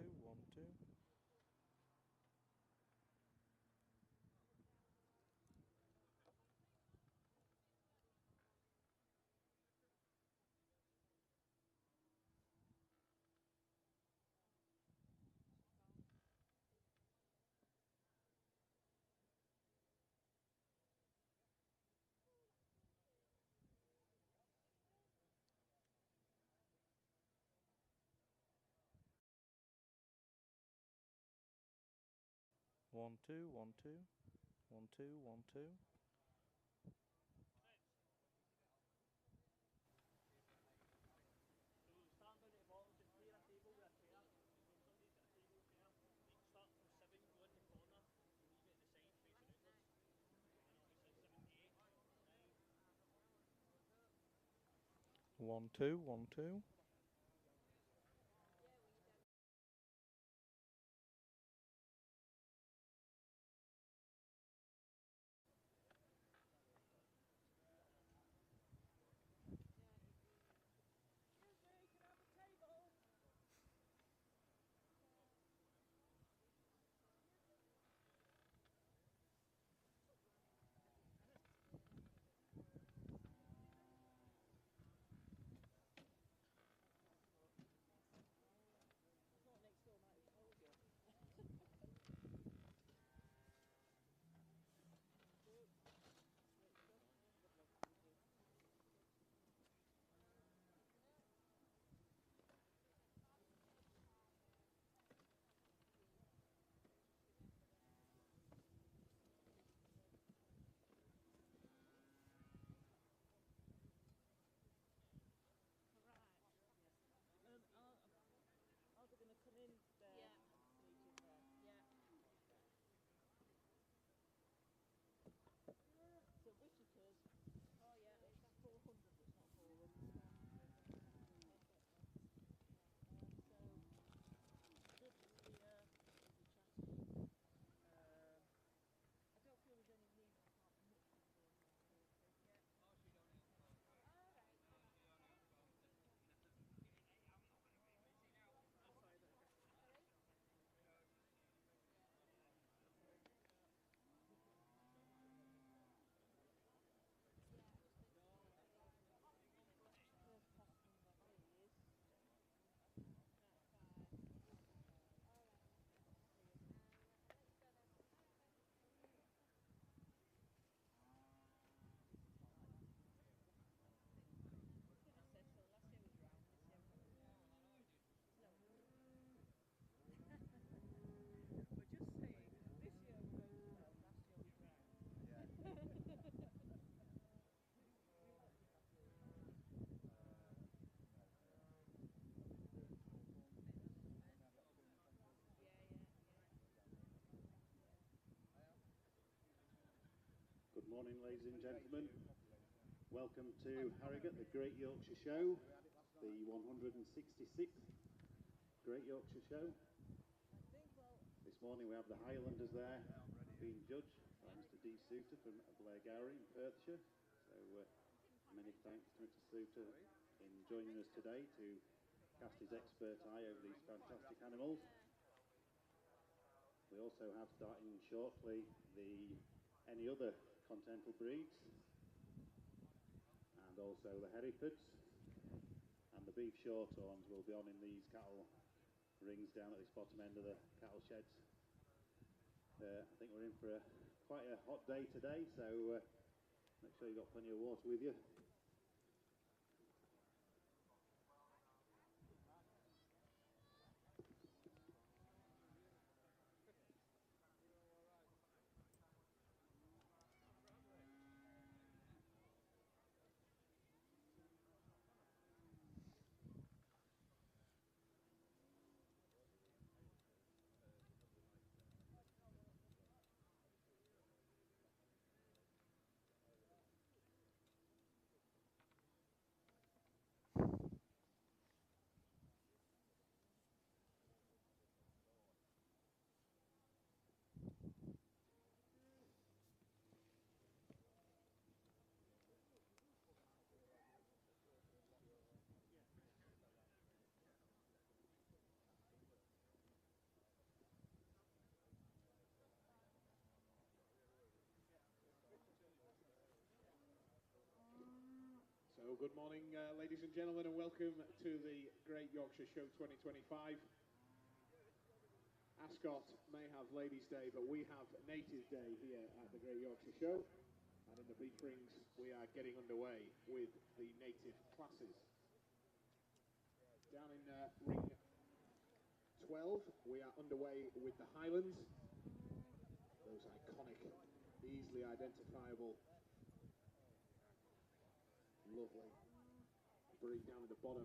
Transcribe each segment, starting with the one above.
2, 1, 2. 1, 2, 1, 2. 1, 2, 1, 2. One, two, 1, 2. Are they going to come in there? Yeah. Meeting there? Yeah. So visitors. Oh yeah. That's 400. It's not 400. So good to see her. We'll be chatting. I don't feel there's any need to have much information on her. Yeah. Oh, she don't need to. All right. Good morning, ladies and gentlemen. Welcome to Harrogate, the Great Yorkshire Show, the 166th Great Yorkshire Show. This morning we have the Highlanders there being judged by Mr. D. Souter from Blairgowrie in Perthshire. So many thanks to Mr. Souter in joining us today to cast his expert eye over these fantastic animals. We also have, starting shortly, the any other continental breeds, and also the Herefords, and the beef shorthorns will be on in these cattle rings down at this bottom end of the cattle sheds. I think we're in for quite a hot day today, so make sure you've got plenty of water with you. Good morning, ladies and gentlemen, and welcome to the Great Yorkshire Show 2025. Ascot may have Ladies' Day, but we have Native Day here at the Great Yorkshire Show. And in the beef rings, we are getting underway with the native classes. Down in ring 12, we are underway with the Highlands. Those iconic, easily identifiable, lovely breed down at the bottom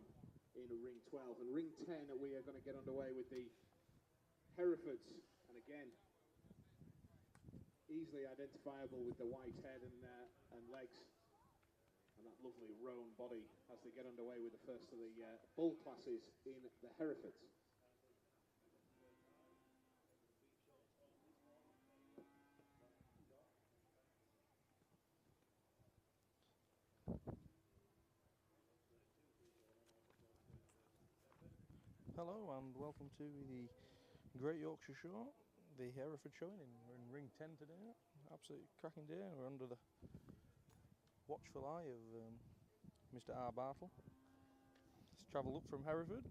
in ring 12. And ring 10, we are going to get underway with the Herefords. And again, easily identifiable with the white head and legs and that lovely roan body as they get underway with the first of the bull classes in the Herefords. Hello and welcome to the Great Yorkshire Show, the Hereford showing. We're in ring 10 today. Absolutely cracking day. We're under the watchful eye of Mr. R. Bartle. He's travelled up from Hereford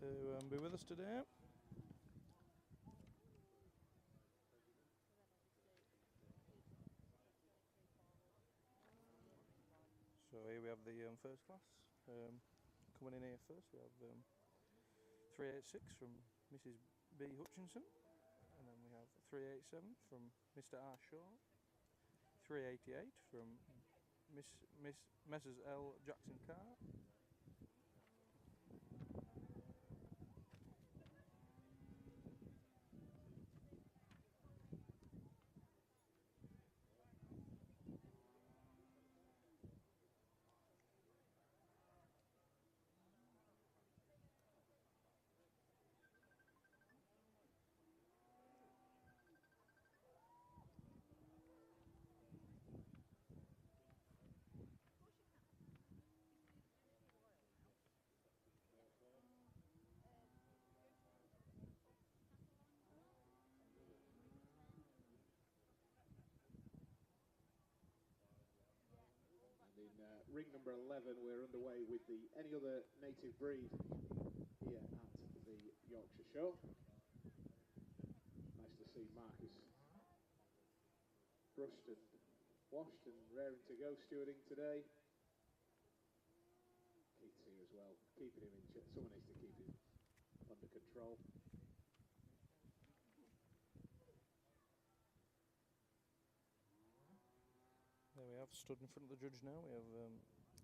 to be with us today. So here we have the first class. Coming in here first, we have 386 from Mrs. B. Hutchinson, and then we have 387 from Mr. R. Shaw, 388 from Messrs. L. Jackson Carr, In ring number 11, we're underway with the Any Other Native Breed here at the Yorkshire Show. Nice to see Marcus brushed and washed and raring to go stewarding today. Keith's here as well, keeping him in check. Someone needs to keep him under control. There we have, stood in front of the judge now. We have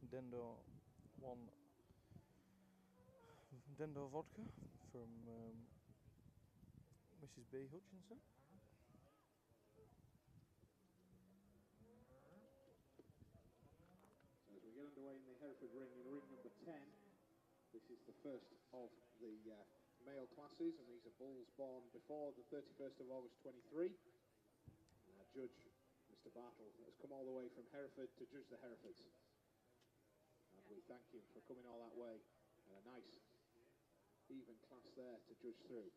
Dendo vodka from Mrs. B. Hutchinson. So as we get underway in the Hereford ring, in ring number 10, this is the first of the male classes, and these are bulls born before the 31st of August 23. And our judge, Mr. Bartle, has come all the way from Hereford to judge the Herefords. And we thank him for coming all that way. And a nice, even class there to judge through.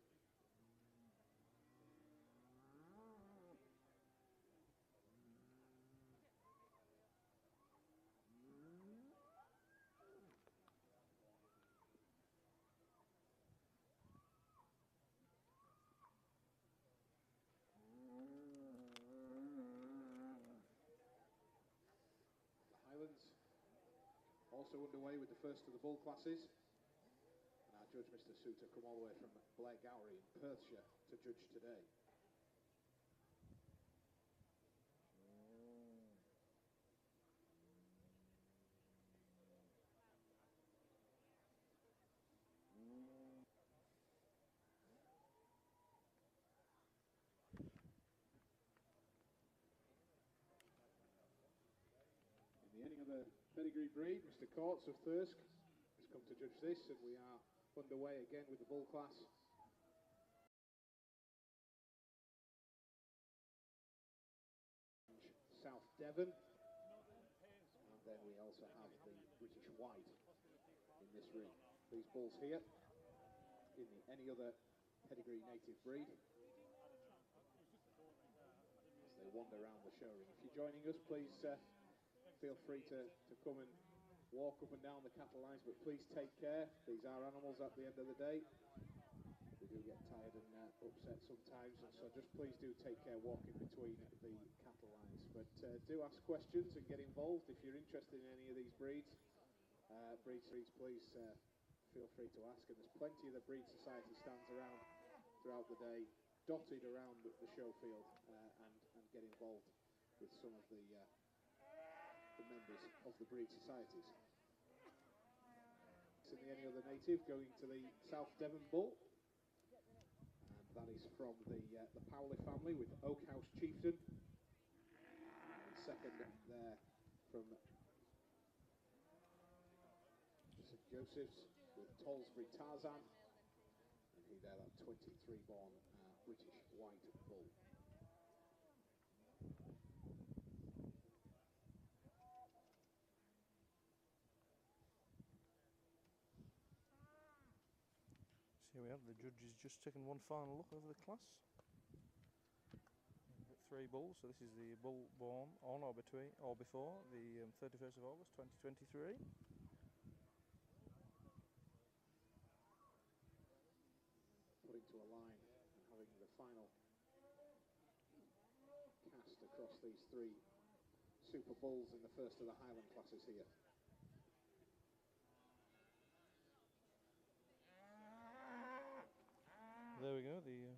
Also underway with the first of the bull classes. And our judge, Mr. Souter, come all the way from Blair Gowrie in Perthshire to judge today. In the Any Other Pedigree breed, Mr. Courts of Thirsk has come to judge this, and we are underway again with the bull class. South Devon, and then we also have the British White in this ring. These bulls here in the Any Other Pedigree Native breed as they wander around the show ring. If you're joining us, please feel free to come and walk up and down the cattle lines, but please take care. These are animals at the end of the day. They do get tired and upset sometimes, and so just please do take care walking between the cattle lines. But do ask questions and get involved if you're interested in any of these breeds. Please feel free to ask, and there's plenty of the Breed Society stands around throughout the day, dotted around the show field, and get involved with some of the members of the Breed Societies. In the Any Other Native, going to the South Devon Bull, and that is from the Powley family with Oak House Chieftain. And second there from St Joseph's with Tolsbury Tarzan, and he there, that 23 born British White Bull. So here we have the judges just taking one final look over the class. 3 bulls, so this is the bull born on or between or before the 31st of August 2023. Putting to a line and having the final cast across these 3 super bulls in the first of the Highland classes here. There we go, the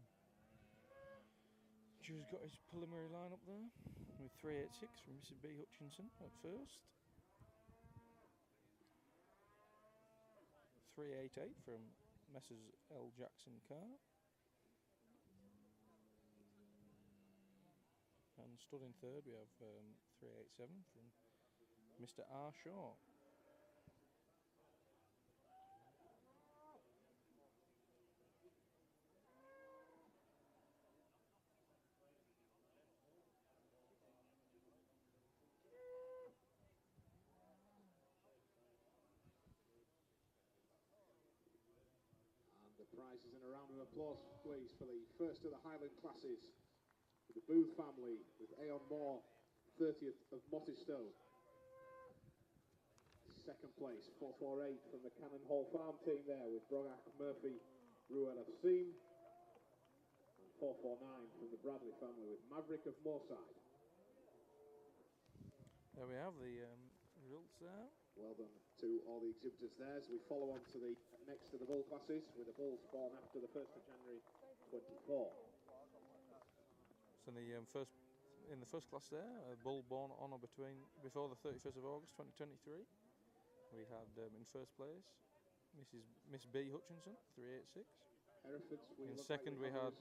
judge's got his preliminary line up there with 386 from Mrs. B. Hutchinson at first, 388 from Messrs. L. Jackson Carr, and stood in third we have 387 from Mr. R. Shaw. The prizes and a round of applause, please, for the first of the Highland classes. The Booth family with Aon Moore, 30th of Mottistow. Second place, 448 from the Cannon Hall Farm team there with Brogach, Murphy, Ruel of Seam. And 449 from the Bradley family with Maverick of Moorside. There we have the results there. Well done to all the exhibitors there. As we follow on to the next of the bull classes with the bulls born after the 1st of January 24. So in the first class there, a bull born on or before the 31st of August 2023. We had in first place Miss B. Hutchinson, 386. In second we had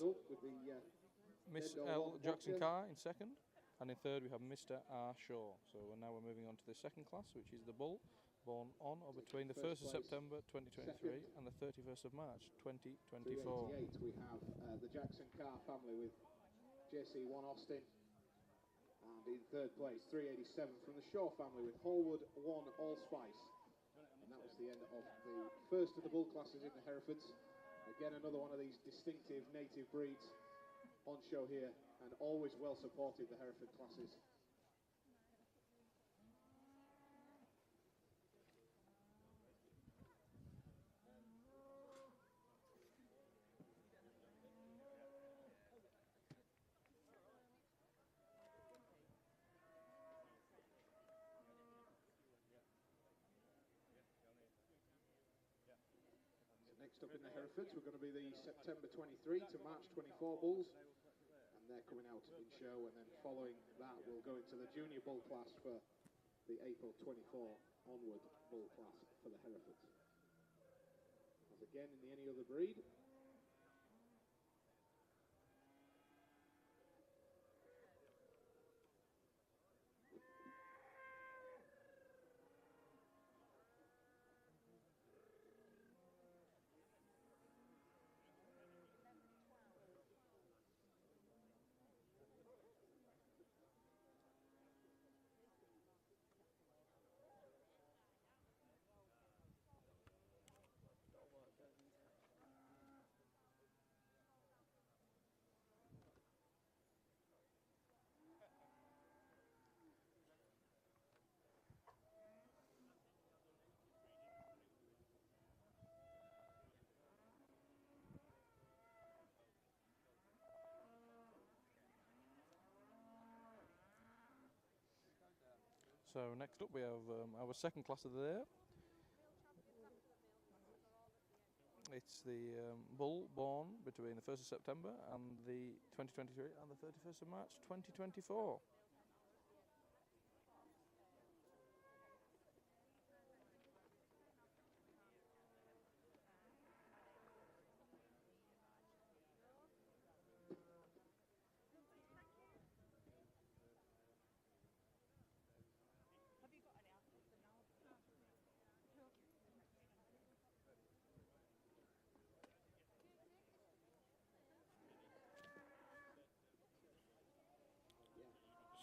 Miss L. Jackson Carr in second, and in third we have Mr. R. Shaw. So now we're moving on to the second class, which is the bull born on or between the 1st of September 2023 and the 31st of March 2024. 388 we have the Jackson Carr family with JC1 Austin, and in third place 387 from the Shaw family with Hallwood 1 Allspice. And that was the end of the first of the bull classes in the Herefords. Again, another one of these distinctive native breeds on show here, and always well supported, the Hereford classes. Next up in the Herefords, we're going to be the September 23 to March 24 bulls, and they're coming out in show, and then following that we'll go into the junior bull class for the April 24 onward bull class for the Herefords. As again in the Any Other Breed, So next up we have our second class of the day. It's the bull born between the 1st of September and the 2023 and the 31st of March 2024.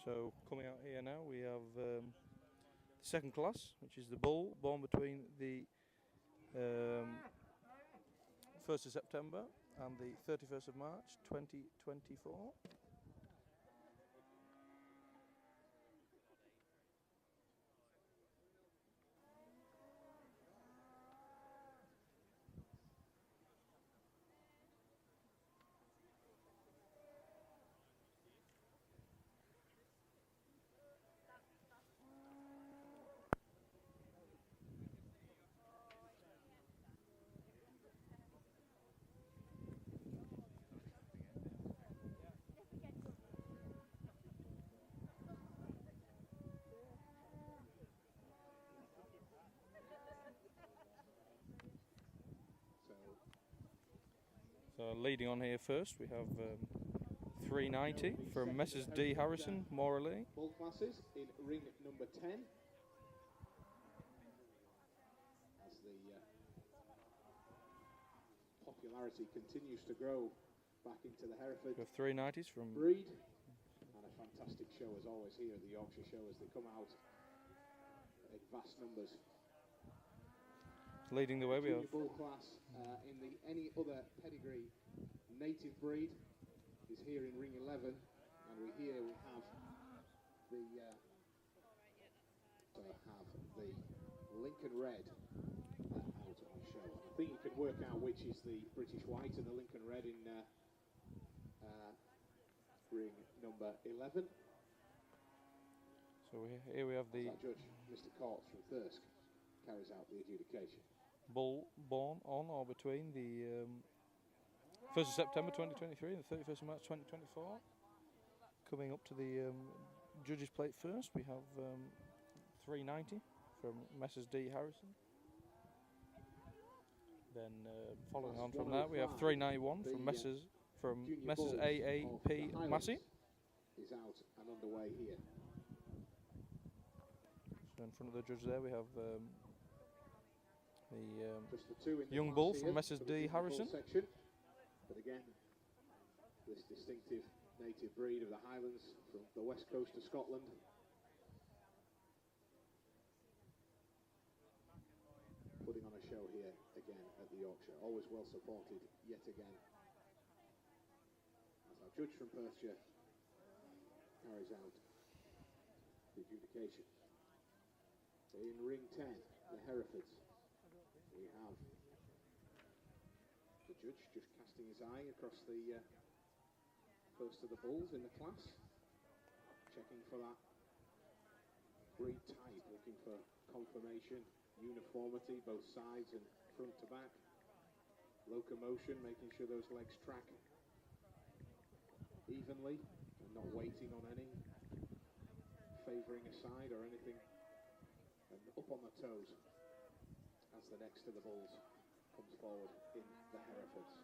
So coming out here now we have the second class, which is the bull born between the 1st of September and the 31st of March 2024. So leading on here first, we have 390 from Messrs D. Harrison, Morley. Bull classes in ring number 10. As the popularity continues to grow back into the Hereford We have 390s from breed. And a fantastic show as always here at the Yorkshire Show as they come out in vast numbers. leading the way. We Junior have bull class in the any other pedigree native breed is here in ring 11, and we have the Lincoln Red out on show. I think you can work out which is the British White and the Lincoln Red in ring number 11. So here we have the Judge Mr. Courts from Thirsk carries out the adjudication. bull born on or between the 1st of September 2023 and the 31st of March 2024. Coming up to the judges' plate first, we have 390 from Messrs D. Harrison. Then following on from that, we have 391 from Messrs AAP Massey. Is out and underway here. So in front of the judge there, we have Just the two in the young class bull here from Messrs for the D. junior bull Harrison. section. But again, this distinctive native breed of the Highlands from the west coast of Scotland. Putting on a show here again at the Yorkshire. Always well supported yet again. As our judge from Perthshire carries out the adjudication. So in ring 10, the Herefords, we have the judge just casting his eye across the first of the bulls in the class, checking for that breed type, looking for confirmation, uniformity, both sides and front to back, locomotion, making sure those legs track evenly and not waiting on any, favouring a side or anything, and up on the toes as the next of the bulls comes forward in the Herefords.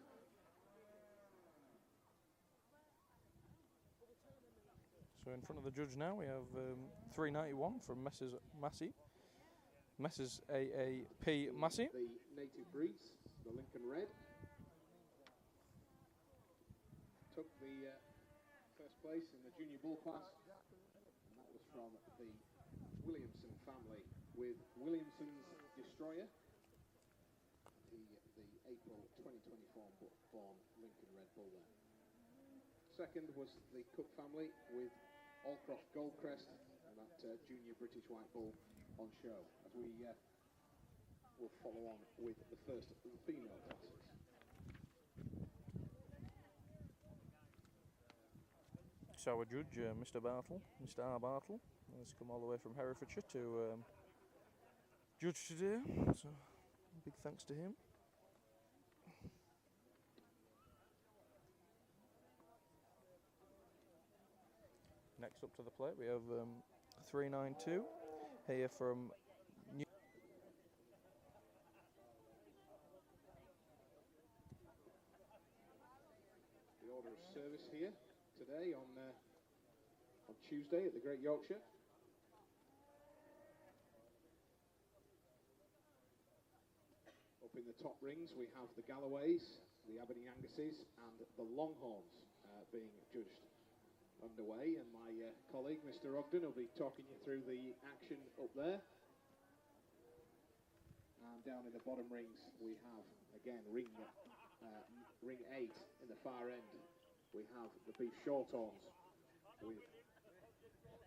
So in front of the judge now, we have 391 from Messrs Massey. Messrs AAP Massey. The native breeds, the Lincoln Red, took the first place in the junior bull class, and that was from the Williamson family with Williamson's Destroyer, the April 2024 born Lincoln Red bull there. Second was the Cook family with Allcroft Goldcrest and that junior British White bull on show, as we will follow on with the first of the female classes. So our judge, Mr. Bartle, Mr. R. Bartle, He's come all the way from Herefordshire to judge today, so big thanks to him. Next up to the plate we have 392 here from New. The order of service here today on Tuesday at the Great Yorkshire. Up in the top rings we have the Galloways, the Aberdeen Angus's and the Longhorns being judged underway, and my colleague Mr. Ogden will be talking you through the action up there. And down in the bottom rings we have again ring 8 in the far end. We have the Beef Shorthorns with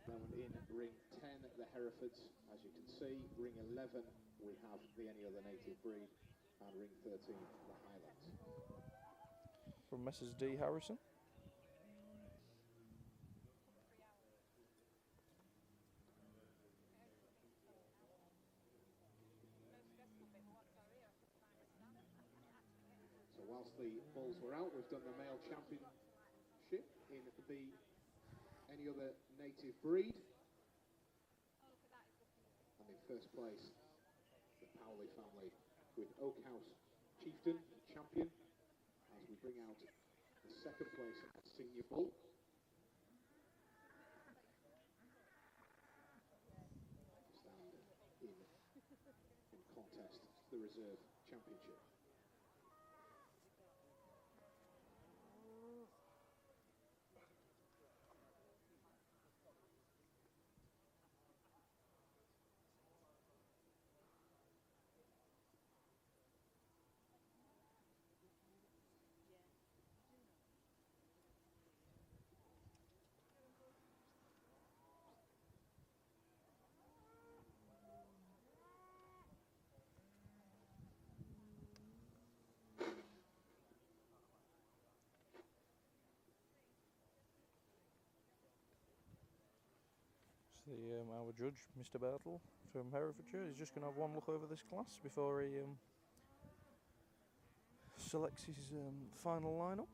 then in ring 10 the Herefords, as you can see. Ring 11 we have the Any Other Native Breed, and ring 13 the Highlands. From Messrs D. Harrison. So whilst the bulls were out, we've done the male championship in the Any Other Native Breed. And in first place, the Powley family with Oak House Chieftain, champion, as we bring out the second place senior bull. Stand in contest, the reserve championship. Our judge, Mr. Bartle from Herefordshire, is just going to have one look over this class before he selects his final lineup.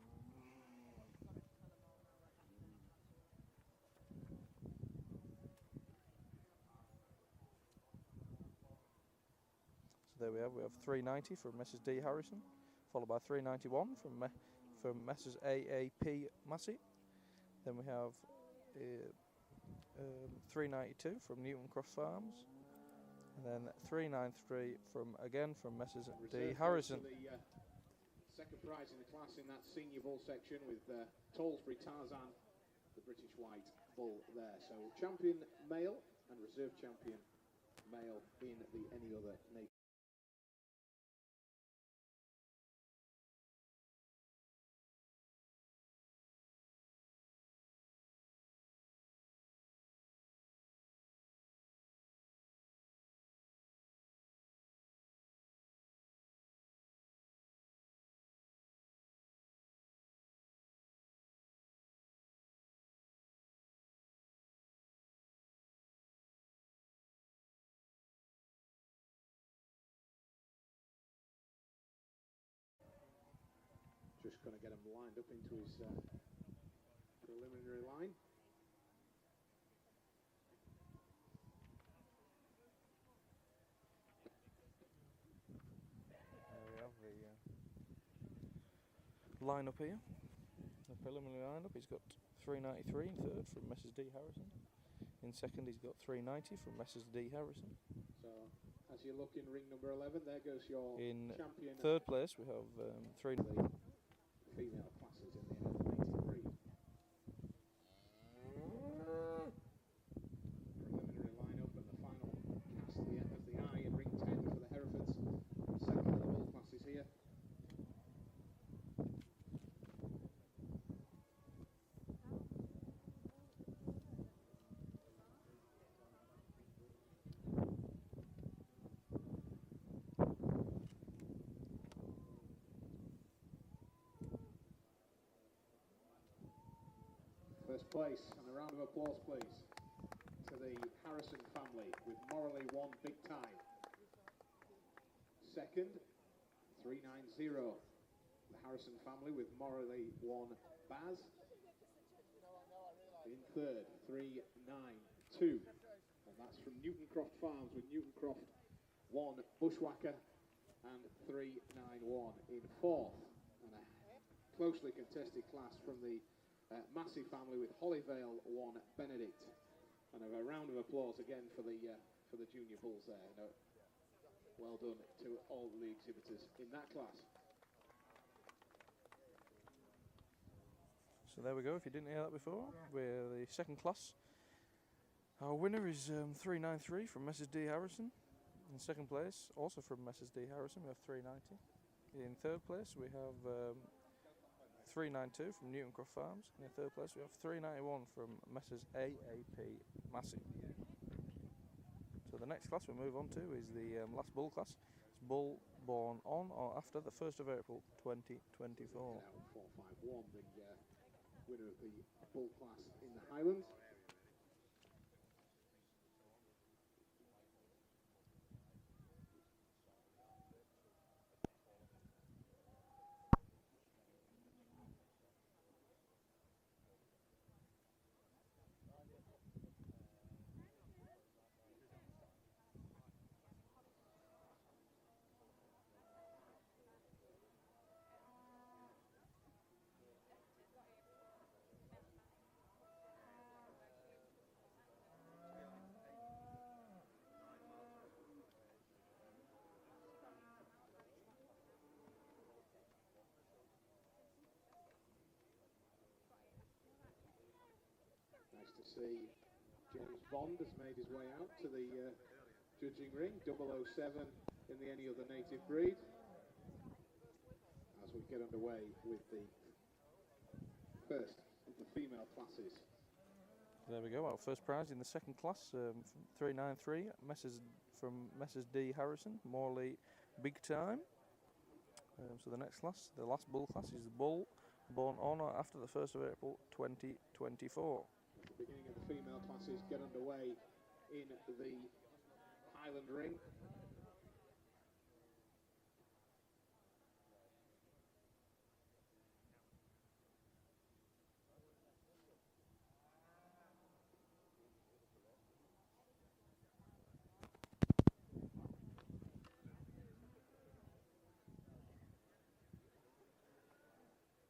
So there we have 390 from Messrs D. Harrison, followed by 391 from Messrs AAP Massey. Then we have 392 from Newton Cross Farms, and then 393 from Messrs D. Harrison. The second prize in the class in that senior bull section with Tollsbury Tarzan, the British White bull there. So champion male and reserve champion male in the Any Other Native. Just going to get him lined up into his preliminary line. There we have the lineup here. The preliminary lineup. He's got 393 in third from Messrs D. Harrison. In second, he's got 390 from Messrs D. Harrison. So, as you look in ring number 11, there goes your in champion. Third place, we have 3. Female classes in the native breed. Preliminary lineup and the final cast the end of the eye in ring 10 for the Herefords. Second of the bull classes here. First place, and a round of applause please to the Harrison family with Morley 1 Big Time. Second, 390. The Harrison family with Morley 1 Baz. In third, 392. And that's from Newtoncroft Farms with Newtoncroft 1 Bushwhacker and 391 in fourth. And a closely contested class from the Massey family with Hollyvale 1 Benedict. And a round of applause again for the junior bulls there. You know, well done to all the exhibitors in that class. So there we go, if you didn't hear that before, we're the second class. Our winner is 393 from Messrs D Harrison. In second place, also from Messrs D Harrison, we have 390. In third place, we have 392 from Newtoncroft Farms. And in third place, we have 391 from Messrs AAP Massey. So the next class we move on to is the last bull class. It's bull born on or after the 1st of April 2024. 451, the winner of the bull class in the Highlands. Nice to see James Bond has made his way out to the judging ring, 007 in the Any Other Native Breed. As we get underway with the first of the female classes. There we go, our first prize in the second class, 393, from Messrs D Harrison, Morley Big Time. So the next class, the last bull class, is the bull born on or after the 1st of April 2024. At the beginning of the female classes get underway in the Highland Ring.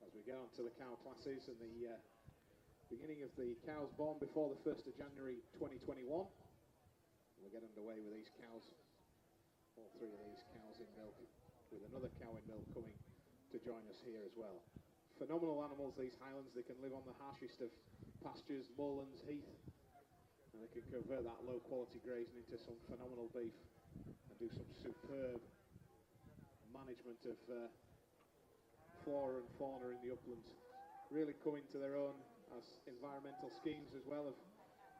As we get on to the cow classes and the beginning of the cows born before the 1st of January 2021. We'll get underway with these cows, all three of these cows in milk, with another cow in milk coming to join us here as well. Phenomenal animals, these Highlands. They can live on the harshest of pastures, moorlands, heath, and they can convert that low quality grazing into some phenomenal beef and do some superb management of flora and fauna in the uplands. Really coming to their own as environmental schemes as well have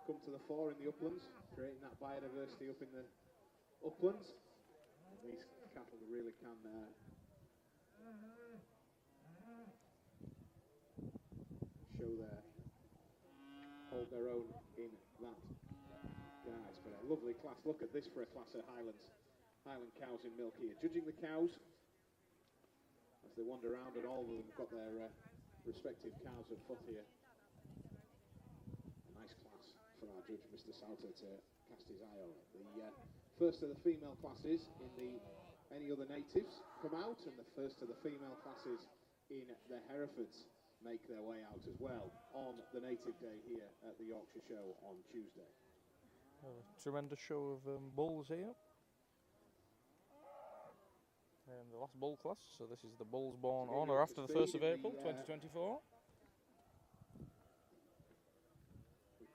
come to the fore in the uplands, creating that biodiversity up in the uplands. And these cattle really can hold their own in that, guys. But a lovely class. Look at this for a class of Highland cows in milk here. Judging the cows as they wander around, and all of them have got their respective cows of foot here. For our judge, Mr. Salter, to cast his eye on. The first of the female classes in the Any Other Natives come out, and the first of the female classes in the Herefords make their way out as well on the Native Day here at the Yorkshire Show on Tuesday. Tremendous show of bulls here. And the last bull class, so this is the bulls born on or after the 1st of April 2024.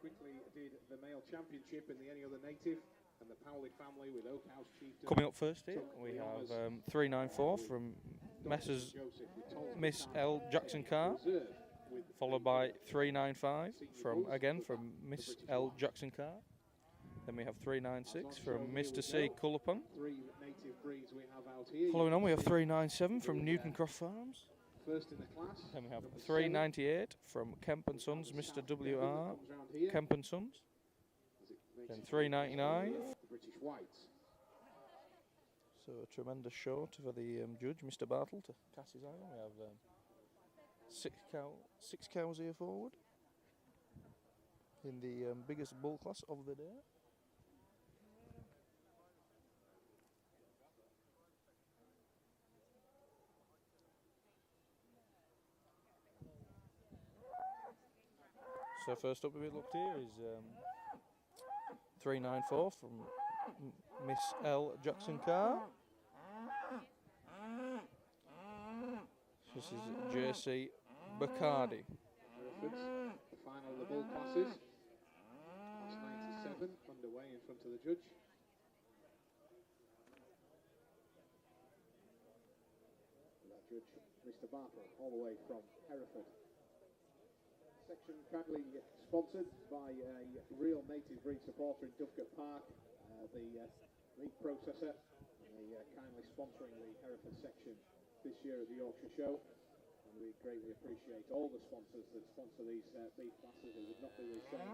Quickly did the male championship in the Any Other Native, and the Powley family with Oak House Chieftain. Coming up first here, we have 394 from Miss L. Jackson Carr, followed by 395 from Miss L. Jackson Carr. Then we have 396 from Mr. C. Cullerpun. Following on, we have 397 from Newtoncroft Farms. First in the class. Then we have 398 from Kemp and Sons, Mr. W.R. Kemp and Sons. Then 3.99. The British Whites. So a tremendous short for the judge, Mr. Bartle, to cast his eye on. We have six cows here forward in the biggest bull class of the day. So first up we looked here is 394 from Miss L. Jackson Carr. This is JC Bacardi. Hereford's, the final of the bull classes. Class 97 underway in front of the judge. And that judge, Mr. Bartle, all the way from Hereford. Section kindly sponsored by a real native breed supporter in Dovecot Park, the meat processor, kindly sponsoring the Hereford section this year at the Yorkshire Show. And we greatly appreciate all the sponsors that sponsor these beef classes. It would not be the same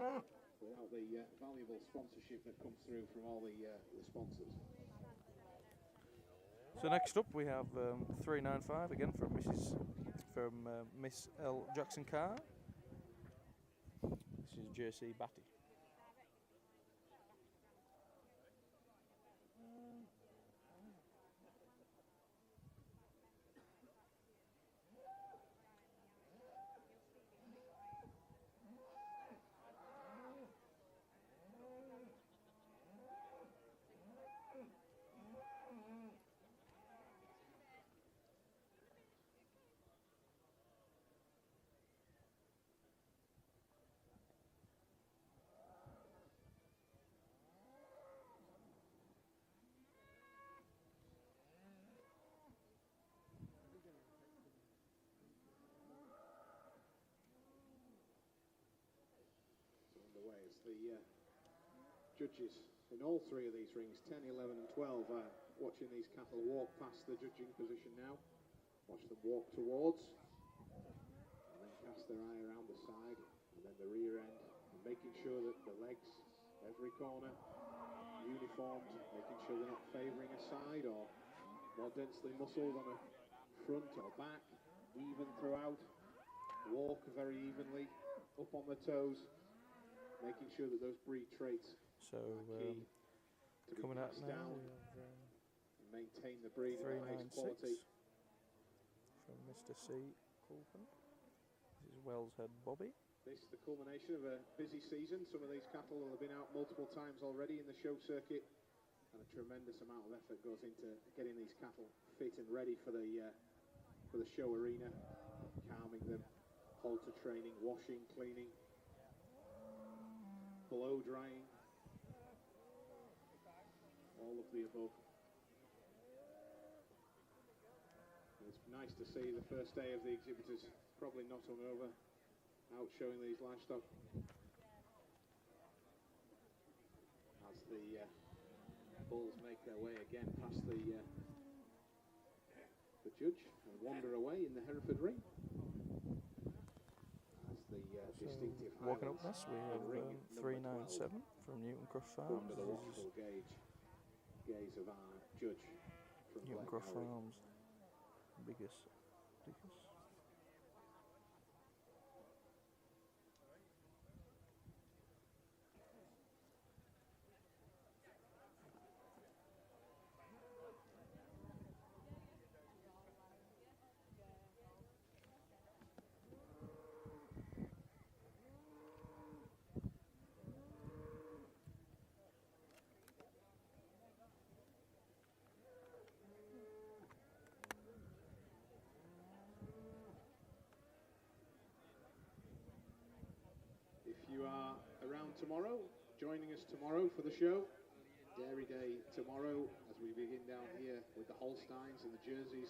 without the valuable sponsorship that comes through from all the sponsors. So next up we have 395 again from Miss L. Jackson Carr. This is JC Batty. The judges in all three of these rings, 10, 11 and 12, are watching these cattle walk past the judging position now. Watch them walk towards, and then cast their eye around the side, and then the rear end, and making sure that the legs, every corner, uniformed, making sure they're not favouring a side or more densely muscled on a front or back, even throughout, walk very evenly, up on the toes, making sure that those breed traits So are key to coming be out passed now down we have and maintain the breed at the highest quality. 396 from Mr. C. Pulpen. This is Wells Head Bobby. This is the culmination of a busy season. Some of these cattle will have been out multiple times already in the show circuit, and a tremendous amount of effort goes into getting these cattle fit and ready for the show arena, calming them, halter training, washing, cleaning, blow drying, all of the above. It's nice to see the first day of the exhibitors, probably not hungover, out showing these livestock. As the bulls make their way again past the judge and wander away in the Hereford ring. As the distinctive Walking up highlights next we have ring 397 from Newton Cross Farms. under the This watchful is gaze of our judge from Newton Glen Cross Gowrie. Farms, biggest. If you are around tomorrow, joining us tomorrow for the show, Dairy Day tomorrow, as we begin down here with the Holsteins and the Jerseys.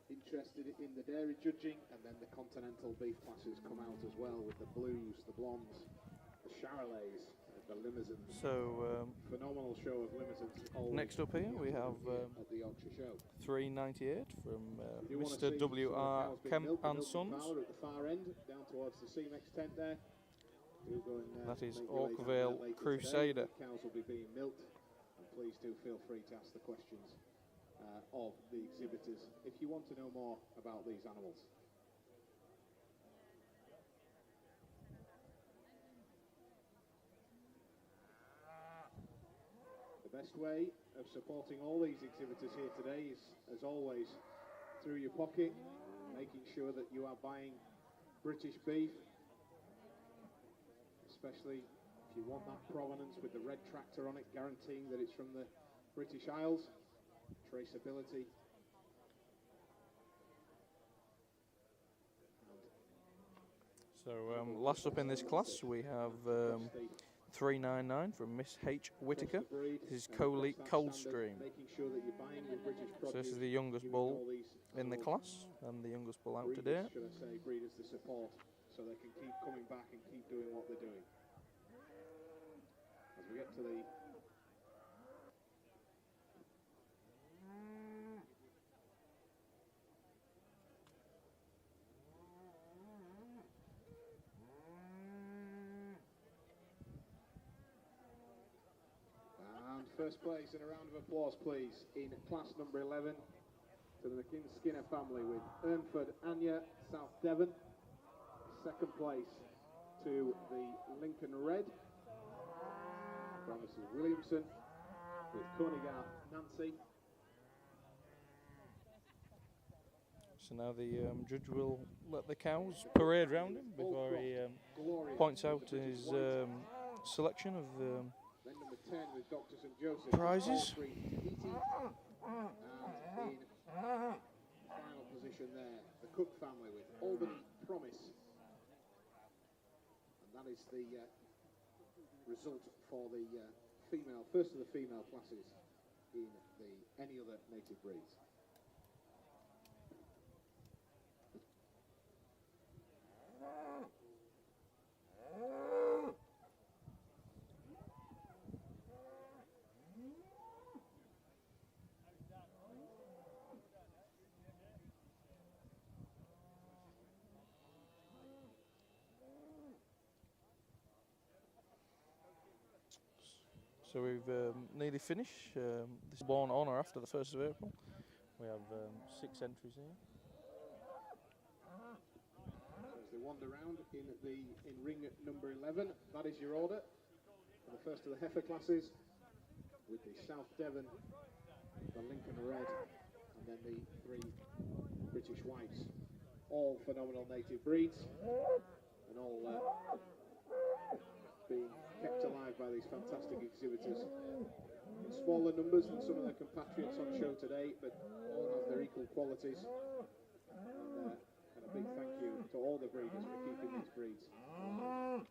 Interested in the dairy judging, and then the continental beef classes come out as well with the blues, the blondes, the Charolais, the Limousins. So phenomenal show of Limousins. next up here we have at the Yorkshire Show. 398 from If you wanna Mr. see W.R. some of the cows being Kemp milked, the and milking Sons. parlour at the far end, down towards the CMEX tent there. Do go and, That is make your way down Oakvale there later Crusader. today. The cows will be being milked, and please do feel free to ask the questions of the exhibitors if you want to know more about these animals. The best way of supporting all these exhibitors here today is, as always, through your pocket, making sure that you are buying British beef, especially if you want that provenance with the red tractor on it, guaranteeing that it's from the British Isles, traceability. So last up in this class we have 399 from Miss H. Whitaker. This is Coley Coldstream. So this is the youngest bull in the class and the youngest bull out today. Should I say, breeders the support so they can keep coming back and keep doing what they're doing. As we get to the first place, and a round of applause please in class number 11 to the McKinn-Skinner family with Hereford Anya, South Devon. Second place to the Lincoln Red from Mrs. Williamson with Conigar Nancy. So now the judge will let the cows parade round him before he points out his selection of Then number 10 with Dr. St. Joseph. prizes. And in final position there, the Cook family with Albany Promise. And that is the result for the first of the female classes in the any other native breeds. So we've nearly finished. This is born on or after the 1st of April. We have 6 entries here. As they wander around in ring number 11, that is your order for the first of the heifer classes, with the South Devon, the Lincoln Red, and then the 3 British Whites. All phenomenal native breeds, and all being kept alive by these fantastic exhibitors in smaller numbers than some of their compatriots on show today, but all have their equal qualities. And a big thank you to all the breeders for keeping these breeds alive.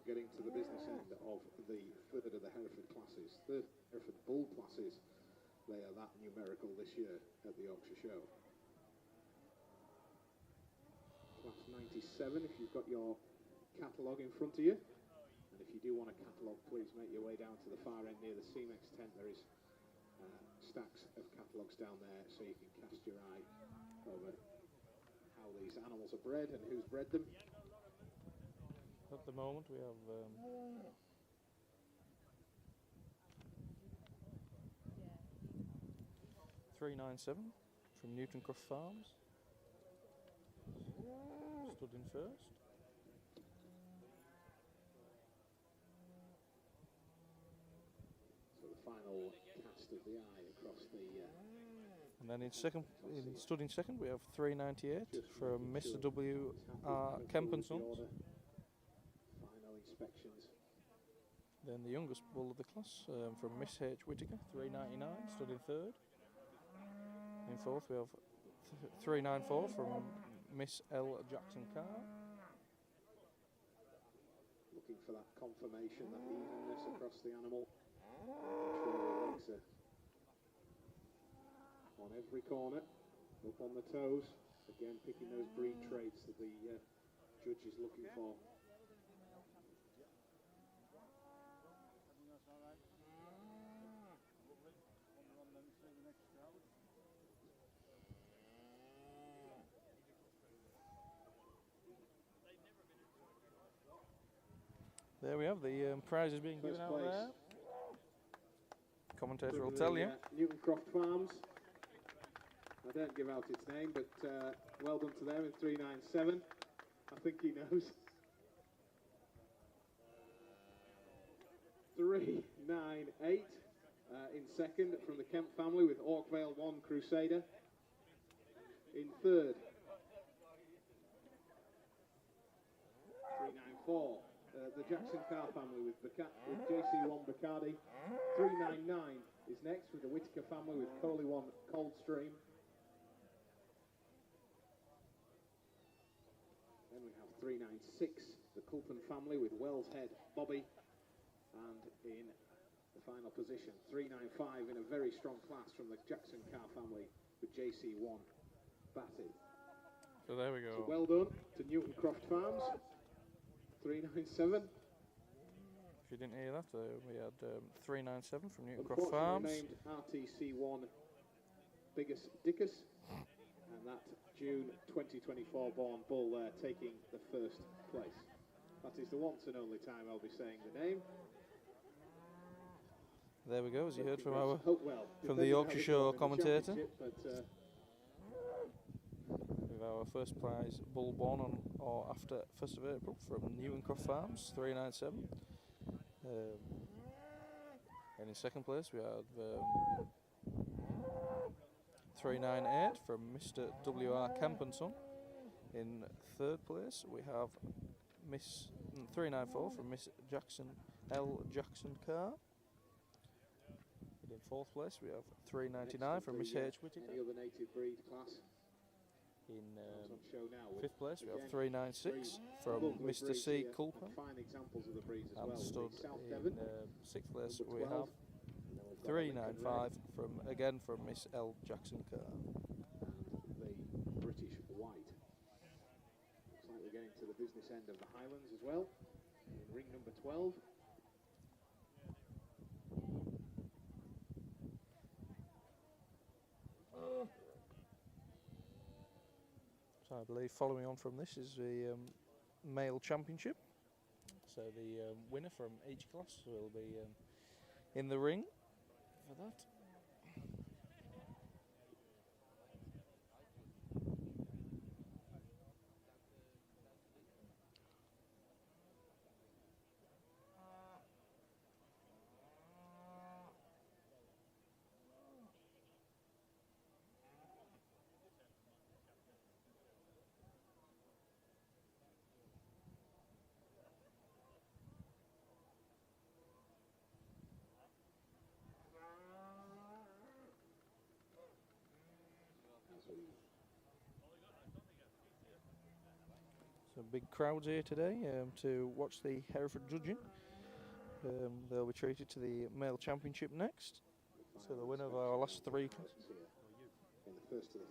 Getting to the business end of the third of the Hereford classes, the Hereford Bull classes. They are that numerical this year at the Yorkshire Show. Class 97, if you've got your catalogue in front of you, and if you do want a catalogue, please make your way down to the far end near the CMEX tent. There is stacks of catalogues down there, so you can cast your eye over how these animals are bred and who's bred them. At the moment we have 397 from Newtoncroft Farms. Stood in first. So the final cast of the eye across the... And then stood in second we have 398 from Mr. W. Kemp and Sons. Inspections. Then the youngest bull of the class from Miss H. Whitaker, 399, stood in third. In fourth we have 394 from Miss L. Jackson Carr. looking for that confirmation, that evenness across the animal. Make sure the legs are on every corner, up on the toes. Again, picking those breed traits that the judge is looking for. There we have the prizes being First given out place. there. Commentator From will the, tell you. Newton Croft Farms. I don't give out its name, but well done to them in 397. I think he knows. 398 in second from the Kemp family with Orkvale 1 Crusader. In third, 394. The Jackson Carr family with JC1 Bacardi. 399 is next with the Whitaker family with Coley 1 Coldstream. Then we have 396, the Culpen family with Wells Head Bobby. And in the final position, 395 in a very strong class from the Jackson Carr family with JC1 Batty. So there we go. So well done to Newton Croft Farms. 397. If you didn't hear that, we had 397 from Newton Croft Farms. Named RTC1 Biggest Dickus, and that June 2024 born bull there taking the first place. That is the once and only time I'll be saying the name. There we go, as you heard from Well, the Yorkshire Show commentator. But, with our first prize bull born on or after 1st of April from Newton Croft Farms, 397. And in second place we had 398 from Mr. W.R. Kemp and Son. In third place we have 394 from Miss Jackson L. Jackson Carr. In fourth place we have 399 from Miss H. Whitaker. any other native breed class In on show now. fifth place we have Again, 396 very from lovely Mr. breeds C. here, Culpen. and fine examples of the breeds as And well. stood The South in Devon, sixth place number we 12, have and then we've got Lincoln 395 from Miss L. Jackson Carr. Red, the British White. Looks like we're getting to the business end of the Highlands as well. In ring number 12. So I believe following on from this is the male championship. So the winner from each class will be in the ring for that. So big crowds here today to watch the Hereford judging. They'll be treated to the male championship next. So the winner of our last three classes. In the first of the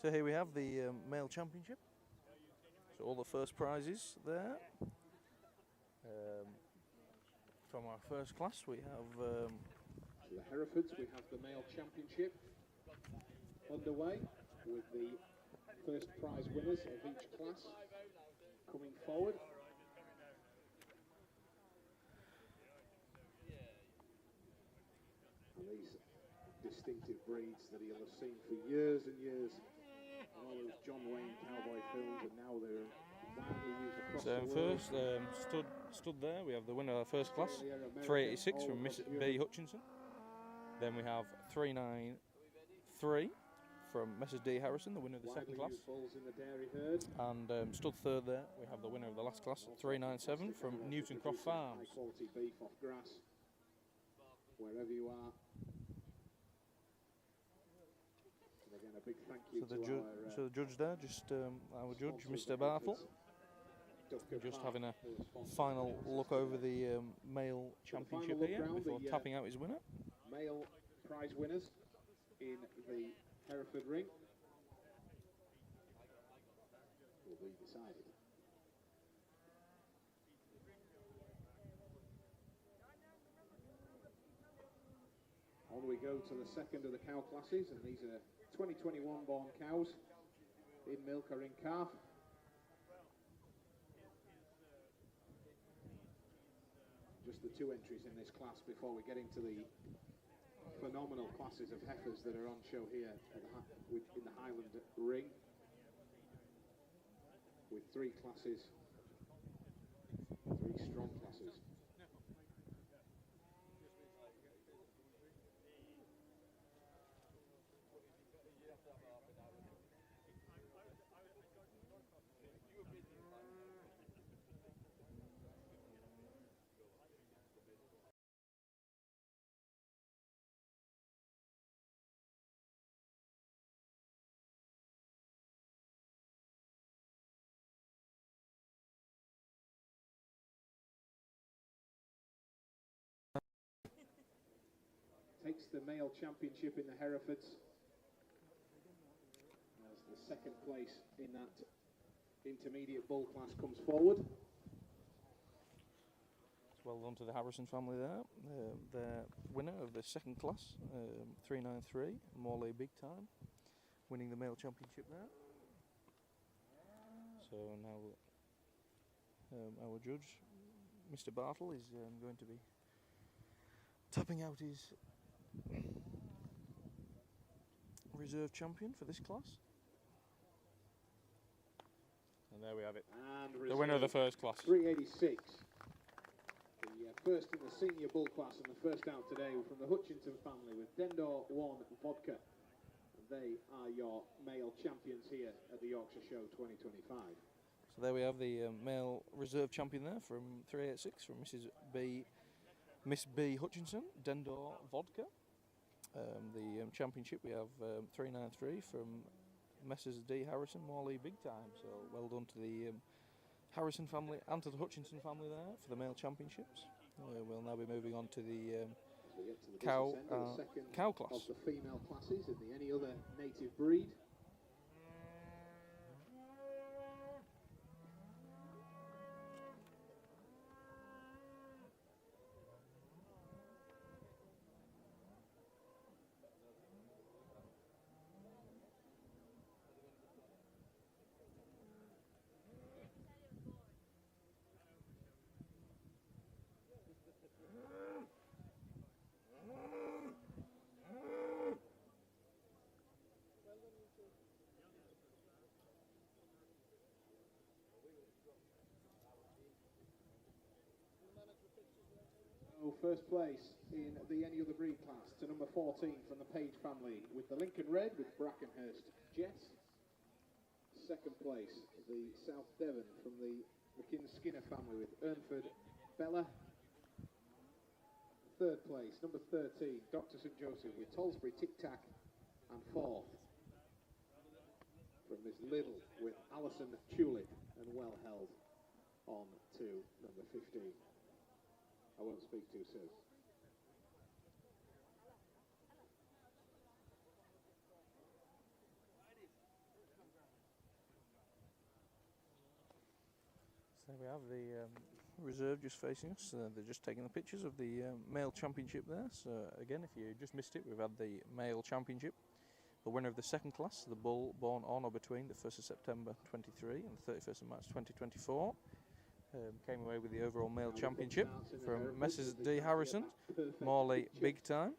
So here we have the male championship. So all the first prizes there. From our first class we have So the Herefords, we have the male championship underway with the first prize winners of each class coming forward. And these distinctive breeds that you'll have seen for years and years on all those John Wayne cowboy films, and now they're widely used across so the world. first stood there we have the winner of the first class, 386 from Miss B Hutchinson. Then we have 393 from Mrs D Harrison, the winner of the second class. Bulls in the dairy herd. And stood third there we have the winner of the last class, 397 from Newton Croft Farms. High quality beef off grass, wherever you are. And again, a big thank you So the, to so the judge there, just our judge, Mr. Bartle, just having a final look over the male championship here before tapping out his winner. Male prize winners in the Hereford ring will be decided. On we go to the second of the cow classes, and these are 2021 born cows in milk or in calf. Just the two entries in this class before we get into the phenomenal classes of heifers that are on show here at in the Highland ring, with three classes, three strong classes. Takes the male championship in the Herefords as the second place in that intermediate bull class comes forward. Well done to the Harrison family there. The winner of the second class, 393, Morley Big Time, winning the male championship there. So now our judge, Mr. Bartle, is going to be tapping out his reserve champion for this class. And there we have it. And the winner of the first class. 386. The first in the senior bull class and the first out today from the Hutchinson family with Dendor 1 Vodka. They are your male champions here at the Yorkshire Show 2025. So there we have the male reserve champion there from 386 from Miss B Hutchinson, Dendor Vodka. The championship we have 393 from Messrs D Harrison, Morley Big Time. So well done to the Harrison family and to the Hutchinson family there for the male championships. We'll now be moving on to the cow class. Of the female classes in the any other native breed. First place in the any other breed class to number 14 from the Page family with the Lincoln Red with Brackenhurst Jess. Second place, the South Devon from the McKinnon Skinner family with Ernford Bella. Third place, number 13, Dr. St. Joseph with Tolsbury Tic Tac. And fourth, from Miss Little with Alison Tulip and well held on to number 15. I won't speak too soon. So we have the reserve just facing us. They're just taking the pictures of the male championship there. So again, if you just missed it, we've had the male championship. The winner of the second class, the bull born on or between the 1st of September 23 and the 31st of March 2024, came away with the overall male championship from Messrs D. Harrison, Morley Big Time.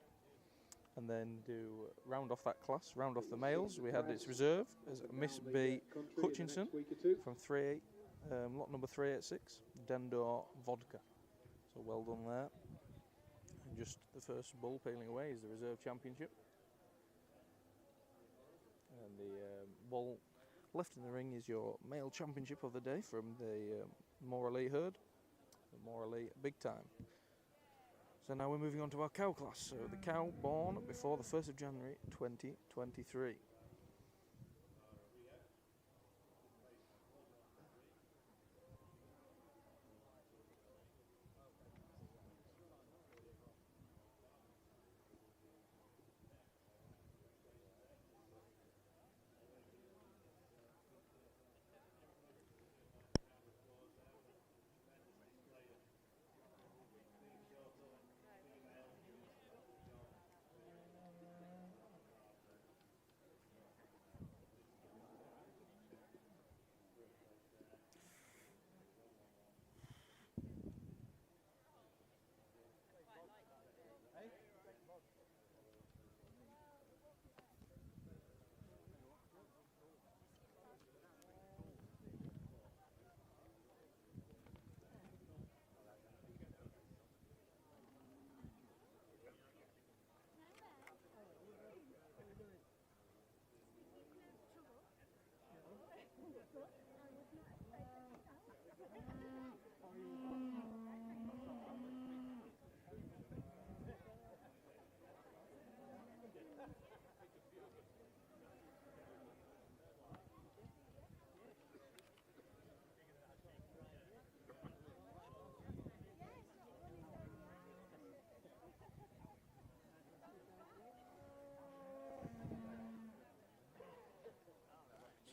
And then to round off that class, round off the males, we had its reserve as Miss B. Hutchinson from lot number 386, Dendor Vodka. So well done there. And just the first bull peeling away is the reserve championship. And the bull left in the ring is your male championship of the day from the Morley herd, the Morley Big Time. So now we're moving on to our cow class. So the cow born before the 1st of January 2023.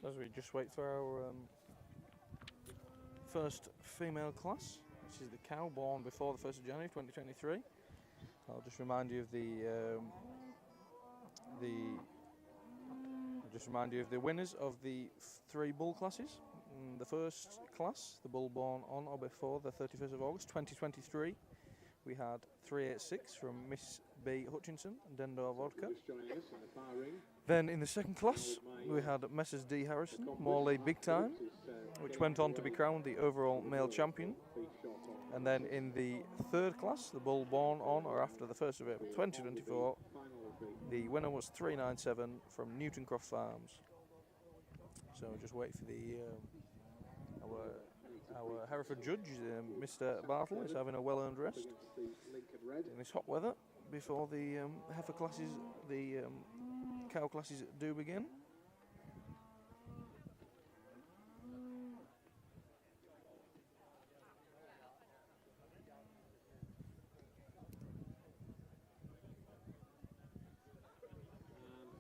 So as we just wait for our first female class, which is the cow born before the 1st of January 2023. I'll just remind you of the winners of the 3 bull classes. The first class, the bull born on or before the 31st of August 2023, we had 386 from Miss B. Hutchinson and Dendor Vodka. Then in the second class, we had Messrs D. Harrison, Morley Big Time, which went on to be crowned the overall male champion. And then in the third class, the bull born on or after the 1st of April 2024, the winner was 397 from Newtoncroft Farms. So we'll just wait for our Hereford judge, Mr. Bartle, is having a well-earned rest in this hot weather before the heifer classes, the cow classes do begin.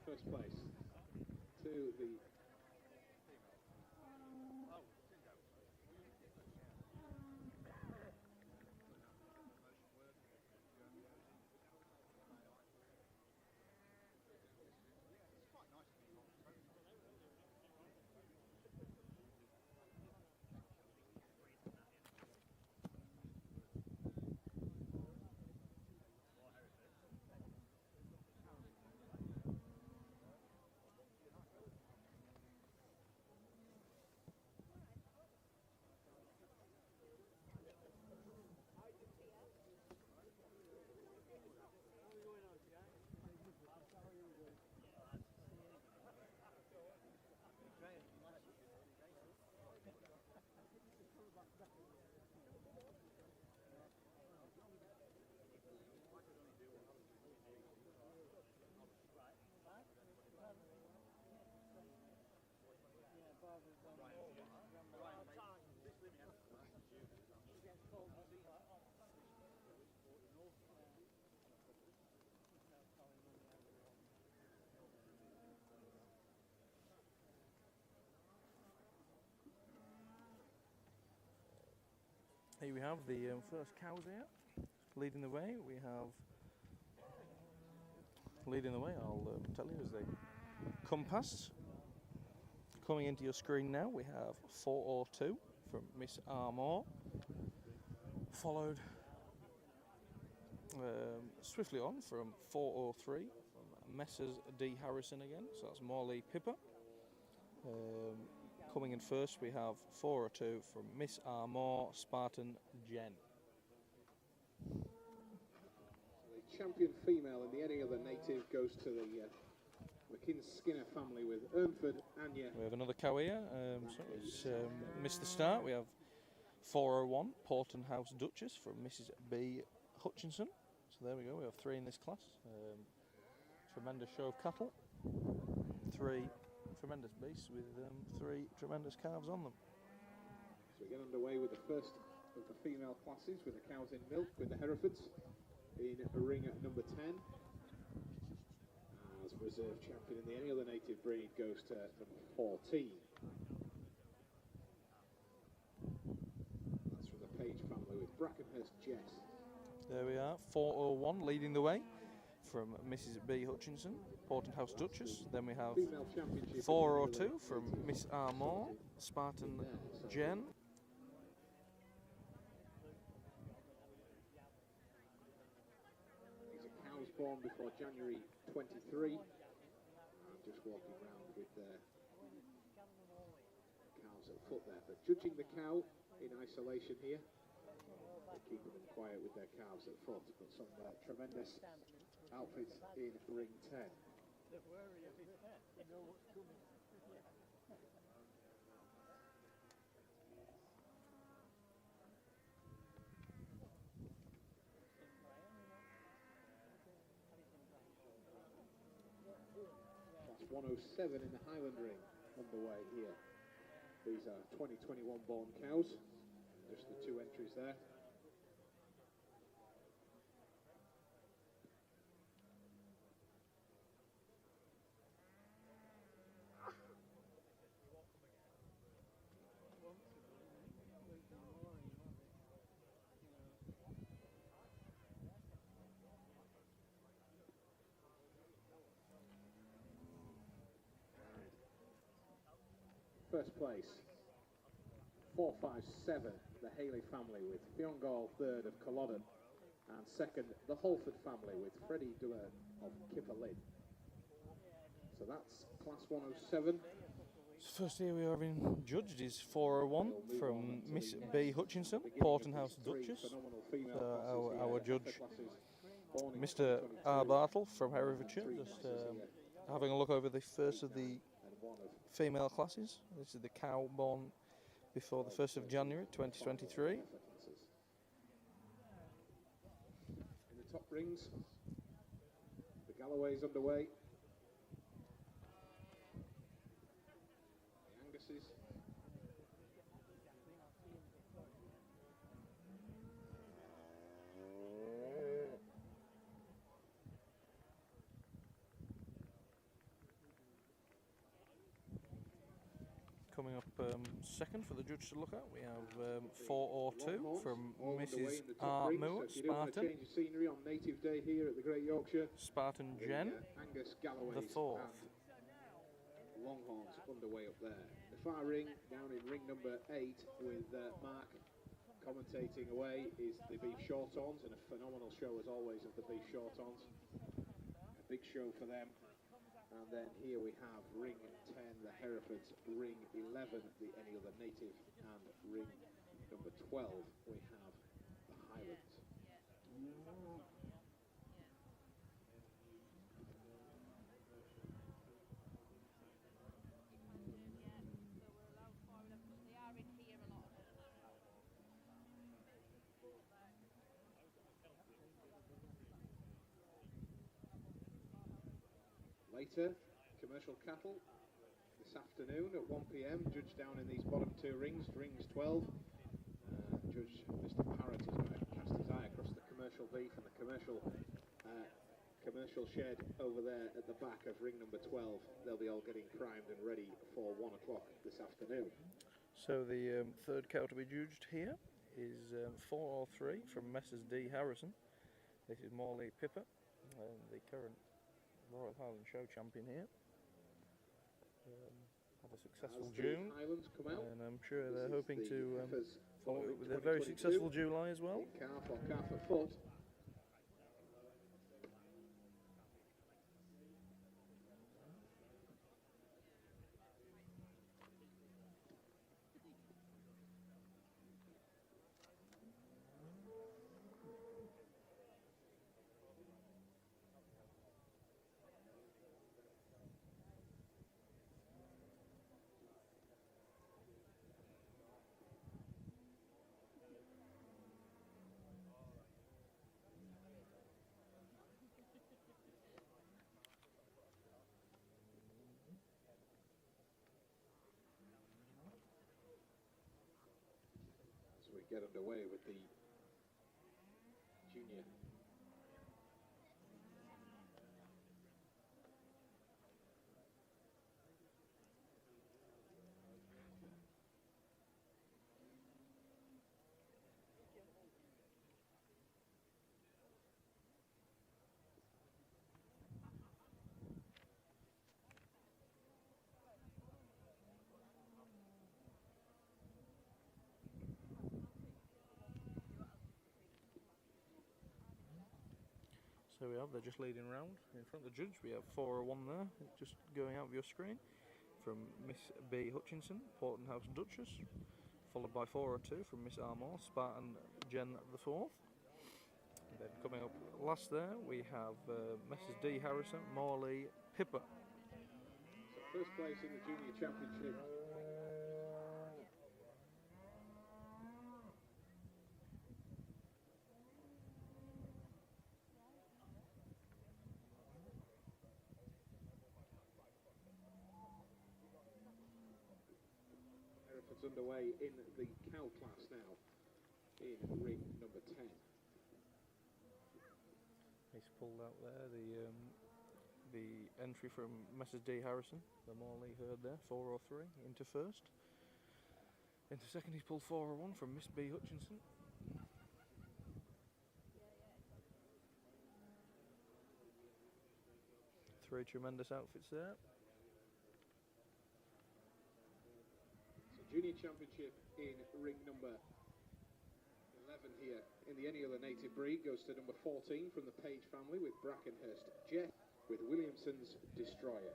First place to the Here we have the first cows here. Leading the way, I'll tell you as they come past. Coming into your screen now, we have 402 from Miss Armour, followed swiftly on from 403 from Messrs D Harrison again, so that's Morley Pippa. Coming in first, we have 402 from Miss Armour, Spartan Jen. The champion female in the Any Other Native goes to the McKinn-Skinner family with Ernford, Anya. We have another cow here, so it's missed the start. We have 401 Porton House Duchess from Mrs B Hutchinson. So there we go, we have 3 in this class. Tremendous show of cattle. 3 tremendous beasts with 3 tremendous calves on them. So we get underway with the first of the female classes with the cows in milk with the Herefords in ring at number 10. As reserve champion in the Any Other Native breed goes to number 14. That's from the Page family with Brackenhurst Jess. There we are, 401 leading the way from Mrs B Hutchinson, Porton House Duchess. Then we have 402 from Miss Armour, Spartan Jen. These are cows born before January 23. Just walking around with their cows at foot there. But judging the cow in isolation here, they're keeping them quiet with their calves at foot. But some tremendous outfits in ring 10. That's 107 in the Highland ring underway here. These are 2021 born cows. Just the 2 entries there. First place, 457, the Haley family with Fiongal third of Culloden, and second, the Holford family with Freddie Dillard of Kipperlid. So that's class 107. First here we are being judged is 401 from Miss B Hutchinson, Porton House Duchess. Our judge, Mr R Bartle from Herefordshire, just having a look over the first of the female classes. This is the cow born before the 1st of January 2023. In the top rings, the Galloway's underway. The Angus's. Coming up second for the judge to look at, we have 402 from Mrs R Moore, Spartan. Change of scenery on Native Day here at the Great Yorkshire. Spartan Jen, Angus Galloway's the 4th. Longhorns underway up there. The far ring, down in ring number 8 with Mark commentating away, is the Beef Shorthorns, and a phenomenal show as always of the Beef Shorthorns. A big show for them. And then here we have ring 10, the Herefords, ring 11, the Any Other Native, and ring number 12, we have the Highlands. Later, commercial cattle this afternoon at 1 p.m. Judge down in these bottom 2 rings, rings 12. Judge Mr. Parrott is going to cast his eye across the commercial beef and the commercial shed over there at the back of ring number 12. They'll be all getting primed and ready for 1 o'clock this afternoon. So the third cow to be judged here is 403 from Messrs D Harrison. This is Morley Pippa, the current Royal Highland Show champion here. Had a successful June, and I'm sure they're hoping to follow it with a very successful July as well. Calf or calf at foot. We get underway with the junior. So we have, they're just leading round in front of the judge. We have 401 there, just going out of your screen, from Miss B Hutchinson, Porton House Duchess, followed by 402 from Miss Armour, Spartan Jen the 4th. And then coming up last there, we have Mrs D Harrison, Morley Pippa. So first place in the junior championship. Hereford's underway in the cow class now, in ring number 10. He's pulled out there the entry from Mrs D Harrison, the Morley herd there, 403 into first. Into second he's pulled 401 from Miss B Hutchinson. Three tremendous outfits there. So junior championship in ring number 11 here in the any other native breed goes to number 14 from the Page family with Brackenhurst Jet with Williamson's Destroyer.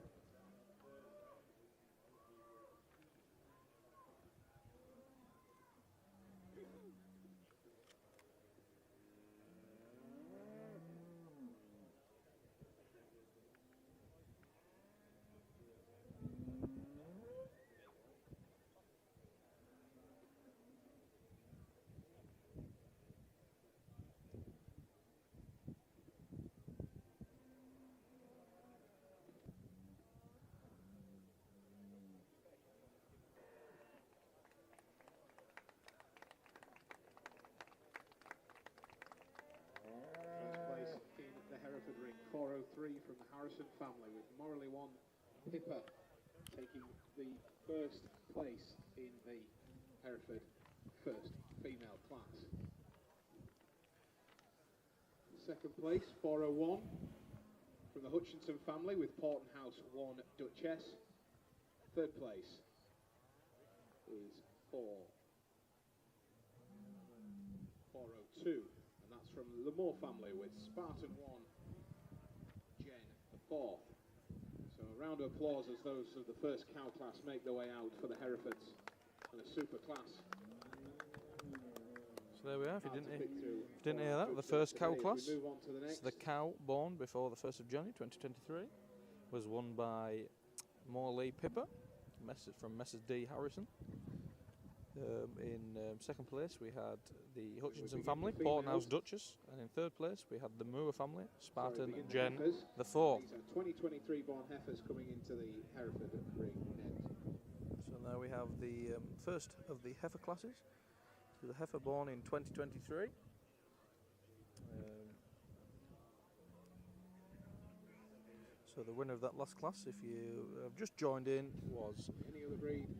Ring 403 from the Harrison family with Morley 1 Pippa taking the first place in the Hereford first female class. Second place 401 from the Hutchinson family with Porton House 1 Duchess. Third place is 402 and that's from the Moore family with Spartan 1 4th. So a round of applause as those of the first cow class make their way out for the Herefords and a super class. So there we are, if you didn't hear that, the first cow class, so the cow born before the 1st of January 2023 was won by Morley Pippa from Messrs D Harrison. In second place we had the Hutchinson family, Porton House Duchess, and in third place we had the Moore family, Spartan Jen the 4th. These are 2023 born heifers coming into the Hereford ring next. So now we have the first of the heifer classes. So the heifer born in 2023. So the winner of that last class, if you have just joined in, was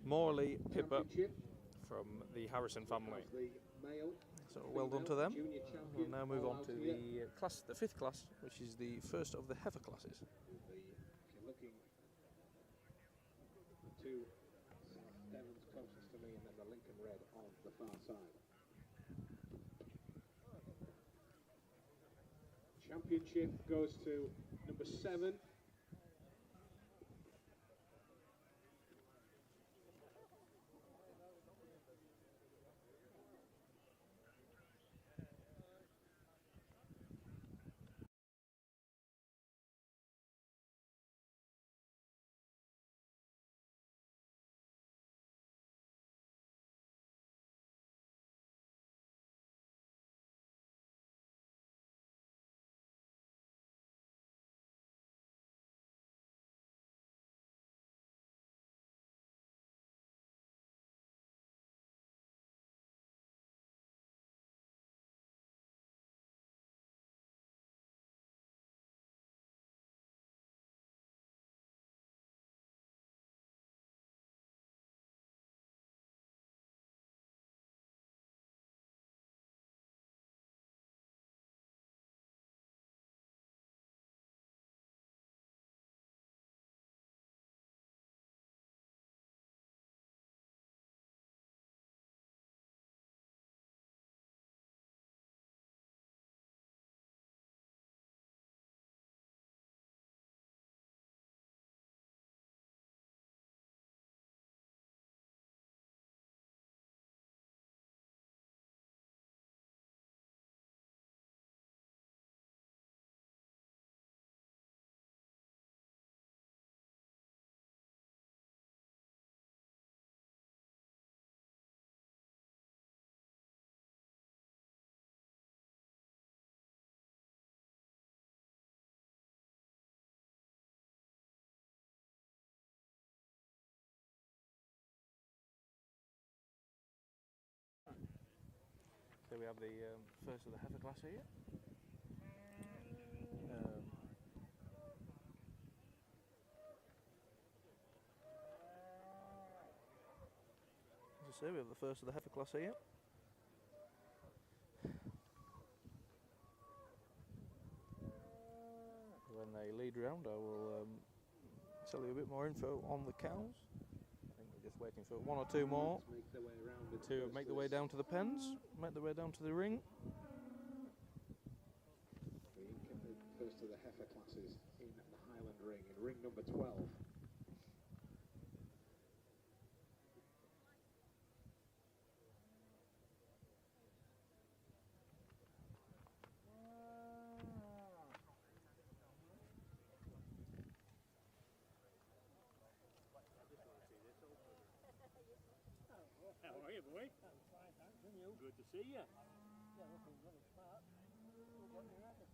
Morley Pippa from the Harrison family. The male, So well done to them. junior champion. We'll now move all on out to here. the fifth class, which is the first of the heifer classes. If you're looking, the two South Devons closest to me, and then the Lincoln Red on the far side. Championship goes to number 7. So we have the first of the heifer class here. As I say, we have the first of the heifer class here. When they lead round, I will tell you a bit more info on the cows. I think we're just waiting for one or two more Make their way around to make their way down to the pens, make their way down to the ring. The first of the heifer classes in the Highland Ring, in ring number 12. How are you, boy? I'm fine, thanks. And you? Good to see you. Yeah, looking really smart. What do you reckon?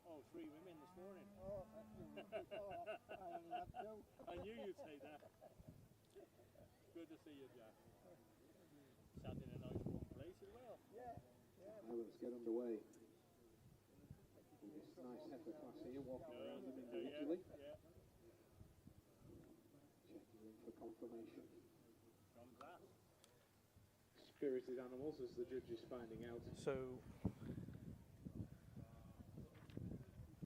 Oh, 3 women this morning. Oh, that's you. I only had 2. I knew you'd say that. Good to see you, Jack. Sat in a nice warm place as well. Yeah. Now let's get underway. This nice heifer class here, walking around them individually. Yeah. Checking in for confirmation. From that. Spirited animals, as the judge is finding out. So,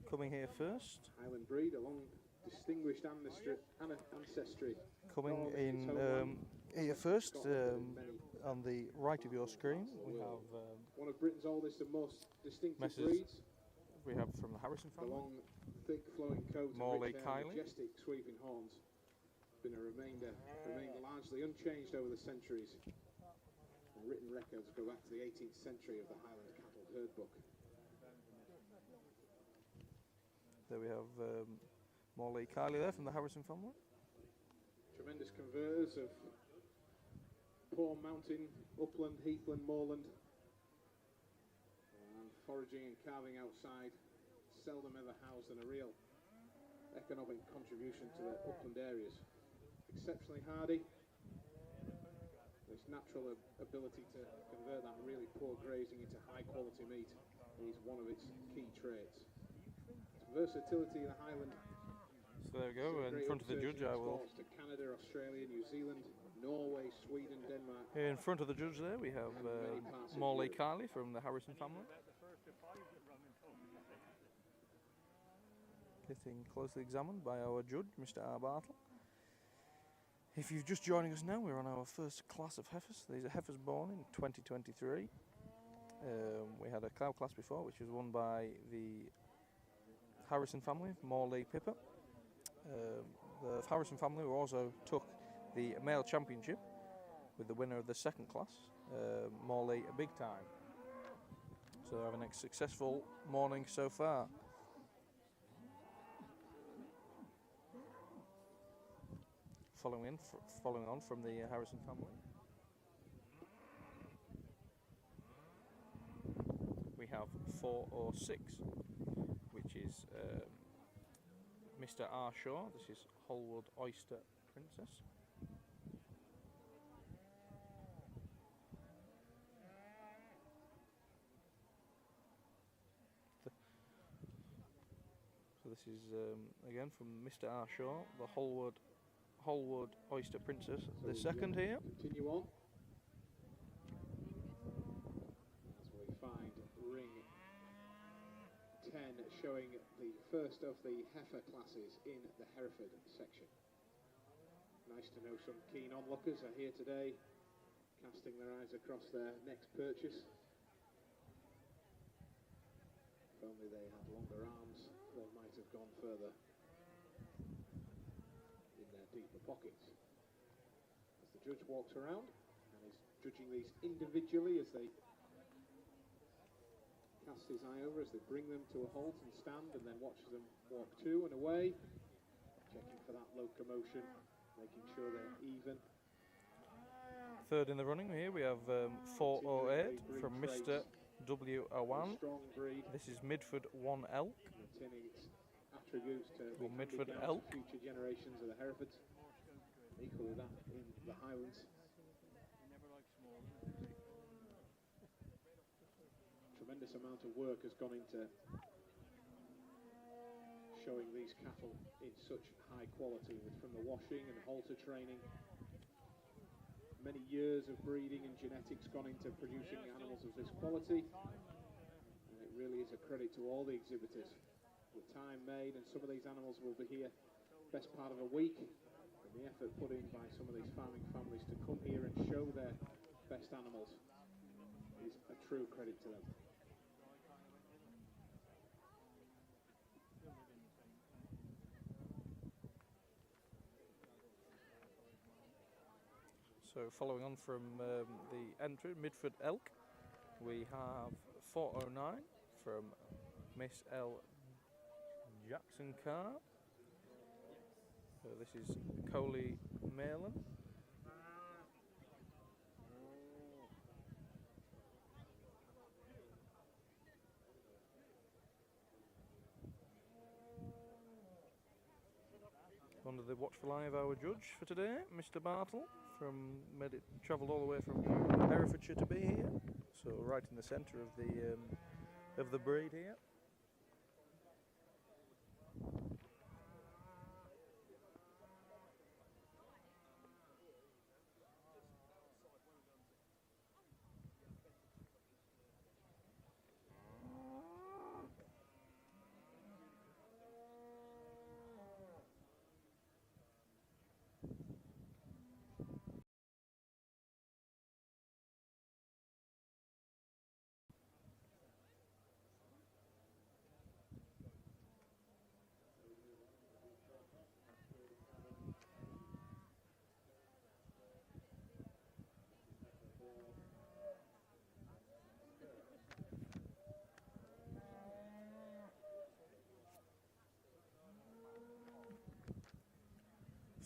coming here first, Highland breed, a long distinguished ancestry. coming Oh, in it's home here first many. on the right of your screen, we have One of Britain's oldest and most distinctive Messrs. breeds. we have from the Harrison The family. long, thick, flowing coat Morley and rich hair, Kiley. majestic, sweeping horns. Been a remained largely unchanged over the centuries. And written records go back to the 18th century of the Highland Cattle Herd Book. There we have Morley Kiley there from the Harrison family. Tremendous converters of poor mountain, upland, heathland, moorland, and foraging and carving outside, seldom ever housed in a real economic contribution to the upland areas. Exceptionally hardy, this natural ability to convert that really poor grazing into high quality meat is one of its key traits. Its versatility in the Highland So there we go, So a in great front of the upsurge judge in I will... exports to Canada, Australia, New Zealand, Norway, Sweden, Denmark. In front of the judge there we have many parts of Morley Europe. Kylie from the Harrison family. Getting closely examined by our judge, Mr. R. Bartle. If you're just joining us now, we're on our first class of heifers. These are heifers born in 2023. We had a cow class before, which was won by the Harrison family, Morley Pippa. The Harrison family also took the male championship with the winner of the second class, Morley Big Time. So they're having a successful morning so far. Following on from the Harrison family, we have 406, which is Mr. R. Shaw. This is Holwood Oyster Princess. So this is again from Mr. R. Shaw, the Holwood Oyster Princess, So the second here. Continue on. As we find ring 10 showing the first of the heifer classes in the Hereford section. Nice to know some keen onlookers are here today, casting their eyes across their next purchase. If only they had longer arms, they might have gone further in their deeper pockets. As the judge walks around and is judging these individually as they cast his eye over, as they bring them to a halt and stand, and then watches them walk to and away, checking for that locomotion, making sure they're even. Third in the running here we have 408 from Mr. W01. Strong breed, This is Midford 1 Elk. retaining its attributes to be handed Midford down elk. to future generations of the Herefords. Equally that in the Highlands. Tremendous amount of work has gone into showing these cattle in such high quality, with from the washing and halter training. Many years of breeding and genetics gone into producing animals of this quality, and it really is a credit to all the exhibitors. The time made, and some of these animals will be here best part of a week, and the effort put in by some of these farming families to come here and show their best animals is a true credit to them. So following on from the entry, Midford Elk, we have 409 from Miss L. Jackson Carr. So this is Coley Malin. Under the watchful eye of our judge for today, Mr. Bartle, travelled all the way from Herefordshire to be here. So right in the centre of the breed here.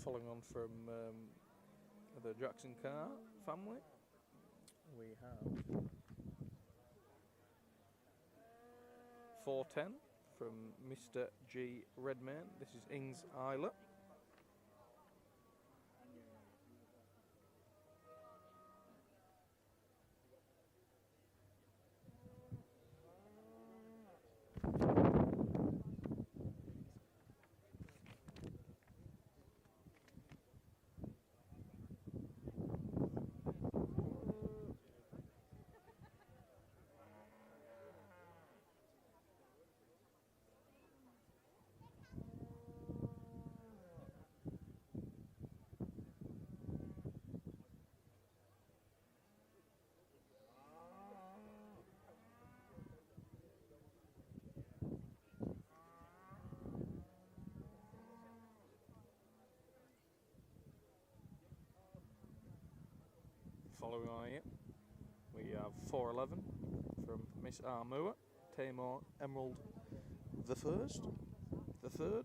Following on from the Jackson Carr family, we have 410 from Mr. G. Redmayne. This is Ings Isla. following on here, we have 411 from Miss Armour, Tamar Emerald the third.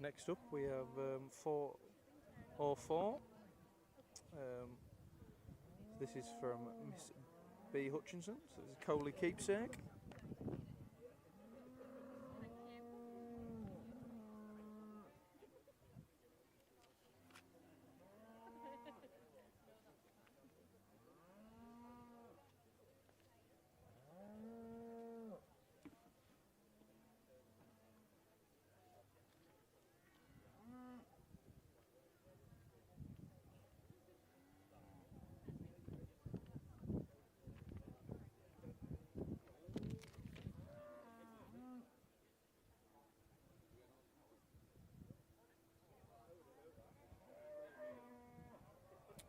Next up we have 404. This is from Miss B. Hutchinson. So this is Coley Keepsake.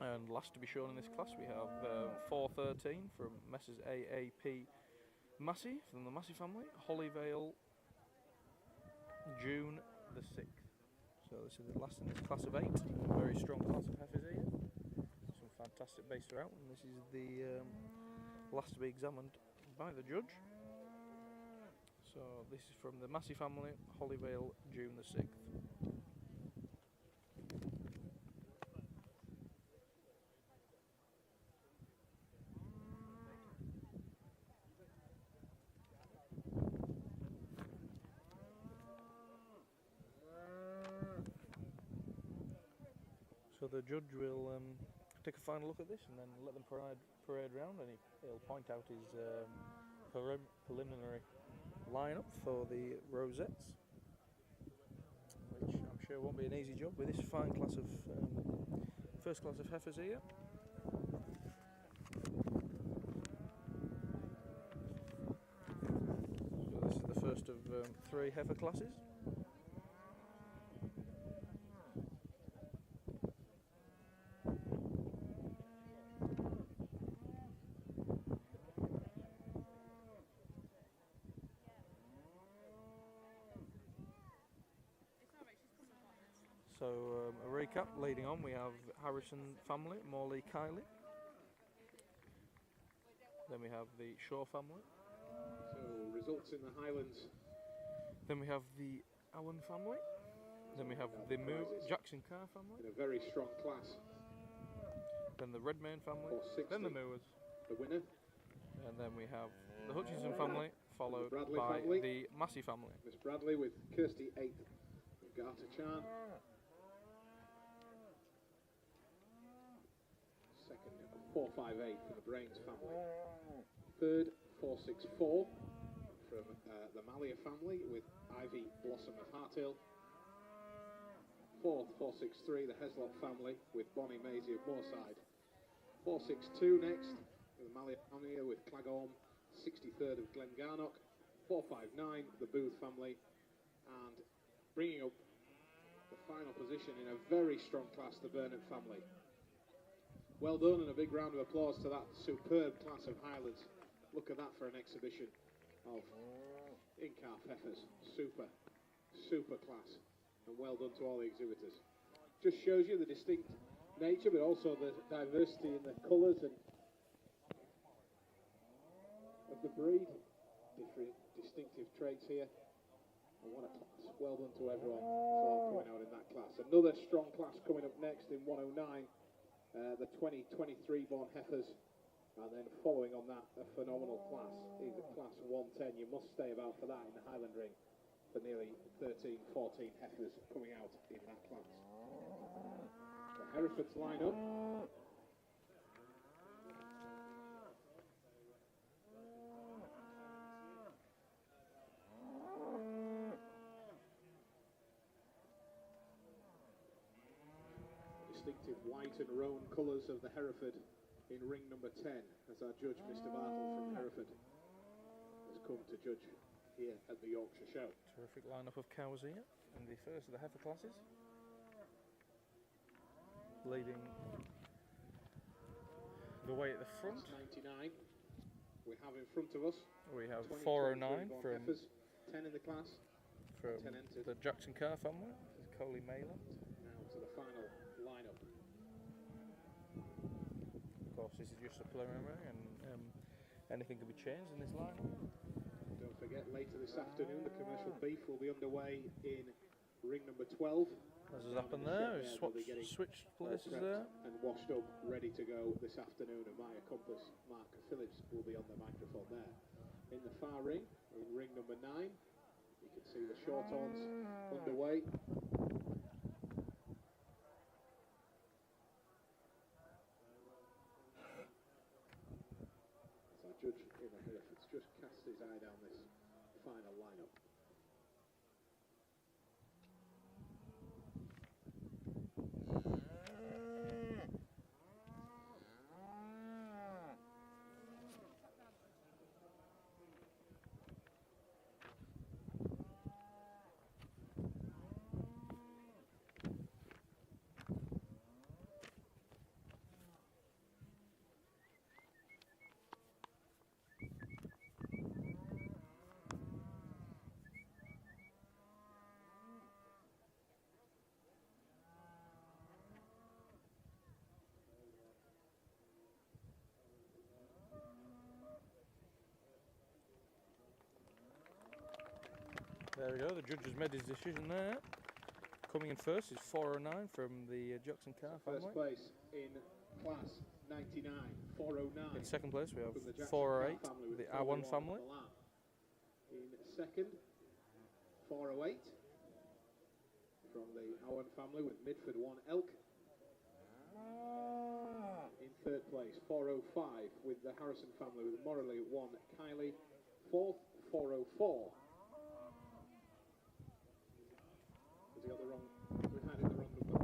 And last to be shown in this class we have 413 from Messrs AAP Massey, from the Massey family, Hollyvale, June the 6th. So this is the last in this class of 8, a very strong class of heifers here. Some fantastic base throughout, and this is the last to be examined by the judge. So this is from the Massey family, Hollyvale, June the 6th. So the judge will take a final look at this and then let them parade around, and he'll point out his preliminary lineup for the rosettes, which I'm sure won't be an easy job with this fine class of first class of heifers here. So this is the first of 3 heifer classes. So a recap, leading on we have Harrison family, Morley Kylie. Then we have the Shaw family. So results in the Highlands. Then we have the Owen family. Then we have the Jackson Carr family. In a very strong class. Then the Redmayne family. 460. Then the Moors. The winner. And then we have the Hutchinson family, followed Bradley by family. the Massey family. Miss Bradley with Kirsty 8th and Garter Chan. Second, 458 from the Brains family. Third, 464 from the Mallia family with Ivy Blossom of Harthill. Fourth, 463, the Heslop family with Bonnie Maisie of Moorside. 462 next, the Mallia family with Claghorn, 63rd of Glengarnock. 459, the Booth family, and bringing up the final position in a very strong class, the Burnett family. Well done, and a big round of applause to that superb class of Highlands. Look at that for an exhibition of in-calf heifers. Super, super class, and well done to all the exhibitors. Just shows you the distinct nature, but also the diversity in the colours and of the breed. Different distinctive traits here. And what a class. Well done to everyone for coming out in that class. Another strong class coming up next in 109, the 2023 born heifers. And then following on that, a phenomenal class is class 110. You must stay about for that in the Highland Ring. For nearly 13, 14 heifers coming out in that class. The Hereford's line up. Distinctive white and roan colours of the Hereford in ring number 10, as our judge, Mr. Bartle from Hereford, has come to judge here at the Yorkshire Show. Terrific lineup of cows here in the first of the heifer classes. Leading the way at the front. 99 we have in front of us. We have 20, 409 from heifers, 10 in the class. from 10 entered. the Jackson Carr family. This is Coley Mayland. Now to the final lineup. Of course, this is just a preliminary, and anything can be changed in this lineup. Don't forget, later this afternoon, the commercial beef will be underway in ring number 12. As has happened there, we've switched places there. And washed up, ready to go this afternoon. And my accomplice, Mark Phillips, will be on the microphone there. In the far ring, in ring number 9, you can see the shorthorns underway. So our judge in the Hereford's just cast his eye down this final lineup. There we go, the judge has made his decision there. Coming in first is 409 from the Jackson Carr family. First place in class 99, 409. In second place we have from the Jackson 408, Carr family with the A1 family. Milan. In second, 408 from the A1 family with Midford 1 Elk. In third place, 405 with the Harrison family with Morley 1 Kylie. Fourth, 404. Has he got the wrong? We had it the wrong number.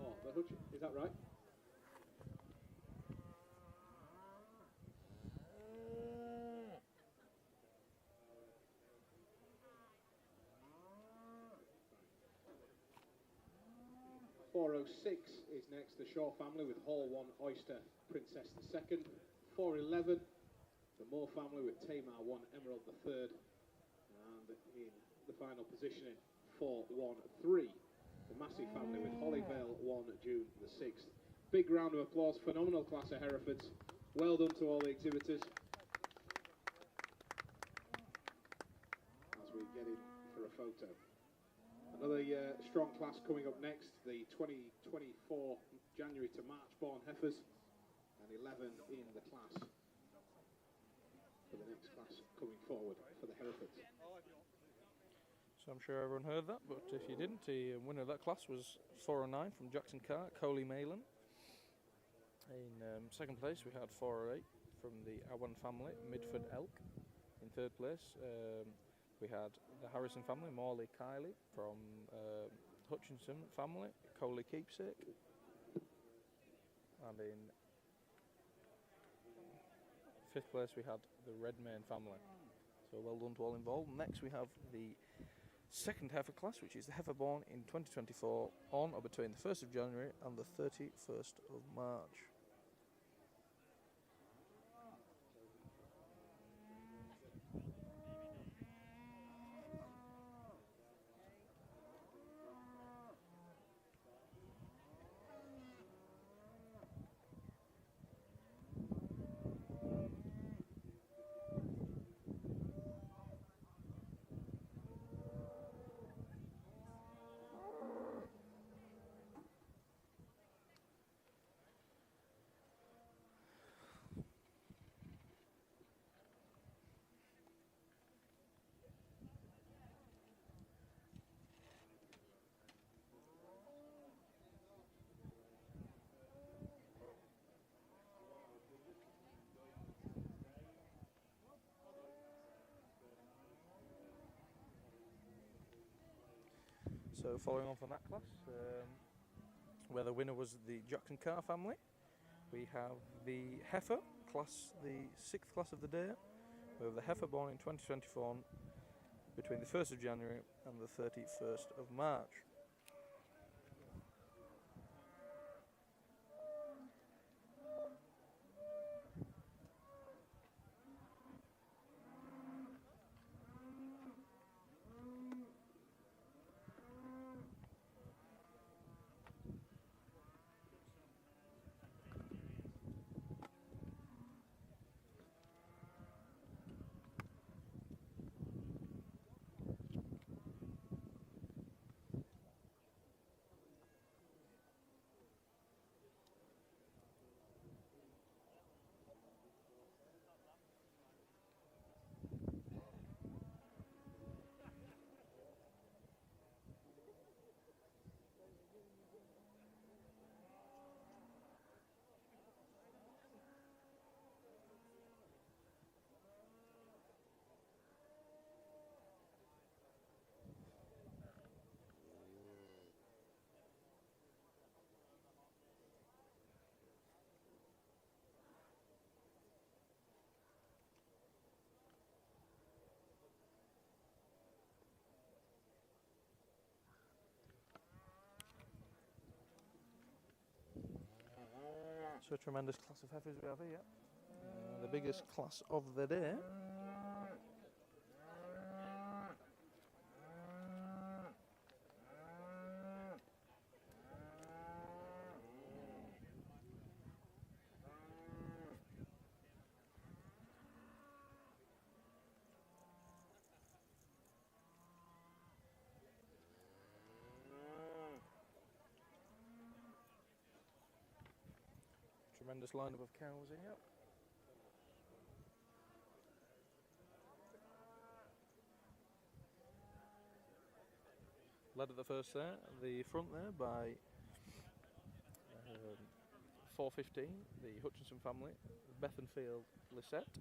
Oh, the Hutch, is that right? .406 is next, the Shaw family with Hall 1 Oyster Princess II. 411, the Moore family with Tamar 1 Emerald III. And in the final positioning, 413, the Massey family with Hollyvale 1 June the 6th. Big round of applause, phenomenal class of Herefords. Well done to all the exhibitors. As we get in for a photo. Another strong class coming up next, the 2024 January to March born heifers, and 11 in the class for the next class coming forward for the Herefords. So I'm sure everyone heard that, but if you didn't, the winner of that class was 409 from Jackson Carr, Coley Mayland. In second place we had 408 from the A1 family, Midford Elk. In third place we had the Harrison family, Morley Kylie, from Hutchinson family, Coley Keepsake. And in fifth place we had the Redmayne family. So well done to all involved. Next we have the second heifer class, which is the heifer born in 2024 on or between the 1st of January and the 31st of March. So following on from that class, where the winner was the Jackson Carr family, we have the heifer class, the 6th class of the day. We have the heifer born in 2024 between the 1st of January and the 31st of March. So a tremendous class of heifers we have here. The biggest class of the day. Tremendous lineup of cows here. Led at the first there, the front there by 4:15, the Hutchinson family, Bethenfield Lisette.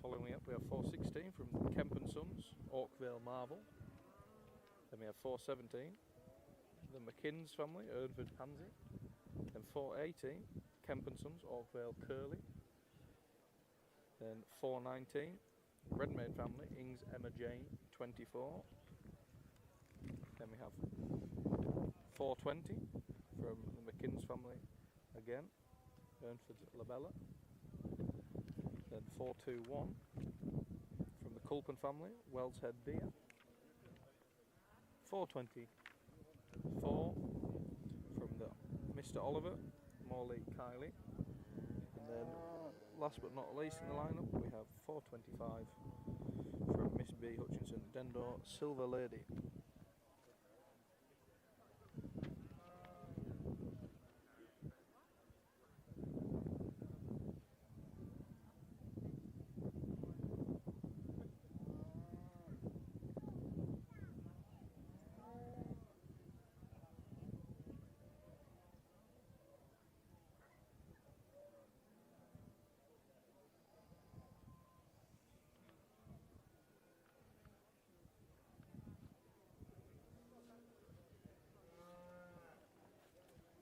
Following up we have 4:16 from Kemp and Sons, Oakvale Marvel. Then we have 4:17, the McKinns family, Ernford Pansy. Then 4:18, Kemp and Sons, Oakvale Curly. Then 4:19, Redmayne family, Ings Emma Jane 24. Then we have 4:20 from the McKinns family again, Ernford Labella. Then 4:21 from the Culpen family, Wells Head Deer. 4:24 from the Mr. Oliver, Morley Kylie. And then last but not least in the lineup we have 4:25 from Miss B Hutchinson, Dendor Silver Lady.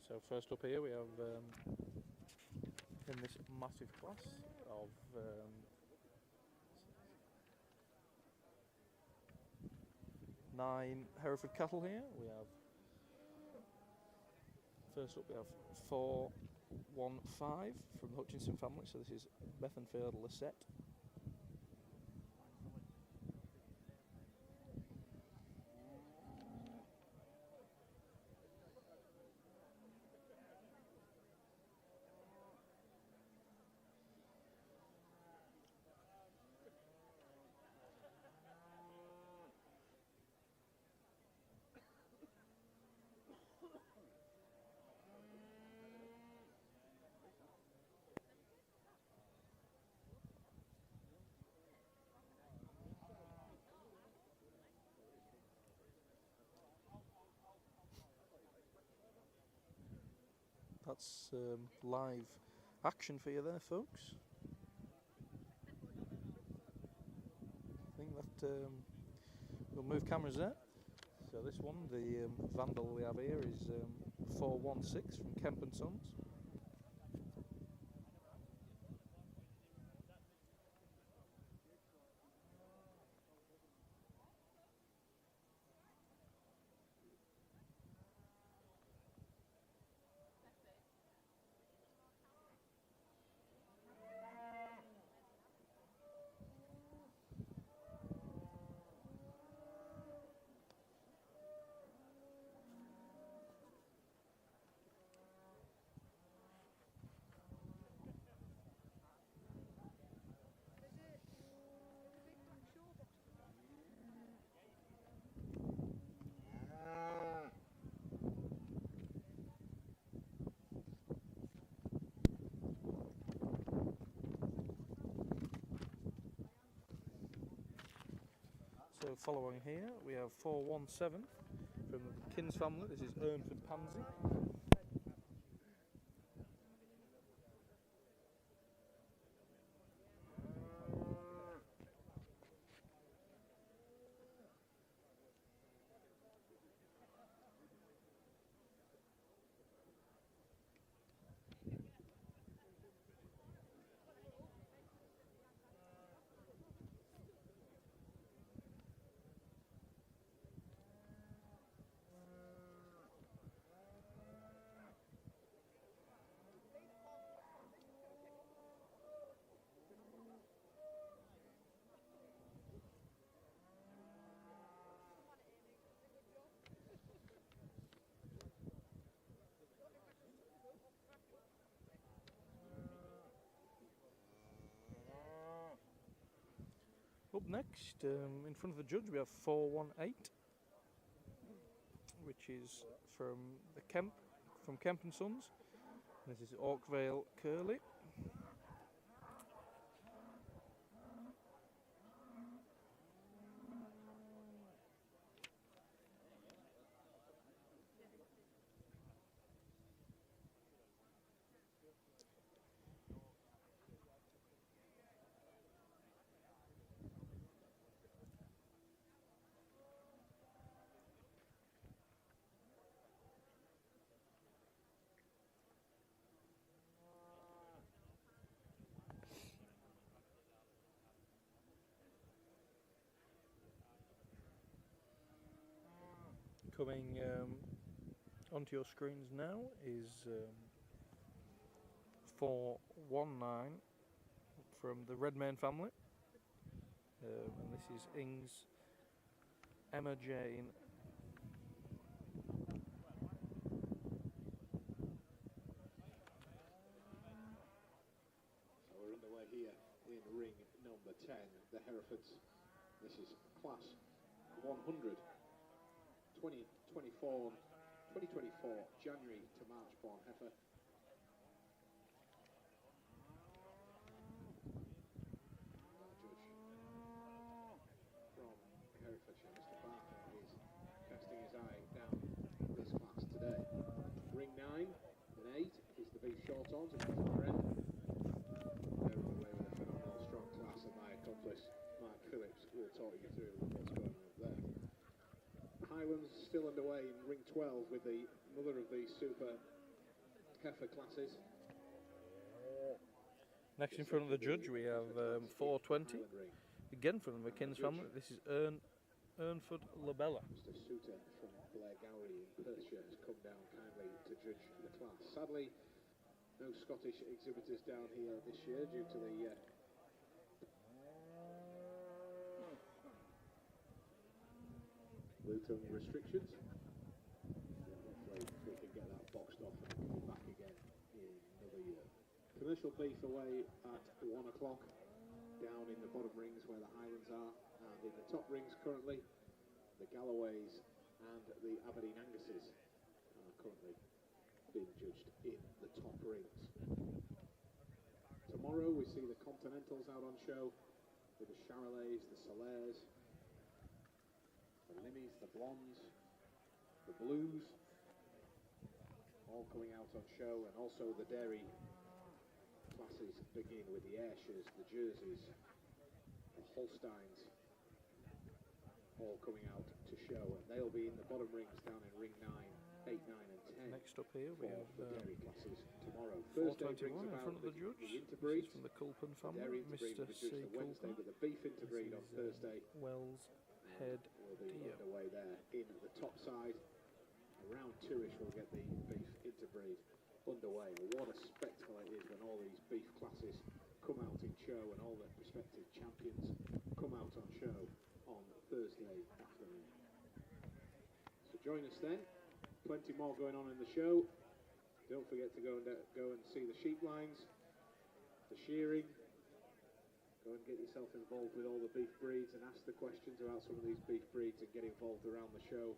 So first up here we have in this massive class of 9 Hereford cattle here. We have first up we have 4:15 from Hutchinson family. So this is Bethenfield Lisette. That's live action for you there, folks. I think that we'll move cameras there. So this one, the Vandal we have here is 416 from Kemp and Sons. So following here we have 417 from the Kins family. This is Hereford Pansy. Up next, in front of the judge, we have 418, which is from Kemp and Sons. This is Oakvale Curly. Coming onto your screens now is 419 from the Redmayne family, and this is Ings Emma Jane. So we're underway here in ring number 10, the Herefords. This is class 100. 2024 January to March born heifer. Our judge from Herefordshire, Mr. Barker, is casting his eye down this class today. Ring 9 and 8 is the beef short horns at the far end. They're away with a phenomenal strong class, and my accomplice Mark Phillips will talk you through what's going on up there. Highlands still underway in ring 12 with the mother of the super heifer classes. Next in front of the judge we have 420, again from the McKinn's family. This is Ernford Labella. Mr. Suter from Blair Gowrie in Perthshire has come down kindly to judge the class. Sadly, no Scottish exhibitors down here this year due to the Luton restrictions. Hopefully we can get that boxed off and it can be back again in another year. Commercial beef away at 1 o'clock down in the bottom rings where the Highlands are, and in the top rings currently the Galloways and the Aberdeen Angus's are currently being judged in the top rings. Tomorrow we see the Continentals out on show with the Charolais, the Solaires, the Limmies, the Blondes, the Blues, all coming out on show, and also the dairy classes begin with the Ayrshires, the Jerseys, the Holsteins, all coming out to show, and they'll be in the bottom rings down in ring 9, 8, 9 and 10 Next up here we for have the dairy classes tomorrow. Thursday brings 421 in about front of the judge. the This interbreed, is from the Culpen the family, dairy interbreed Mr. will be C. judged the Wednesday, Culpen. but the beef This interbreed on is Thursday Wells Head will be Deer. underway there in the top side. Around 2ish we'll get the beef interbreed underway. What a spectacle it is when all these beef classes come out in show and all their prospective champions come out on show on Thursday afternoon. So join us then. Plenty more going on in the show. Don't forget to go and see the sheep lines, the shearing. Go and get yourself involved with all the beef breeds and ask the questions about some of these beef breeds and get involved around the show.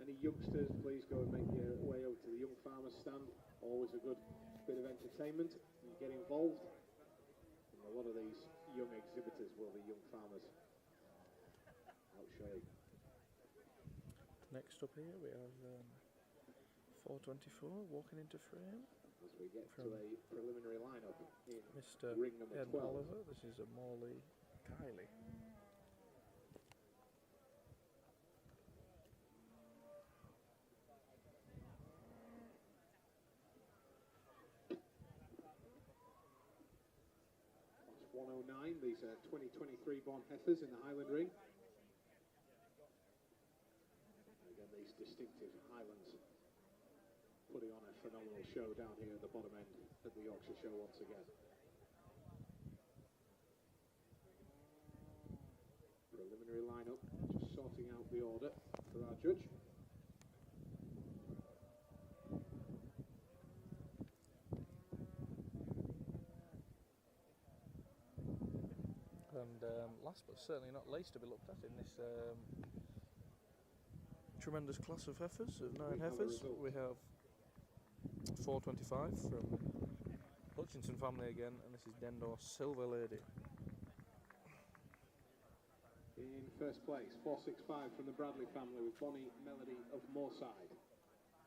Any youngsters, please go and make your way over to the Young Farmers stand. Always a good bit of entertainment. You get involved. And a lot of these young exhibitors will be young farmers out showing. Next up here we have 424 walking into frame. As we get to a preliminary lineup in Mr. ring number Ed 12. Oliver. This is a Morley Kylie. That's 109. These are 2023 born heifers in the Highland Ring. Again, these distinctive Highlands putting on a phenomenal show down here at the bottom end at the Yorkshire Show once again. Preliminary lineup, just sorting out the order for our judge. And last but certainly not least to be looked at in this tremendous class of heifers, of 9 heifers, we have 425 from Hutchinson family again, and this is Dendor Silver Lady. In first place, 465 from the Bradley family with Bonnie Melody of Moorside.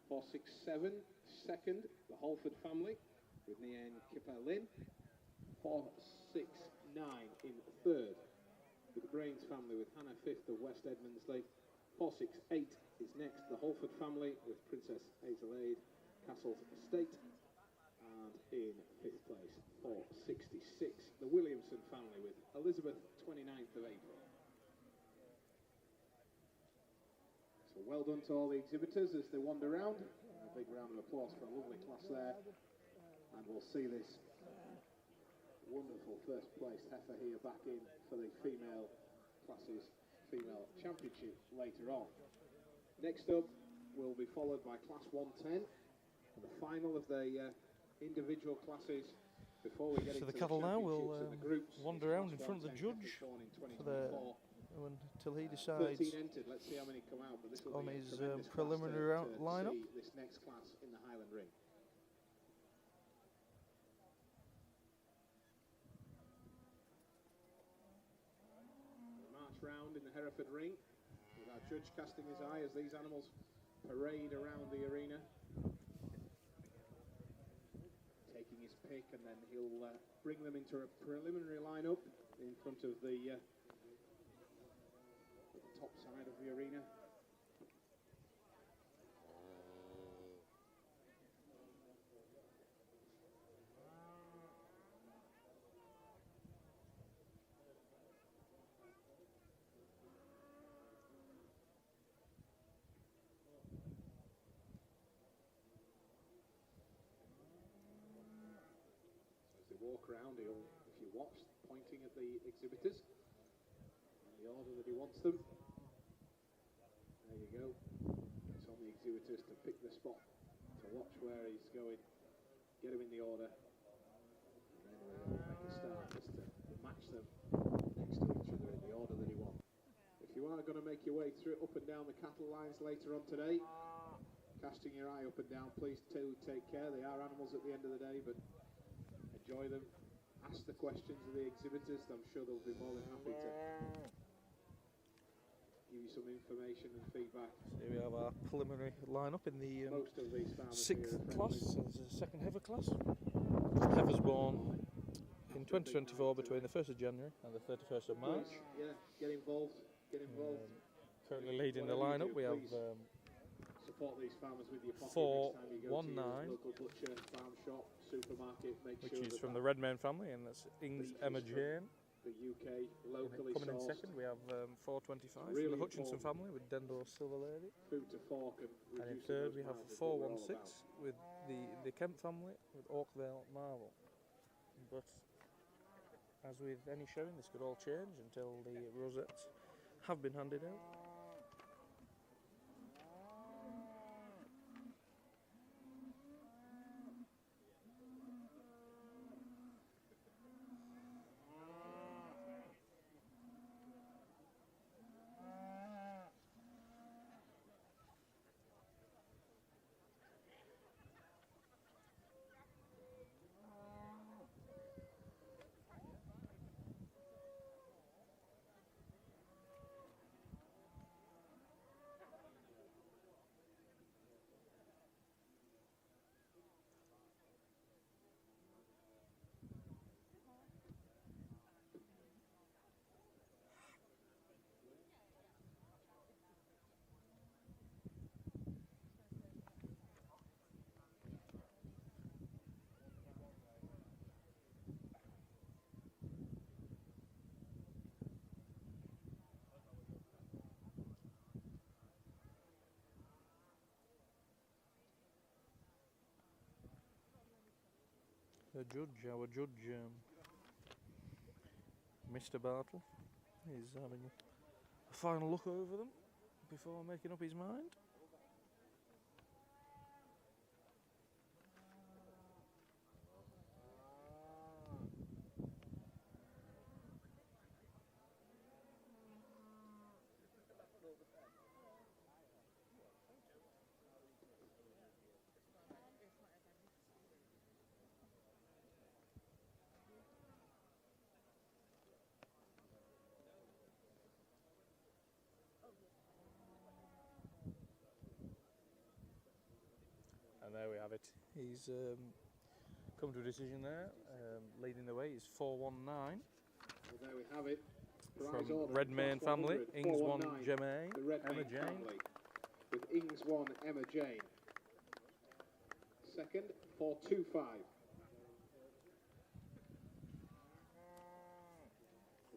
467, second, the Halford family with Nian Kipper Lynn. 469 in third with the Brains family with Hannah Fifth of West Edmondsley. 468 is next, the Halford family with Princess Hazelade, Castle's Estate. And in fifth place, 466, the Williamson family with Elizabeth 29th of April. So well done to all the exhibitors as they wander around. A big round of applause for a lovely class there. And we'll see this wonderful first place heifer here back in for the female classes, female championship later on. Next up will be followed by class 110, the final of the individual classes before we get So into the cattle now will the groups. wander around in front of the judge until he decides 13 entered. Let's see how many come out, but this will on be a his tremendous preliminary class to lineup. see this next class in the Highland Ring. We march round in the Hereford Ring with our judge casting his eye as these animals parade around the arena, taking his pick, and then he'll bring them into a preliminary lineup in front of the top side of the arena. Walk around, he'll, if you watch, pointing at the exhibitors in the order that he wants them. There you go. It's on the exhibitors to pick the spot, to watch where he's going, get him in the order, and then we'll make a start just to match them next to each other in the order that he wants. If you are going to make your way through up and down the cattle lines later on today, casting your eye up and down, please do take care. They are animals at the end of the day, but enjoy them, ask the questions of the exhibitors. I'm sure they'll be more than happy to give you some information and feedback. So here we have our preliminary lineup in the Most of these farmers 6th here are class, friendly. so it's a second heifer class. Heifers born in 2024 between the 1st of January and the 31st of March. Yeah, get involved, get involved. Currently leading the Whatever you lineup, do, we have please support these farmers with your pocket 419, next time you go to your local butcher, farm shop, supermarket. Make which sure is that from the that Redmayne family, and that's Ings beef Emma is from Jane. the UK, locally Coming in sourced. second, we have 425 Really from the Hutchinson important. family with Dendo Silver Lady. Food to fork and And in reducing third, those we have miles is what we're all 416 about. with the Kemp family with Oakvale Marvel. But as with any showing, this could all change until the rosettes have been handed out. Our judge, Mr. Bartle, is having a final look over them before making up his mind. And there we have it. He's come to a decision there. Leading the way is 419. Well, there we have it. From Prize order, Redmayne class family, 100, Ings 1 419, Gemma, the Redmayne Emma Jane. family, with Ings 1 Emma Jane. Second, 425.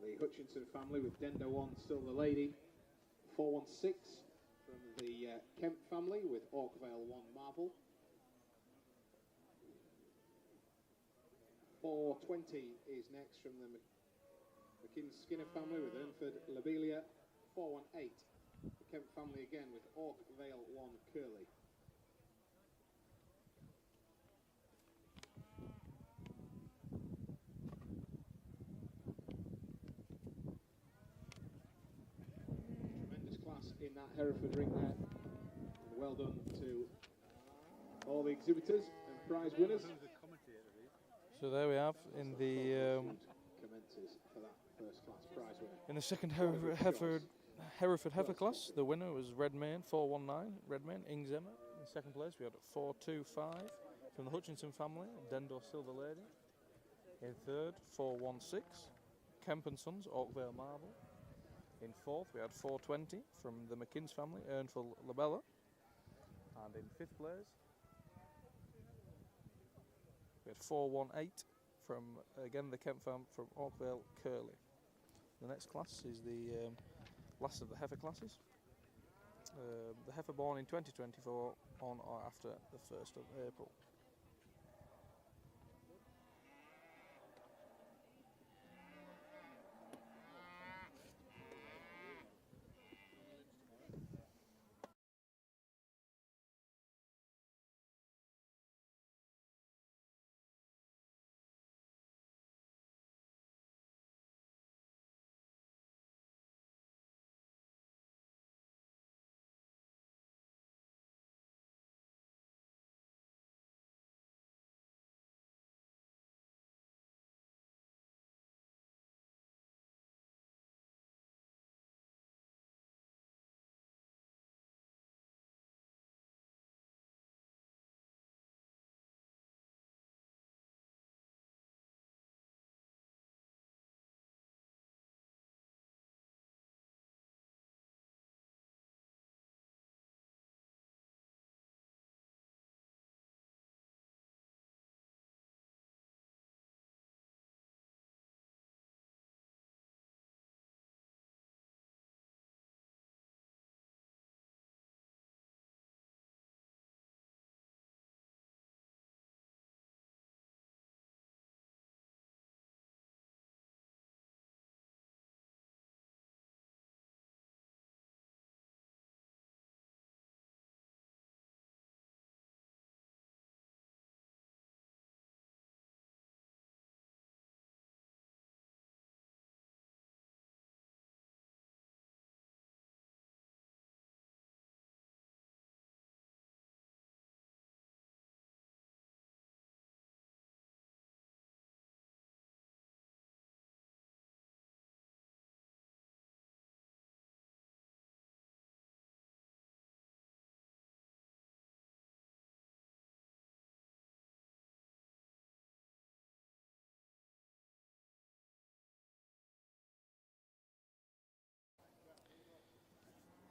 The Hutchinson family with Dendo 1 Still the Lady. 416 from the Kemp family with Oakvale 1 Marvel. 420 is next from the McKinn-Skinner family with Hereford Lobelia. 418, the Kemp family again with Oakvale 1 Curly. Tremendous class in that Hereford ring there. And well done to all the exhibitors and prize winners. So there we have in the Commences for that first class prize winner. in the second Hereford heifer class. The winner was Redmayne 419. Redmayne Ings Emma. In second place we had 425 from the Hutchinson family, Dendo Silver Lady. In third 416 Kemp and Sons Oakvale Marble. In fourth we had 420 from the McKinn's family, Ernful Labella. And in fifth place we had 418 from, again, the Kemp fam from Oakvale Curly. The next class is the last of the heifer classes. The heifer born in 2024 on or after the 1st of April.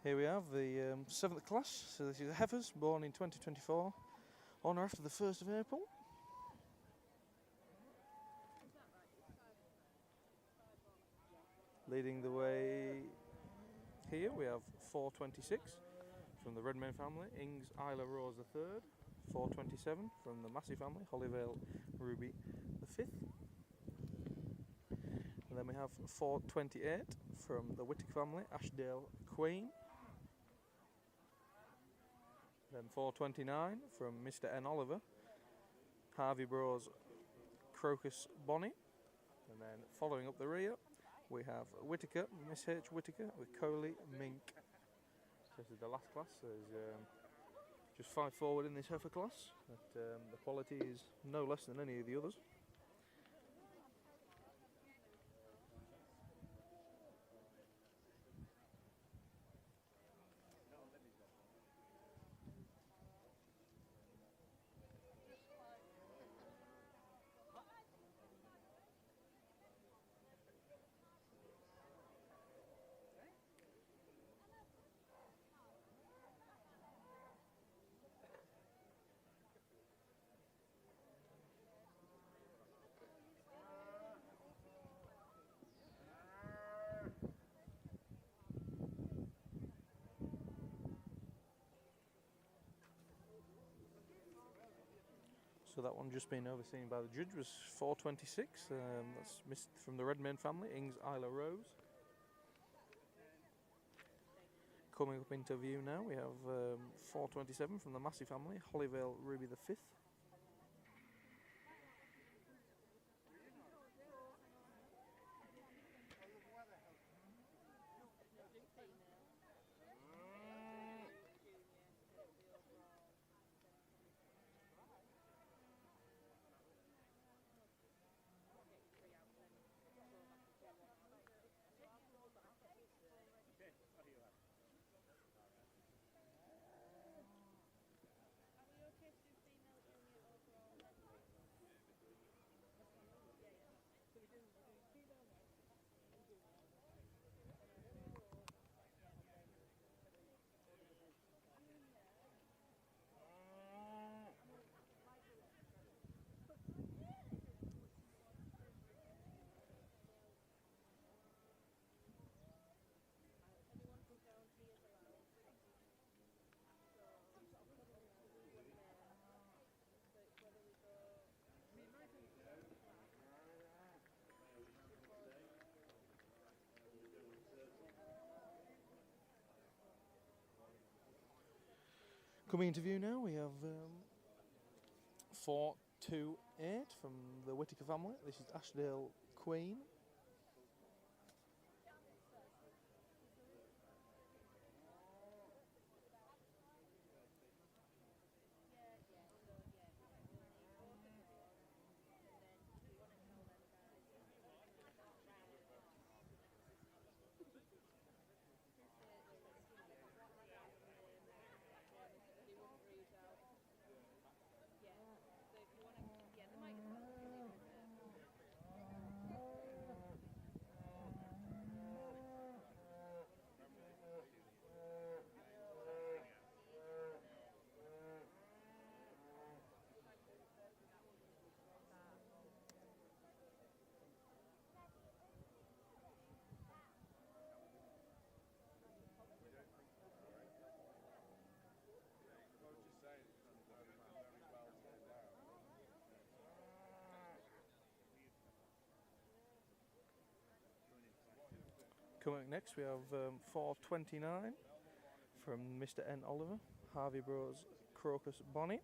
Here we have the 7th class, so this is Heifers, born in 2024, on or after the 1st of April. Leading the way here we have 426 from the Redmayne family, Ings Isla Rose the 3rd, 427 from the Massey family, Hollyvale Ruby the 5th. And then we have 428 from the Whittaker family, Ashdale Queen. Then 429 from Mr. N. Oliver, Harvey Bros Crocus Bonnie. And then following up the rear we have Whittaker, Miss H. Whittaker with Coley Mink. So this is the last class. There's just 5 forward in this heifer class, but the quality is no less than any of the others. So that one just being overseen by the judge was 426. That's missed from the Redmayne family, Ings Isla Rose. Coming up into view now, we have 427 from the Massey family, Hollyvale Ruby the 5th. Coming into view now, we have 428 from the Whittaker family. This is Ashdale Queen. Coming up next, we have 429 from Mr. N. Oliver, Harvey Bros Crocus Bonnie.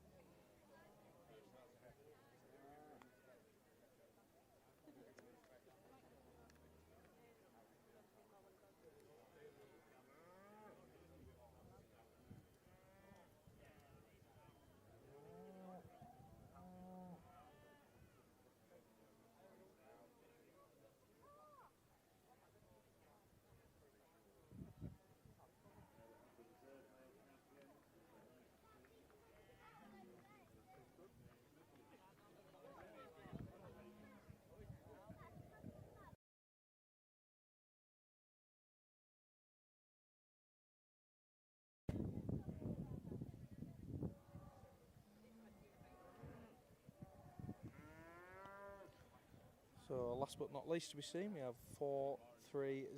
So last but not least to be seen, we have 430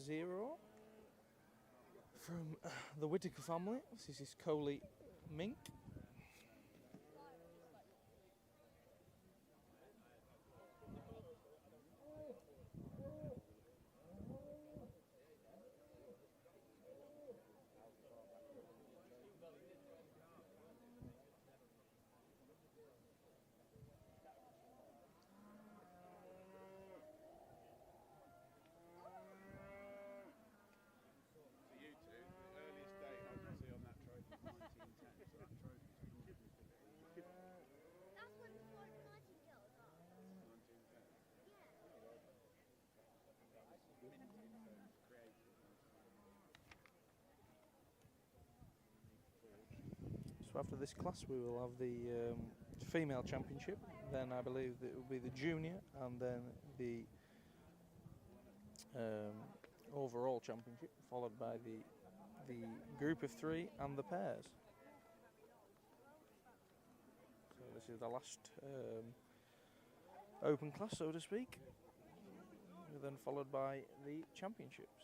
from the Whittaker family. This is Coley Mink. So after this class we will have the female championship, then I believe that it will be the junior, and then the overall championship, followed by the group of 3 and the pairs. So this is the last open class, so to speak, then followed by the championships.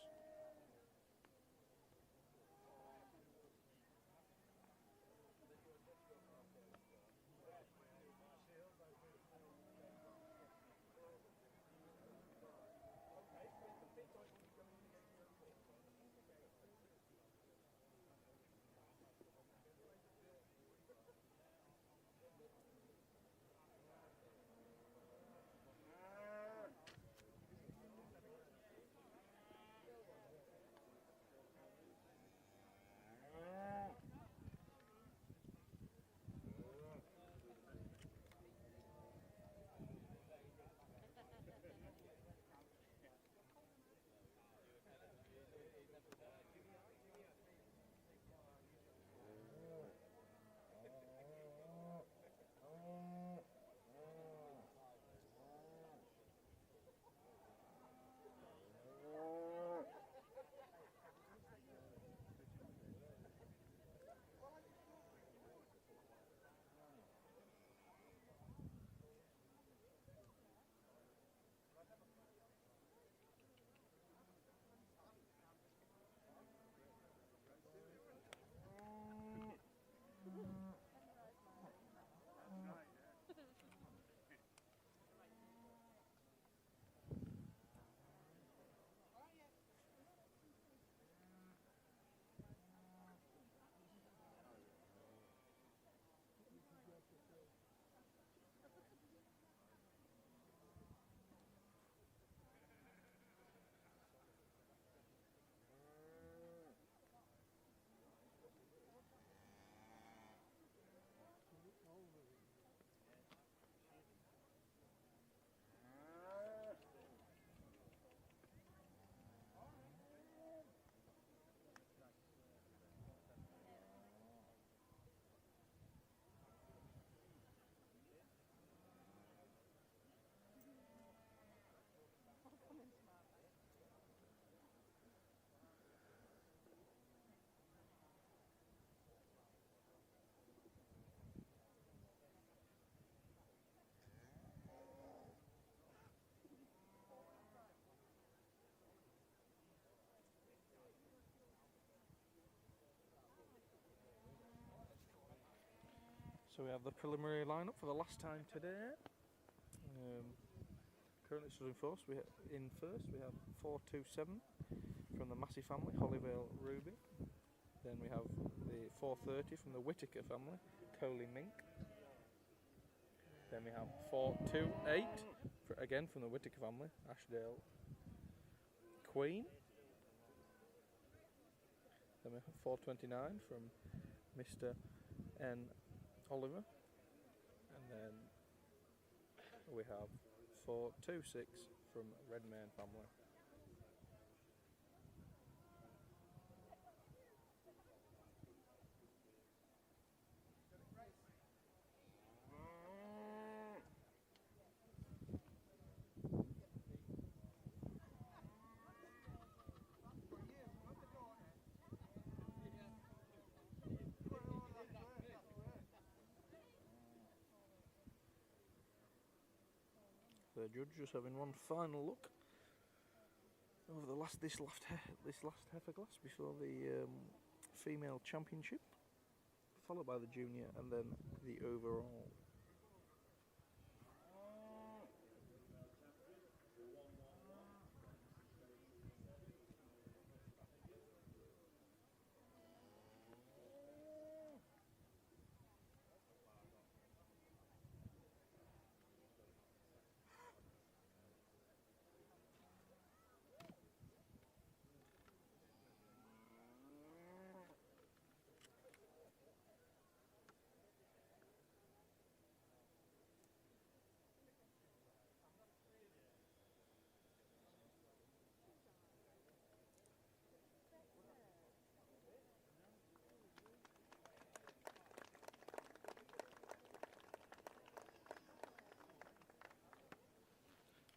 So we have the preliminary lineup for the last time today. Currently stood in first. In first we have 427 from the Massey family, Hollyvale Ruby. Then we have the 430 from the Whittaker family, Coley Mink. Then we have 428 again from the Whittaker family, Ashdale Queen. Then we have 429 from Mr. N. Oliver, and then we have 426 from Redmayne family. fair judge. Just having one final look over this last heifer class before the female championship, followed by the junior, and then the overall.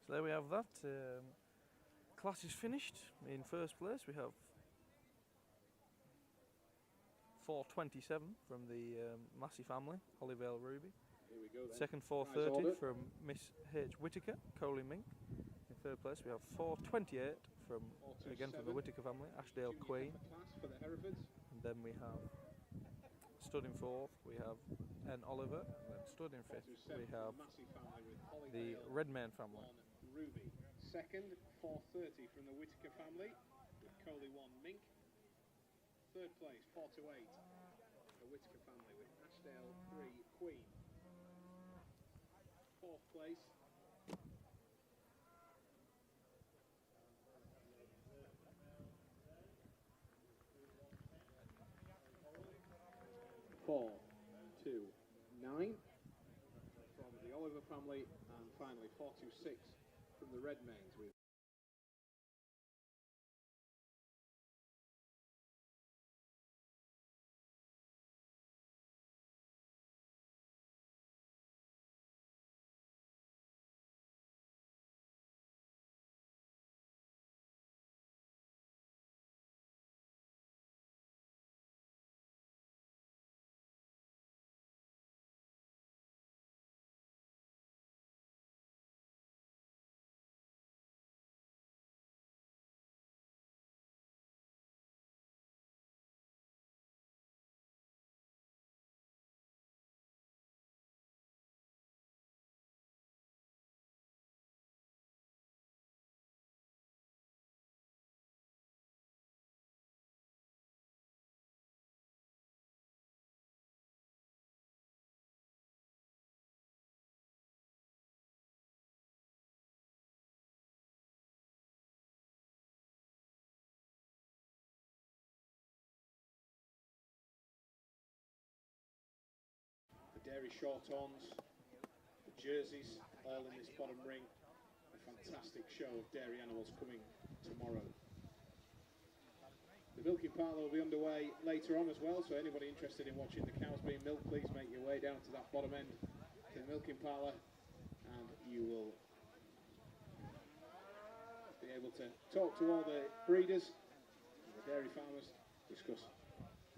So there we have that. Class is finished. In first place we have 427 from the Massey family, Hollyvale Ruby. Here we go then. Second Prize 430 order. from Miss H. Whittaker, Coley Mink. In third place we have 428 from, again from the 427, Whittaker family, Ashdale junior Queen. heifer class for the Herefords. And then we have, stood in fourth, we have N. Oliver. And then stood in fifth, 427 we have Massey family with the Hollyvale Redmayne family. on Ruby. Second, 430 from the Whittaker family with Coley 1 Mink. Third place, 428, the Whittaker family with Ashdale 3 Queen. Fourth place, Four, 2, 9 from the Oliver family, and finally 426 from the Redmaynes with the dairy shorthorns, the jerseys, all in this bottom ring. A fantastic show of dairy animals coming tomorrow. The milking parlour will be underway later on as well, so anybody interested in watching the cows being milked, please make your way down to that bottom end to the milking parlour, and you will be able to talk to all the breeders and the dairy farmers, discuss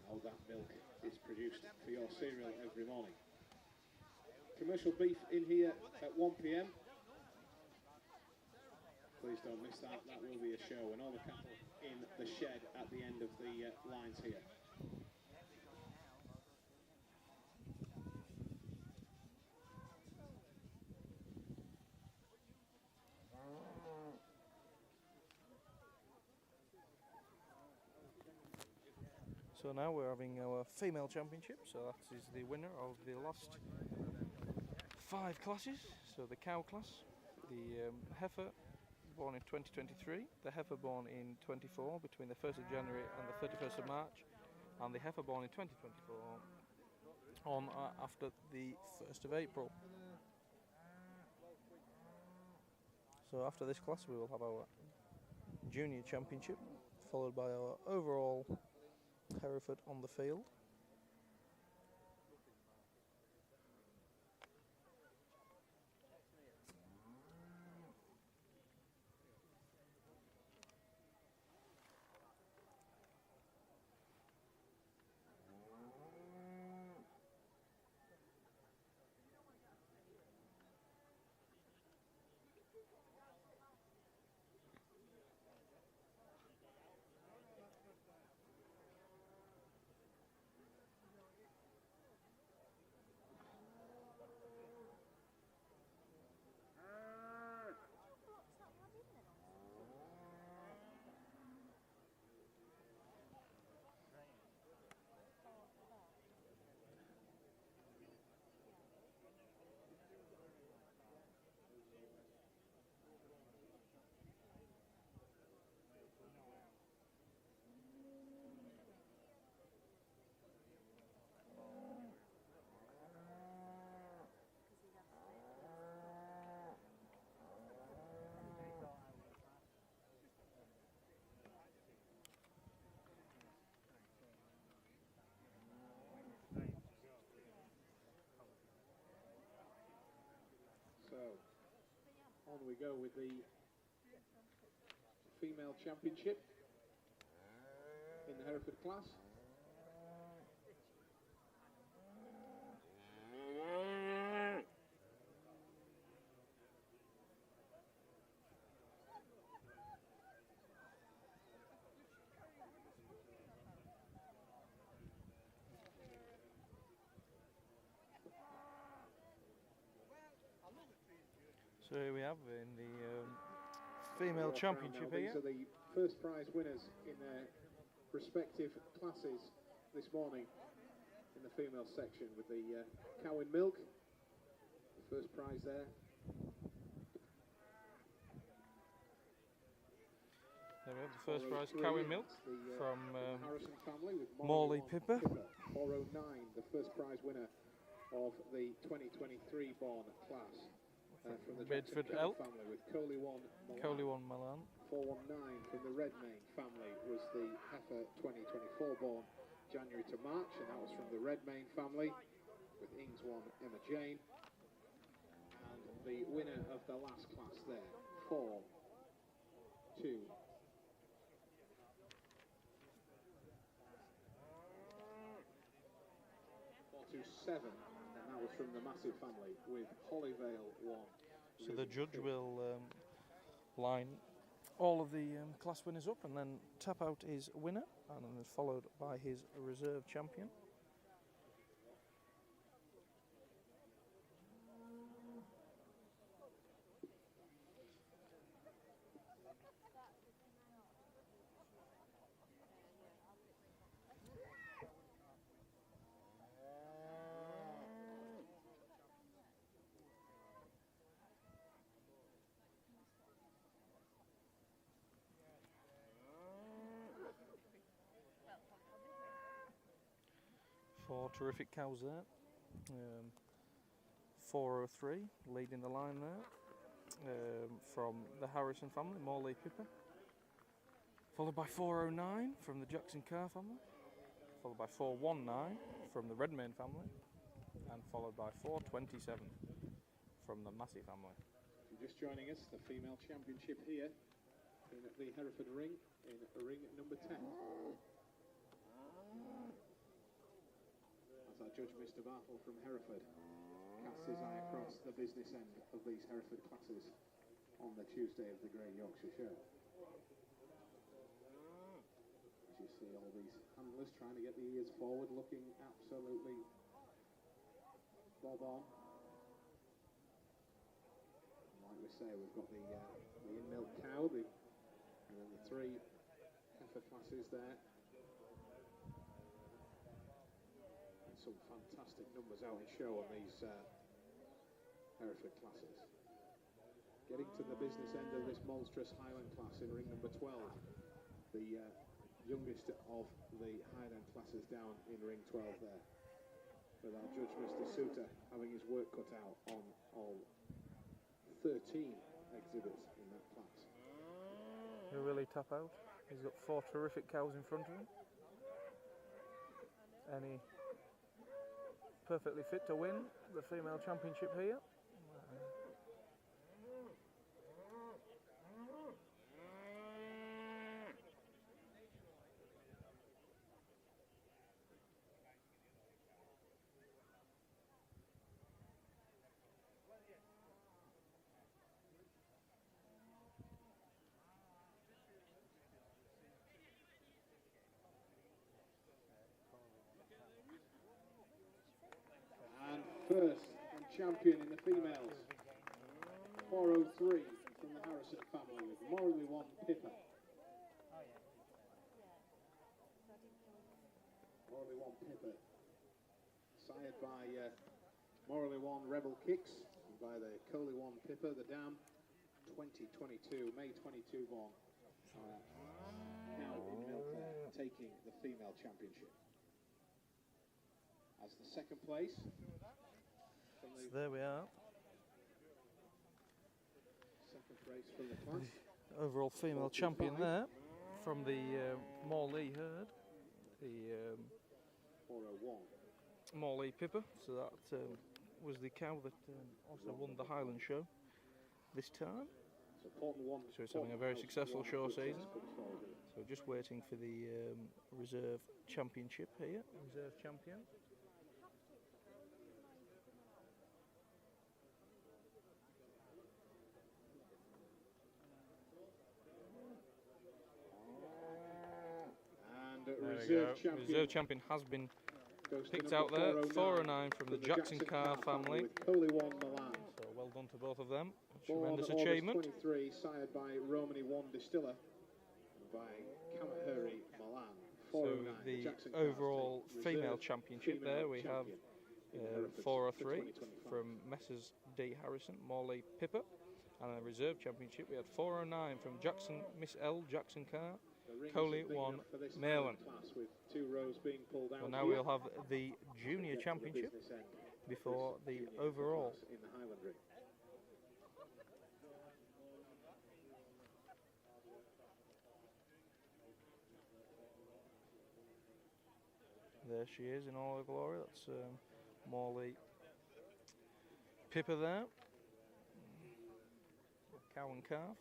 how that milk is produced for your cereal every morning. Commercial beef in here at 1 p.m. Please don't miss that, that will be a show, and all the cattle in the shed at the end of the lines here. So now we're having our female championship, so that is the winner of the last 5 classes. So the cow class, the heifer born in 2023, the heifer born in 24 between the 1st of January and the 31st of March, and the heifer born in 2024 on after the 1st of April. So after this class we will have our junior championship, followed by our overall Hereford on the field. on we go with the female championship in the Hereford class. So here we have in the female championship These here. are the first prize winners in their respective classes this morning in the female section with the cow in milk. The first prize there. There we have the first prize, cow in milk, from the Harrison family with Morley Pippa. 409, the first prize winner of the 2023 born class. From the Bedford Jackson Elk, family with Coley 1 Milan. 419 from the Redmayne family was the heifer 2024 born January to March, and that was from the Redmayne family with Ings 1 Emma Jane. And the winner of the last class there, 4-2. 427, and that was from the Massive family with Hollyvale 1. So the judge will line all of the class winners up and then tap out his winner, and then followed by his reserve champion. Four terrific cows there. 403 leading the line there, from the Harrison family, Morley Pippa. Followed by 409 from the Jackson Carr family. Followed by 419 from the Redmayne family. And followed by 427 from the Massey family. If you're just joining us, the female championship here in the Hereford ring, in ring number 10. As our judge, Mr. Bartle from Hereford, casts his eye across the business end of these Hereford classes on the Tuesday of the Great Yorkshire Show. As you see all these handlers trying to get the ears forward, looking absolutely bob on. Like we say, we've got the in-milk cow, and then the three heifer classes there. And some fantastic numbers out in show on these Hereford classes. Getting to the business end of this monstrous Highland class in ring number 12. The youngest of the Highland classes down in ring 12 there. With our judge, Mr. Suter, having his work cut out on all 13 exhibits in that class. He'll really tap out. He's got four terrific cows in front of him. And he perfectly fit to win the female championship here. First and champion in the females, 403 from the Harrison family with Morley 1 Pippa. Morley 1 Pippa, sired by Morley 1 Rebel Kicks, and by the Coley 1 Pippa, the dam, 2022, May 22 born. Now in milk there, taking the female championship. As the second place. So there we are. Second place from the class. The overall female champion there from the Morley herd. The 401. Morley Pippa. So that was the cow that also won the Highland show. this time. So Portland won. So it's having a very Portland successful won show good season. chance comes forward with it. So just waiting for the reserve championship here. Reserve champion. And There we reserve go. champion. Reserve champion has been Goes to picked number out there. 409 409 from the Jackson Carr family. with Coley One Milan. So well done to both of them. Born Tremendous August achievement. 23, sired by Romany One Distiller and by Kamahuri Milan. So 409, the Jackson Carr overall State female Reserve championship female there we have champion in Hereford 403 for 2025. from Messrs D Harrison, Morley Pipper, and the reserve championship we had 409 from Jackson Miss L Jackson Carr. The ring Coley isn't big One enough for this Malin. class with 2 rows being pulled out. Well, now here. we'll have the junior Get to the championship business end of before this the junior overall. class in the Highland Ring. There she is in all her glory. That's Morley Pipper there. Cow and calf.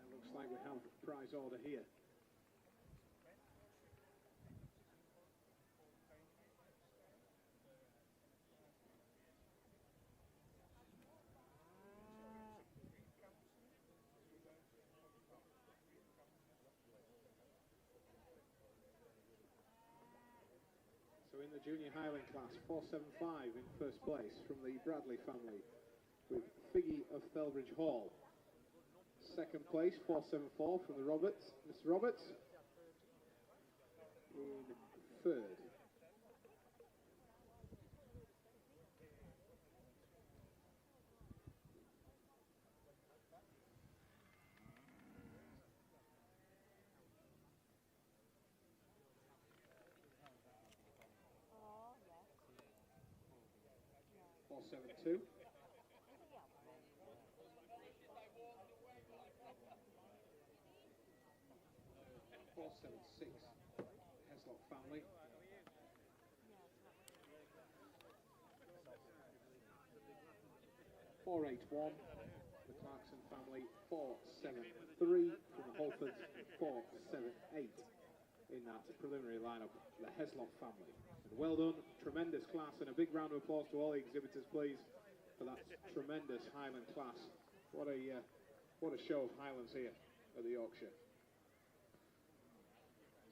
It looks like we have prize order here. So in the junior Highland class, 475 in first place from the Bradley family with Figgy of Thelbridge Hall. Second place, 474 from the Roberts, Mr. Roberts. In third. Oh, yes. 472. 476, Heslop family. 481, the Clarkson family. 473 from the Holfords. 478 in that preliminary lineup, the Heslop family. And well done, tremendous class, and a big round of applause to all the exhibitors, please, for that tremendous Highland class. What a show of Highlands here at the Yorkshire.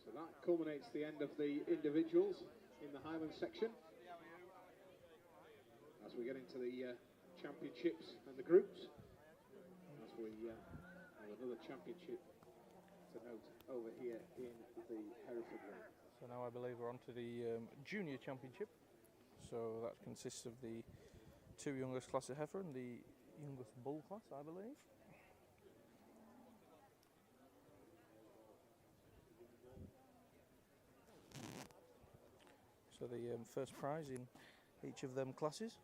So that culminates the end of the individuals in the Highland section. As we get into the championships and the groups, as we have another championship to note over here in the Hereford Ring. So now I believe we're on to the junior championship. So that consists of the 2 youngest classes of heifer and the youngest bull class, I believe. So the first prize in each of them classes.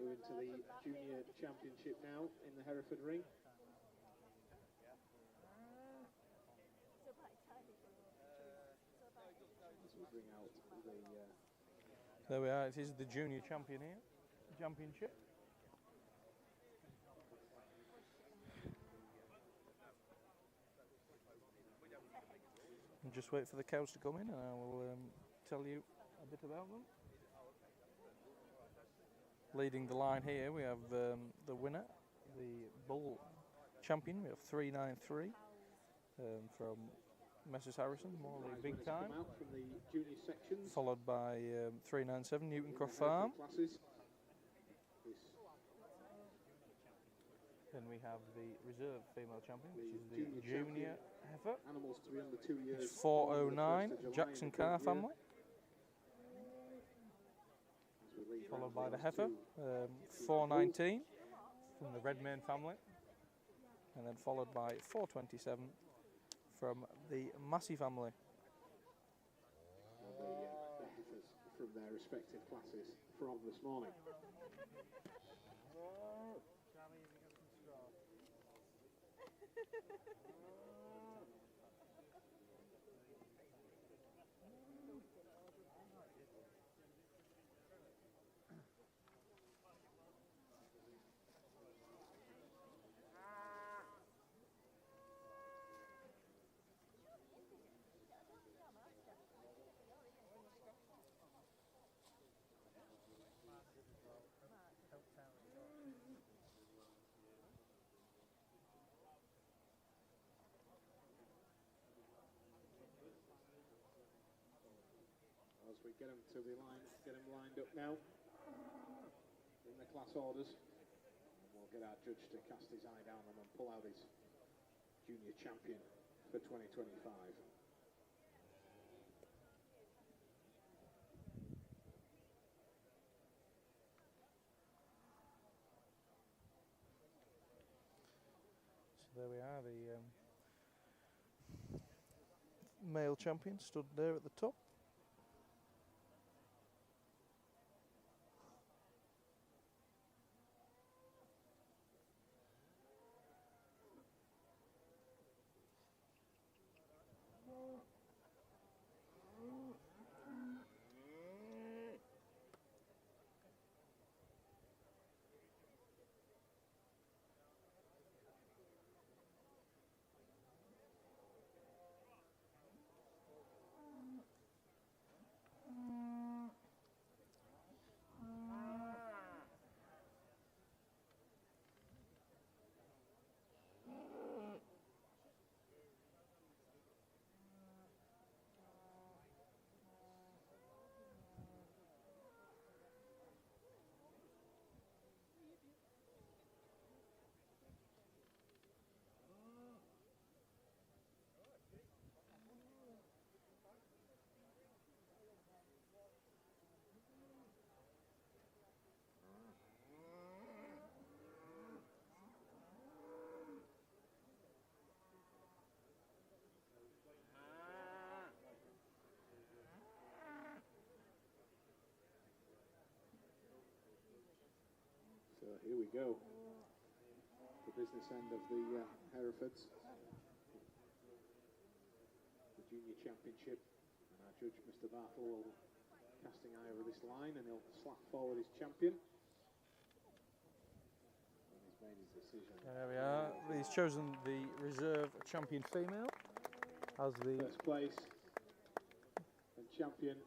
Moving to the junior championship now in the Hereford ring. As we bring out the There we are. It is the junior champion here, championship. And just wait for the cows to come in, and I will tell you a bit about them. Leading the line here, we have the winner, the bull champion. We have 393 from Messrs Harrison, Morley Big Time. come out from the junior sections. Followed by 397 Newtoncroft Farm. Classes. Then we have the reserve female champion, which is The the junior junior heifer. Animals to be under 2 years. It's 409 Jackson Carr family. Followed by the heifer, 419 from the Redmayne family. And then followed by 427 from the Massey family. The heifers from their respective classes from this morning. As we get them to the line, get them lined up now in the class orders. And we'll get our judge to cast his eye down on them and pull out his junior champion for 2025. So there we are, the male champion stood there at the top. So here we go. The business end of the Herefords. The junior championship. And our judge, Mr. Bartle, will be casting eye over this line and he'll slap forward his champion. And he's made his decision. There we are. He's chosen the reserve champion female as the First place and champion.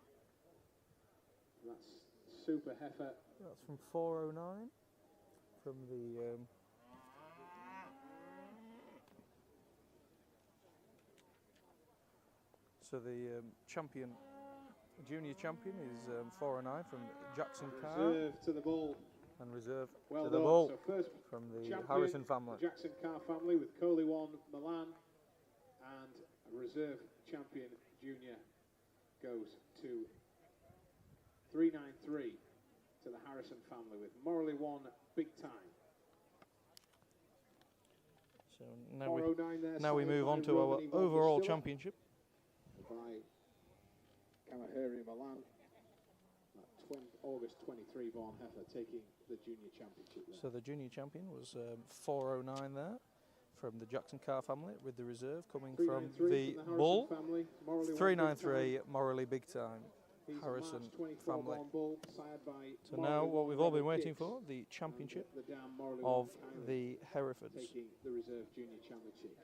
That's Super Heifer. That's from 409 from the so the champion, junior champion is 409 from Jackson Carr. Reserve to the bull. And reserve Well to the done. bull So first from the champion, Harrison family. Jackson Carr family with Coley 1 Milan, and reserve champion junior goes to 393 to the Harrison family with Morley One Big Time. So 409 there, now we signed move by on to our Romany Von overall Distiller championship. by Kamaheri Milan. August 23 born heifer taking the junior championship there. So the junior champion was 409 there from the Jackson Carr family, with the reserve coming from the bull. Family, 393 Morally Big Time. He's Harrison March 24 family. born bull, sired by So Morley now what One we've all been Robert waiting Dix, for, the championship and the dam Morley of One Kylie the Herefords. taking the reserve junior championship.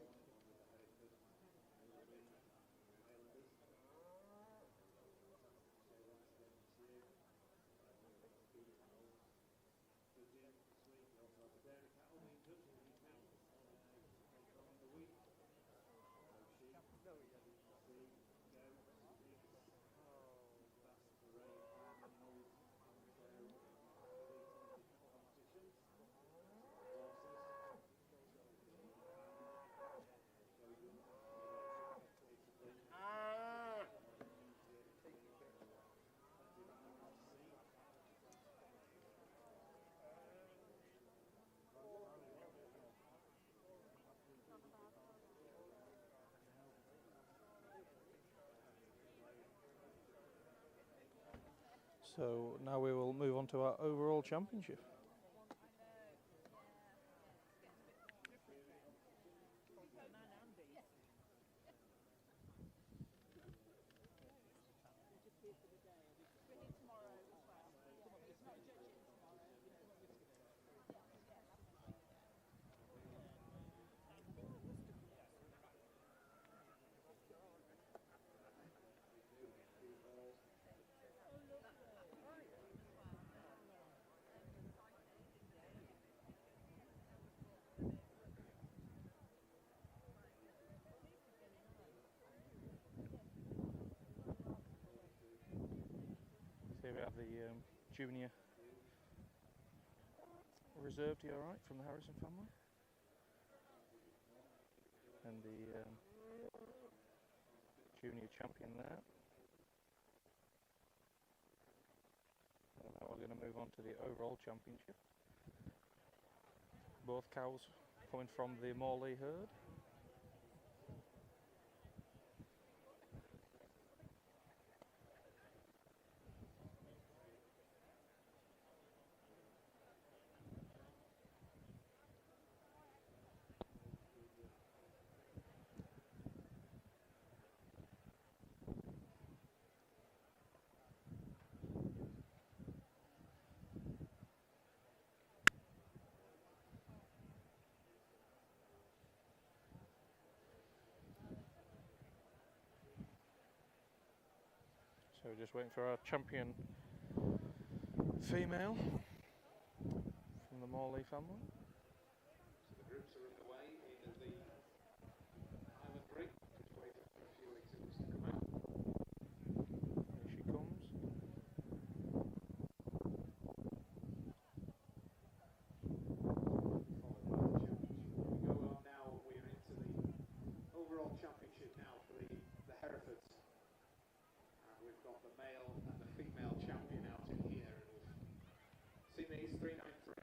So now we will move on to our overall championship. Here we have the junior reserve to your right from the Harrison family, and the junior champion there. And now we're going to move on to the overall championship. Both cows coming from the Morley herd. So we're just waiting for our champion female from the Morley family. So the groups are underway in the Island Ring, just waiting for a few exhibits to come out. Here she comes. We go on now, we're into the overall championship now for the Herefords. And we've got the male and the female champion out in here. And we've seen these 393.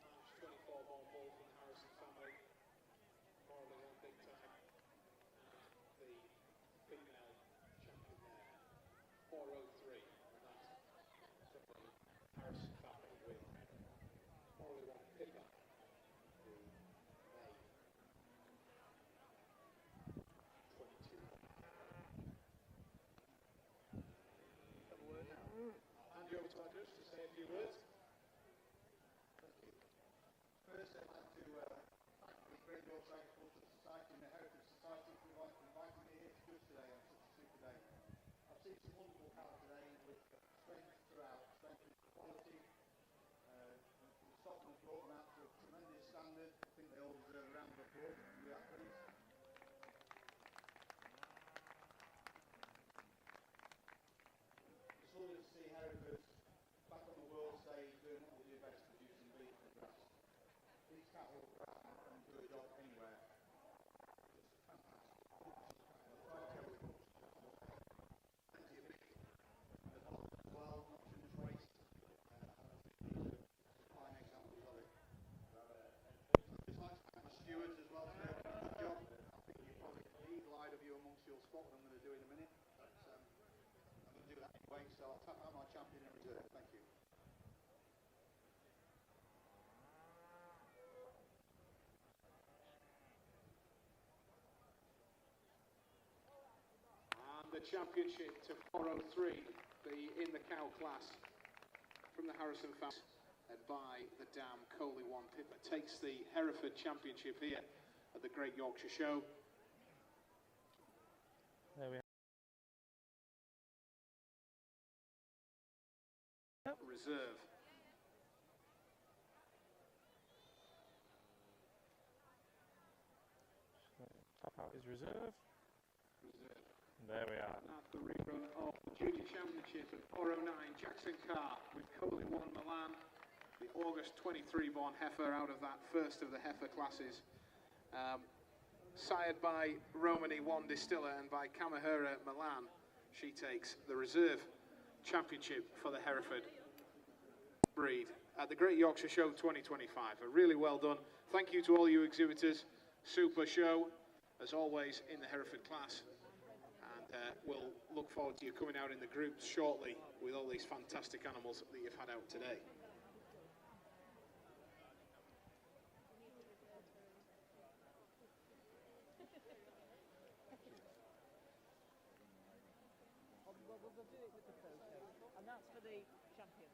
March 24 born bull from the Harrison family. Morley One Big Time. And the female champion there. 403. And that's from the Harrison family with Morley One Pippa. The May 22. I'll hand you over to Andrews to say a few words. First, I'd like to thank the Great Yorkshire Agricultural Society and the Heritage Society for inviting me here to judge today on such a super day. I've seen some wonderful cows today with strength throughout, strength and quality. The stockman has brought them out to a tremendous standard. I think they all deserve a round of applause. Can we do that, please? It's lovely to see Hereford back on the world stage doing what they do best, producing beef and grass. These cattle can do a job anywhere. Championship to 403, in the cow class from the Harrison family, led by the dam Coley 1 Pippa, takes the Hereford Championship here at the Great Yorkshire Show. There we are. Reserve. Tap out his reserve. There we are. At the rerun of the Junior Championship at 409, Jackson Carr with Coley 1 Milan, the August 23 born heifer out of that first of the heifer classes. Sired by Romany 1 Distiller and by Kamahura Milan, she takes the Reserve Championship for the Hereford breed at the Great Yorkshire Show 2025. A really well done. Thank you to all you exhibitors. Super show, as always, in the Hereford class. And we'll look forward to you coming out in the groups shortly with all these fantastic animals that you've had out today. We'll do it with the photo. And that's for the champion.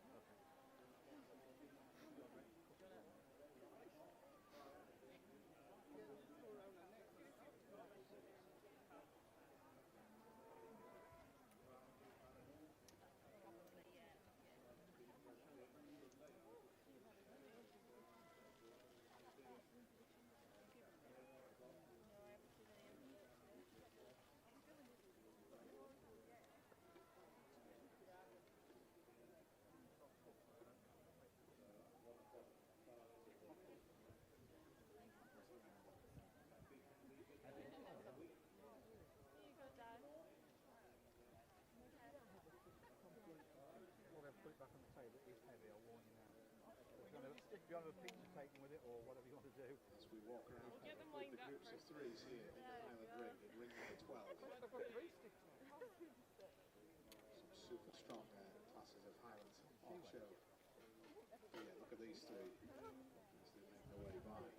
If you want a picture taken with it or whatever you want to do. As we walk around We'll get them with lined the up groups of first. threes here in the Highland Ring, in ring number 12. I've got 3 sticks now. Some super strong classes of Highlands on show. Yeah, look at these three as they make their way by.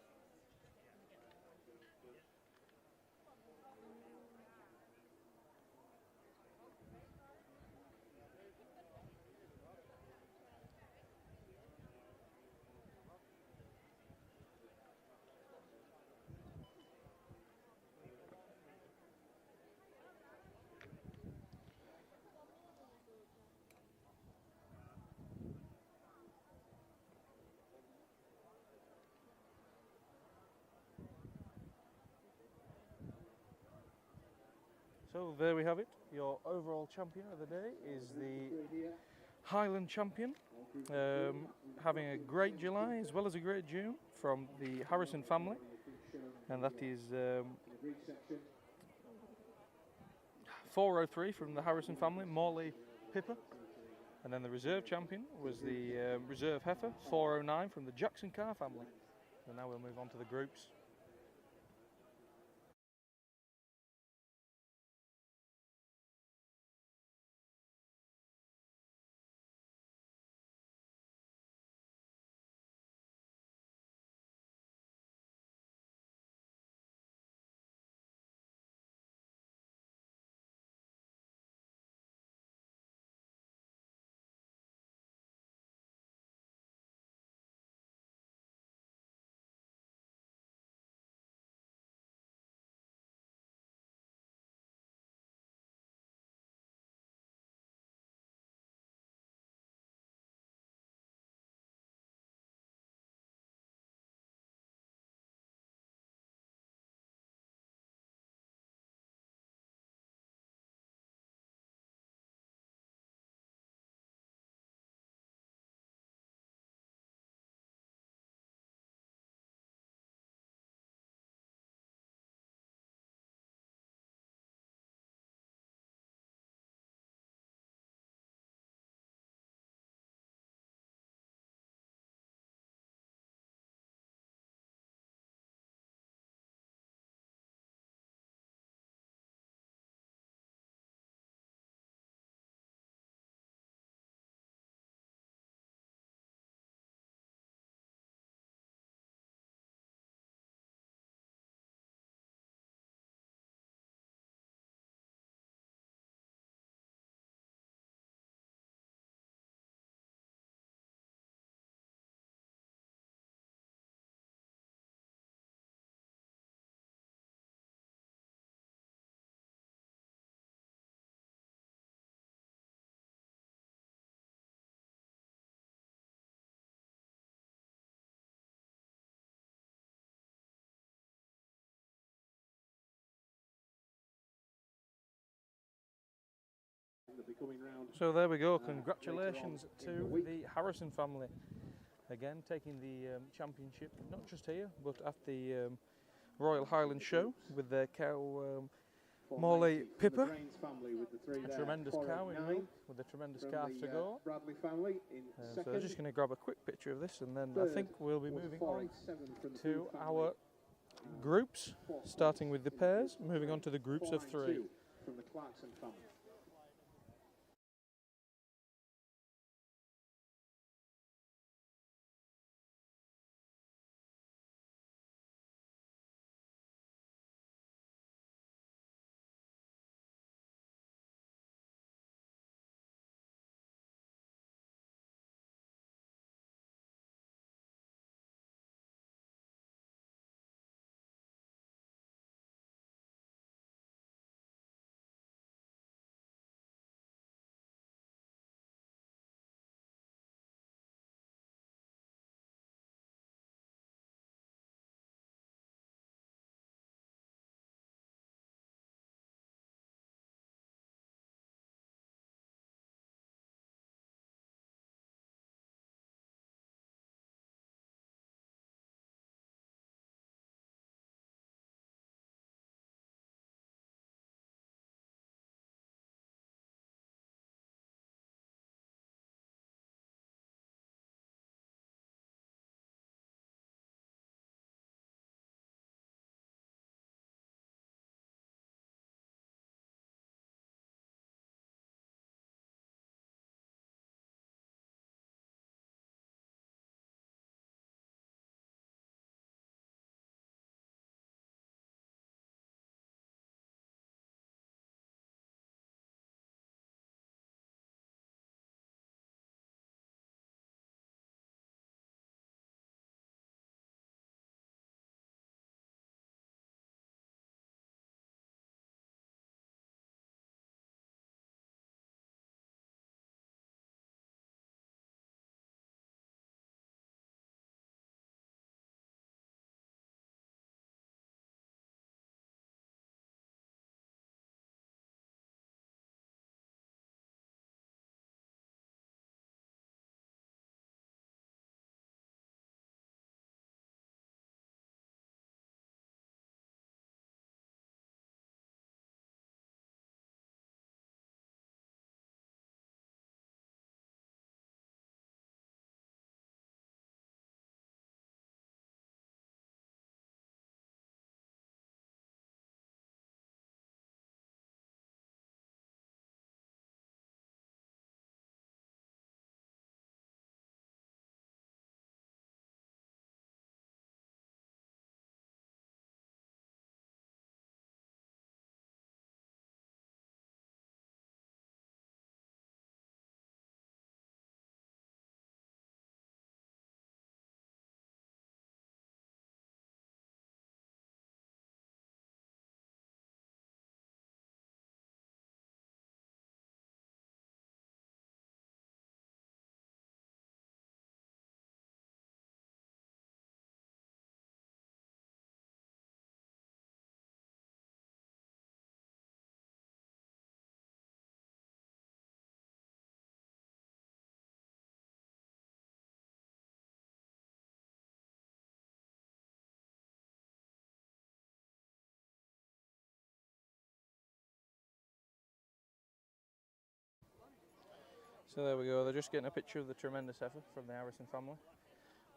So there we have it. Your overall champion of the day is the Highland champion, having a great July as well as a great June from the Harrison family, and that is 403 from the Harrison family, Morley Pippa, and then the reserve champion was the reserve heifer, 409 from the Jackson Carr family. And now we'll move on to the groups. They'll be coming round. So there we go. later on Congratulations in to the week. the Harrison family. Again, taking the championship, not just here, but at the Royal Highland Show with their cow Morley 490 from the Pippa. Drains family with the three A there. tremendous cow in 409 milk with a tremendous from calf the to go. Bradley family in So second. I'm just going to grab a quick picture of this, and then I Third think we'll be was moving on 487 from the to Booth family. our groups, Fourth starting place with the in pairs, group moving three. on to the groups of 3. 492 from the Clarkson family. So there we go, they're just getting a picture of the tremendous effort from the Harrison family.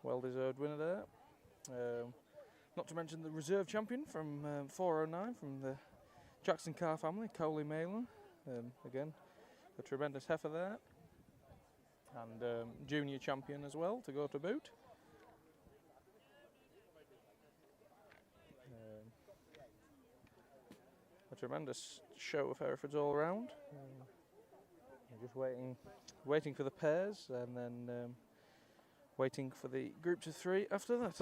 Well deserved winner there. Not to mention the reserve champion from 409 from the Jackson Carr family, Coley Malin. Again, a tremendous heifer there. And junior champion as well to go to boot. A tremendous show of Herefords all round. We're just waiting for the pairs, and then waiting for the groups of 3 after that.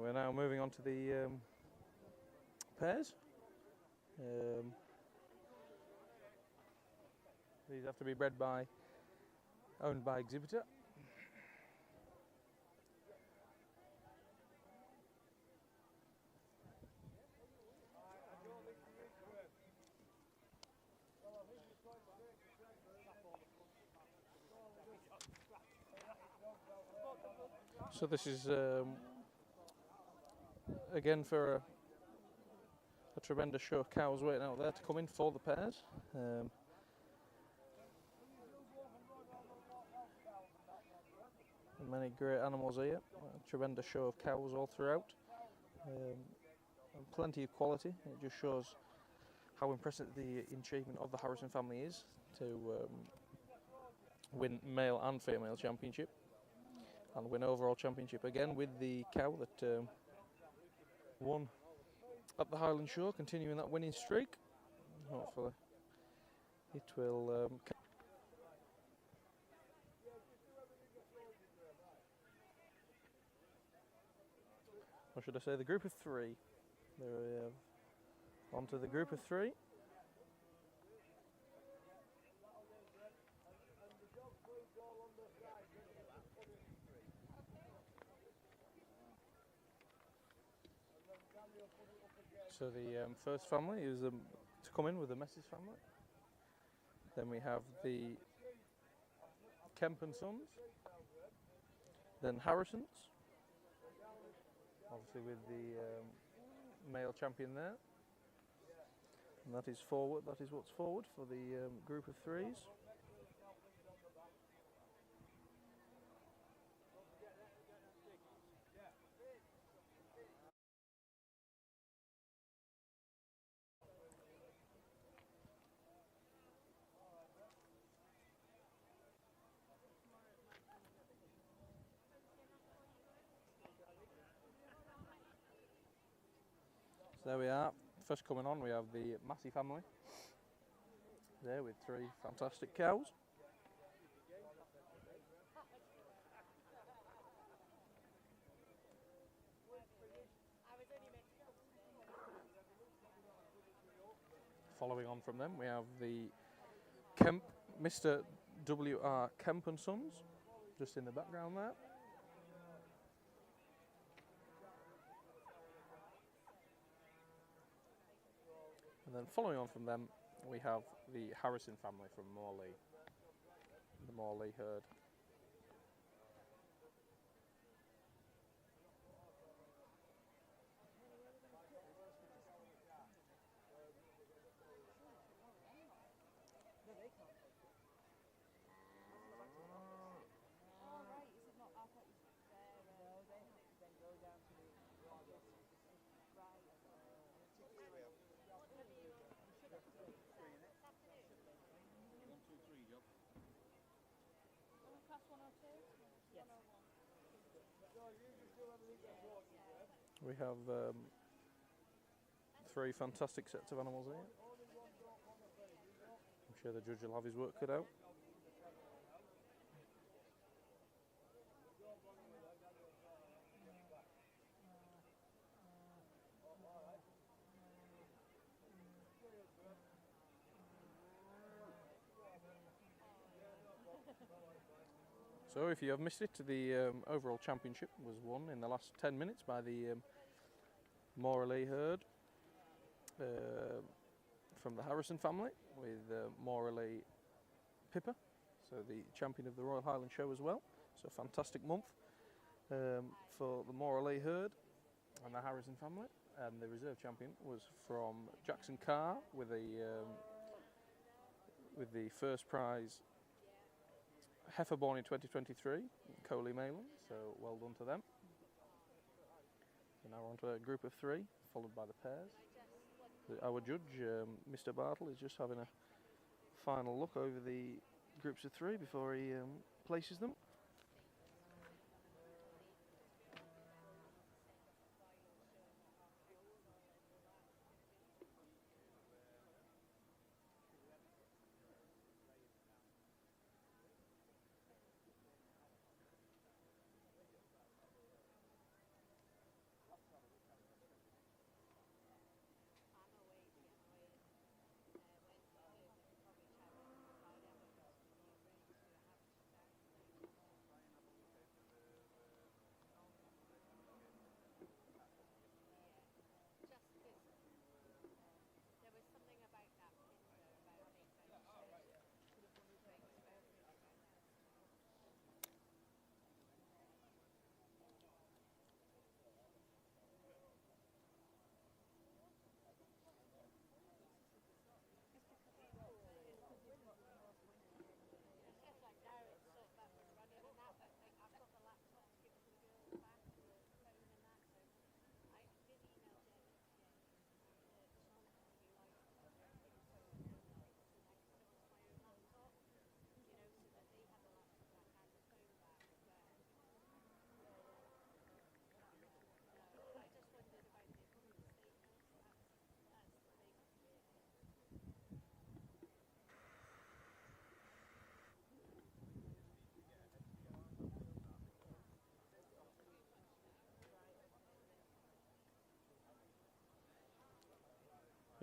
We're now moving on to the pairs. These have to be owned by exhibitor. So this is again for a tremendous show of cows waiting out there to come in for the pairs. Many great animals here, a tremendous show of cows all throughout, and plenty of quality. It just shows how impressive the achievement of the Harrison family is to win male and female championship and win overall championship again with the cow that won at the Highland Show, continuing that winning streak. Hopefully it will or should I say the group of three. There we have on to the group of three. So the first family is to come in with the Messrs family. Then we have the Kemp and Sons. Then Harrisons, obviously with the male champion there. And that is forward. That is what's forward for the group of threes. So there we are. First coming on, we have the Massey family there with three fantastic cows. Following on from them, we have the Kemp, Mr. W.R. Kemp and Sons, just in the background there. And then following on from them, we have the Harrison family from Morley, the Morley herd. We have three fantastic sets of animals here. I'm sure the judge will have his work cut out. So if you have missed it, the overall championship was won in the last 10 minutes by the Morley herd from the Harrison family with Morley Pippa, so the champion of the Royal Highland Show as well. So fantastic month for the Morley herd and the Harrison family. And the reserve champion was from Jackson Carr with the first prize heifer born in 2023, Coley Malin, so well done to them. So now we're on to a group of three, followed by the pairs. Our judge, Mr. Bartle, is just having a final look over the groups of three before he places them.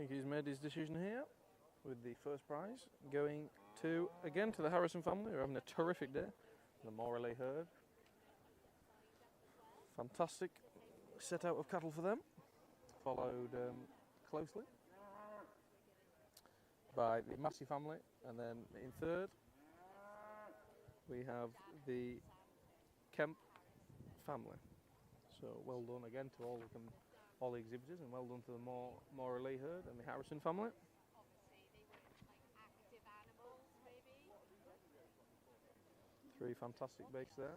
think he's made his decision here with the first prize going to, again, to the Harrison family, who are having a terrific day. The Morley herd. Fantastic set out of cattle for them. Followed closely by the Massey family, and then in third we have the Kemp family. So well done again to all the exhibitors, and well done to the Morley herd and the Harrison family. Three fantastic bakes there.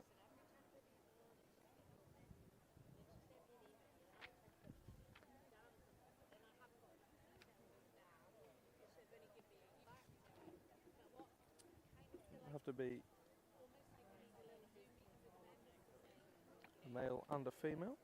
Have to be a male and a female.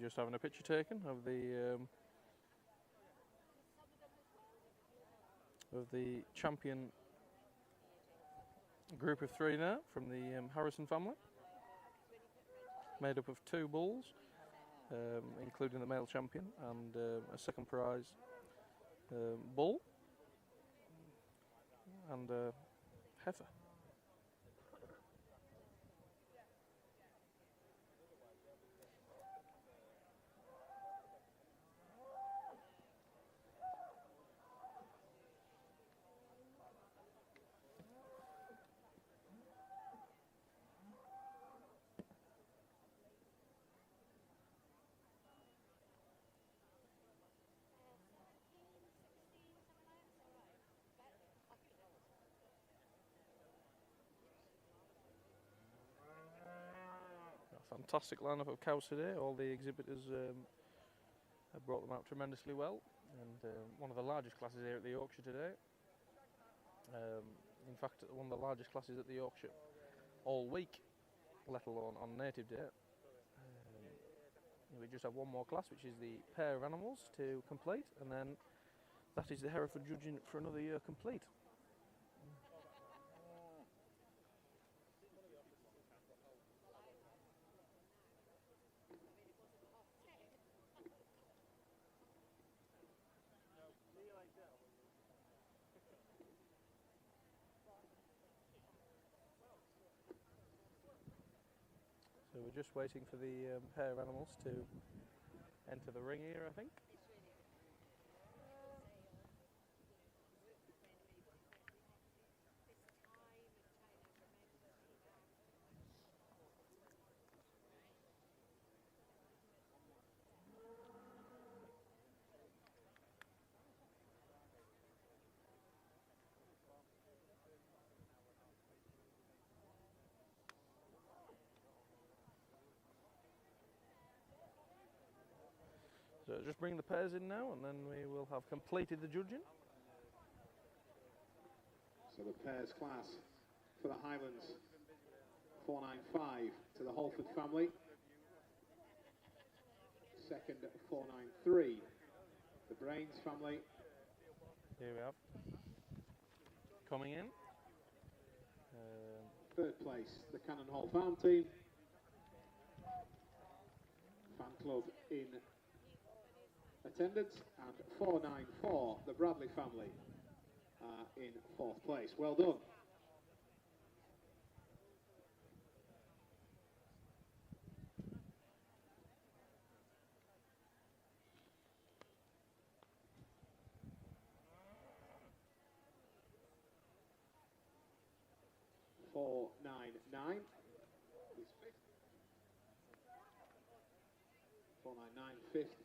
Just having a picture taken of the champion group of three now from the Harrison family, made up of two bulls, including the male champion, and a second prize bull and a heifer. Fantastic lineup of cows today. All the exhibitors have brought them out tremendously well, and one of the largest classes here at the Yorkshire today. In fact, one of the largest classes at the Yorkshire all week, let alone on native day. We just have one more class, which is the pair of animals to complete, and then that is the Hereford judging for another year complete. So we're just waiting for the pair of animals to enter the ring here, I think. So just bring the pairs in now, and then we will have completed the judging. So the pairs class for the Highlands, 495 to the Holford family. Second, 493, the Brains family. Here we have. Coming in. Third place, the Cannon Hall Farm team. Fan club in attendance, and 494, the Bradley family in fourth place. Well done. .499 is fifth. 499 fifth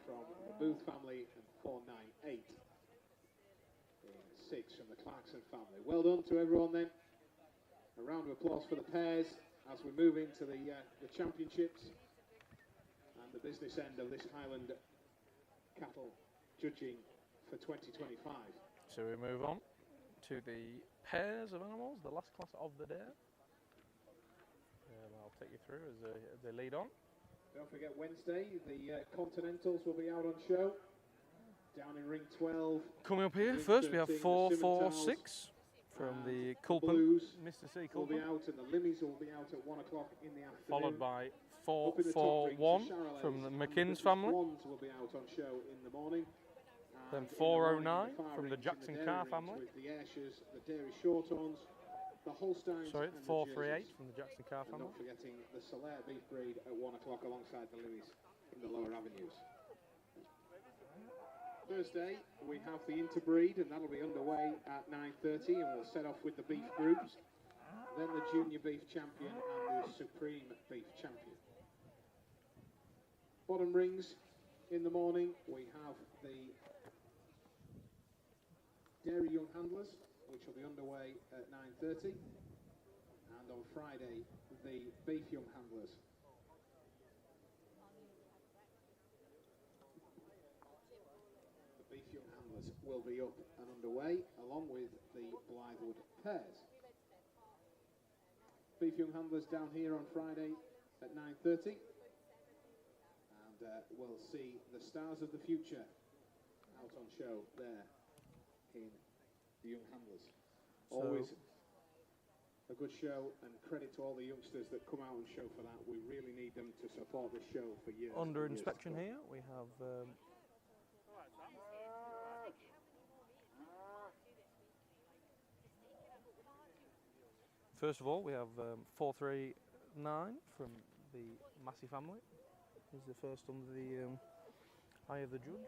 from the Booth family, and 498 in sixth from the Clarkson family. Well done to everyone then. A round of applause for the pairs as we move into the championships and the business end of this Highland Cattle judging for 2025. So we move on to the pairs of animals, the last class of the day. I'll take you through as they lead on. Don't forget Wednesday, the Continentals will be out on show. Down in ring 12. Coming up here, ring first we have 13, 446 from the Culpen, Blues Mr. C. will be Culpen, out, and the Limmies will be out at 1 o'clock in the afternoon. followed by Up in the top ring, 441 the Charolais from the and McKinn's British family, Swans will be out on show in the morning. then And in the morning, 409 in far from the rings, in Jackson dairy Carr rings family, with the Ayrshires, the Dairy Shorthorns, the Holsteins, sorry, and the 438 Jerseys. from the Jackson Carr And family. not forgetting the Solaire beef breed at 1 o'clock alongside the Limmies in the lower avenues. Thursday we have the interbreed, and that'll be underway at 9:30, and we'll set off with the beef groups, then the junior beef champion and the supreme beef champion. Bottom rings in the morning we have the dairy young handlers, which will be underway at 9:30, and on Friday the beef young handlers. The beef young handlers will be up and underway, along with the Blythewood pairs. Beef young handlers down here on Friday at 9:30, and we'll see the stars of the future out on show there in the young handlers. Always a good show, and credit to all the youngsters that come out and show for that. We really need them to support this show for years. Under and years to inspection come. here we have first of all we have 439 from the Massey family. He's the first under the eye of the judge.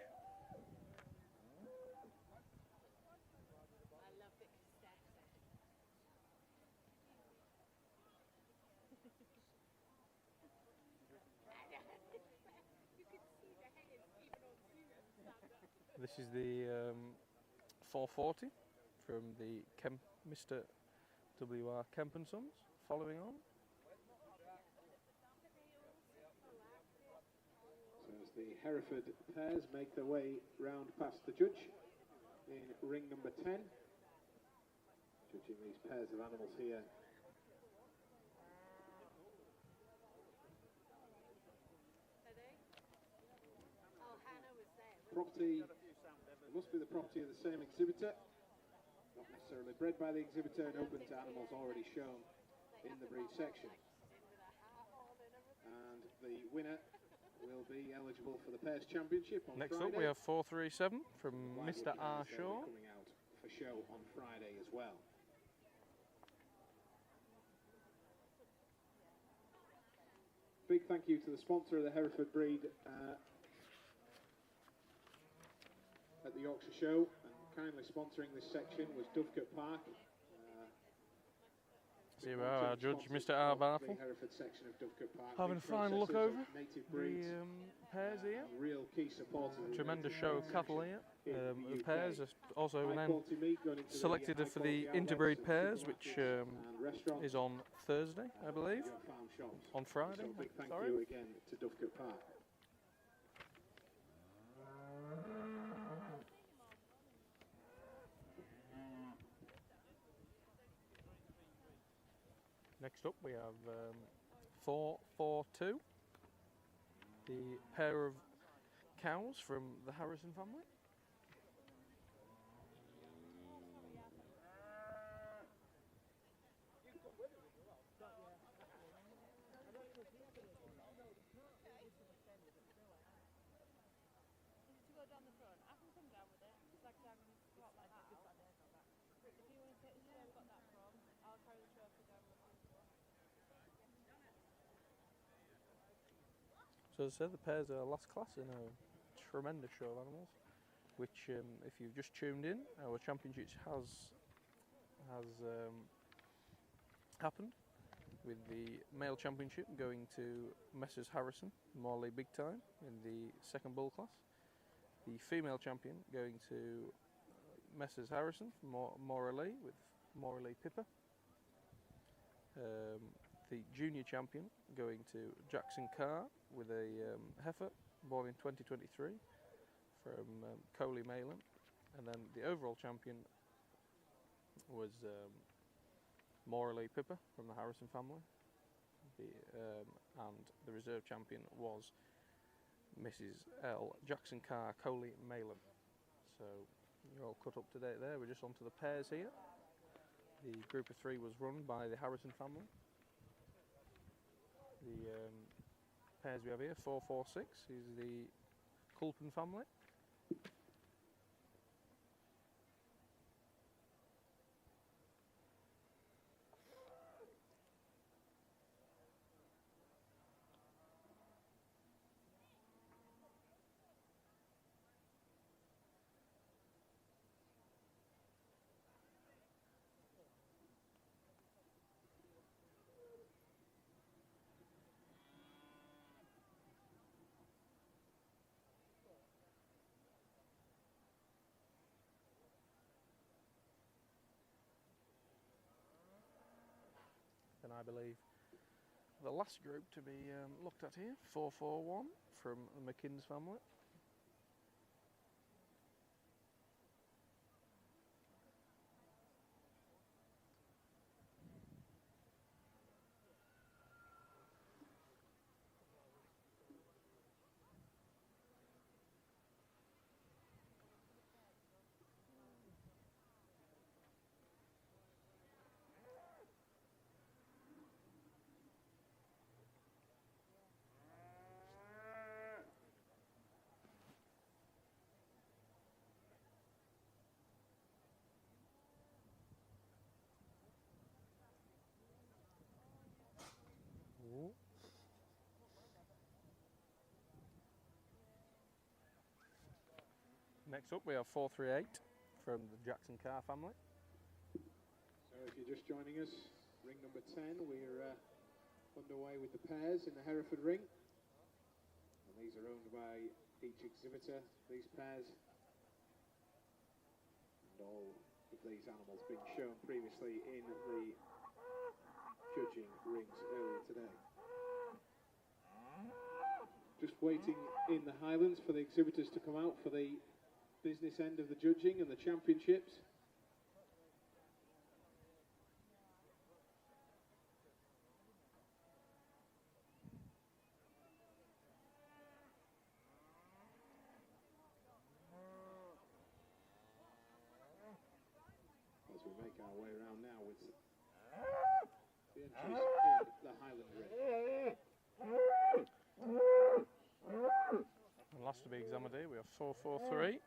This is the 440 from the Mr. W.R. Kemp and Sons, following on. So as the Hereford pairs make their way round past the judge in ring number 10, judging these pairs of animals here. Property, it must be the property of the same exhibitor, not necessarily bred by the exhibitor and open to animals already shown in the breed section. And the winner will be eligible for the pairs championship on Next Friday. up we have 437 from Mr. Blythewood R. pairs, they'll Shaw. be coming out for show on Friday as well. Big thank you to the sponsor of the Hereford breed at the Yorkshire Show, and kindly sponsoring this section was Dovecote Park. Here we are, our judge, Mr. R. Bartle, The Hereford section of Dovecote Park. having a Big final look processors over of native the breeds, pairs here. real key supporters of the Tremendous native show breed of cattle section here. in The UK. pairs are also High then quality meat going into selected the for the high quality interbreed outlets, pairs, which supermarkets and restaurants, is on Thursday, I believe. your farm shops. On Friday, So big thank sorry. you again to Dovecote Park. Next up we have 442, the pair of cows from the Harrison family. So as I said, the pairs are last class in a tremendous show of animals, which if you've just tuned in, our championship has happened, with the male championship going to Messrs Harrison, Morley Big Time, in the second bull class. The female champion going to Messrs Harrison, Morley with Morley Pippa. the junior champion going to Jackson Carr with a heifer born in 2023 from Coley Malin, and then the overall champion was Morley Pippa from the Harrison family, and the reserve champion was Mrs. L. Jackson Carr Coley Malin. So you're all cut up to date there. We're just on to the pairs here. The group of 3 was run by the Harrison family. The pairs we have here, 446 is the Culpen family. Then I believe the last group to be looked at here, 441 from the McKinn's family. Next up we have 438 from the Jackson Carr family. So if you're just joining us, ring number 10, we're underway with the pairs in the Hereford ring. And these are owned by each exhibitor, these pairs. And all of these animals being shown previously in the judging rings earlier today. Just waiting in the Highlands for the exhibitors to come out for the business end of the judging and the championships. As we make our way around now with the entries in the Highland ring. And last to be examined here we have 443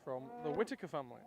from the Whittaker family.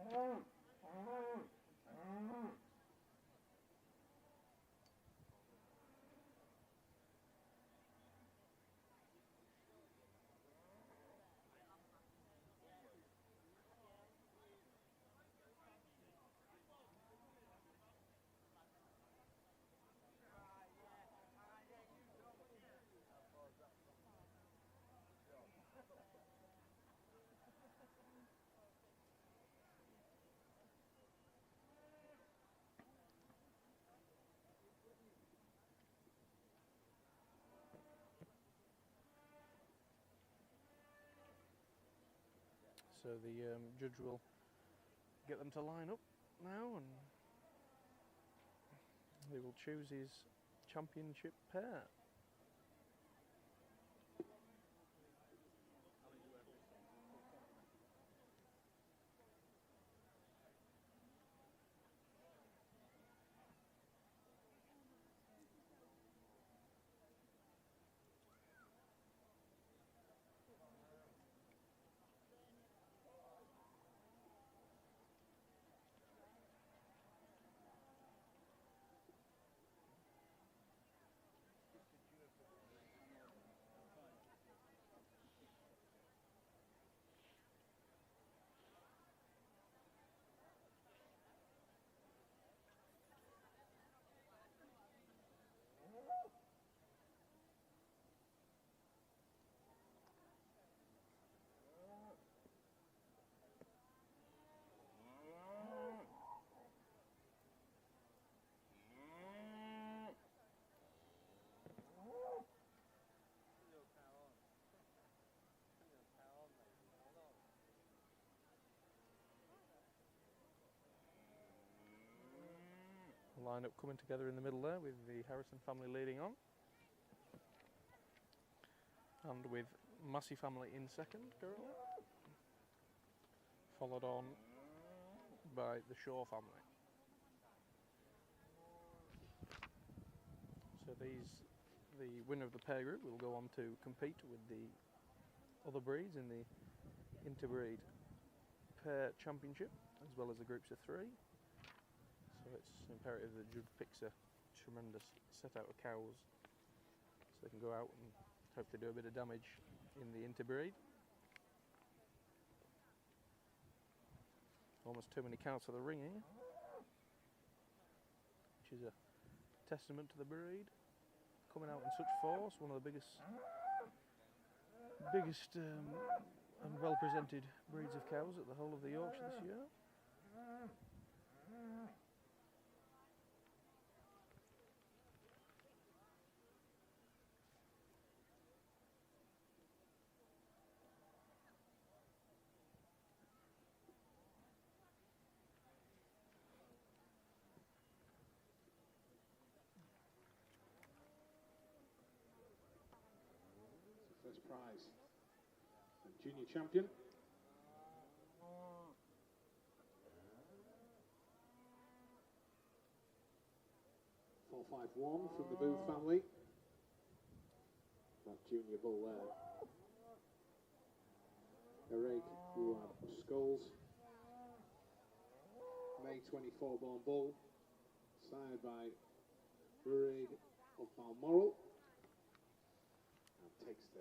So the judge will get them to line up now, and he will choose his championship pair. line-up coming together in the middle there with the Harrison family leading on. And with Massey family in second currently. Followed on by the Shaw family. So the winner of the pair group will go on to compete with the other breeds in the interbreed pair championship, as well as the groups of 3. So it's imperative that Judd picks a tremendous set out of cows so they can go out and hopefully do a bit of damage in the interbreed. Almost too many cows for the ring here, which is a testament to the breed. Coming out in such force, one of the biggest and well presented breeds of cows at the whole of the Yorkshire this year. First prize, the junior champion. $451 from the Booth family. That junior bull there. Eric Ruad Skulls. May 24 born bull. Sired by Ruad of Balmoral. And takes the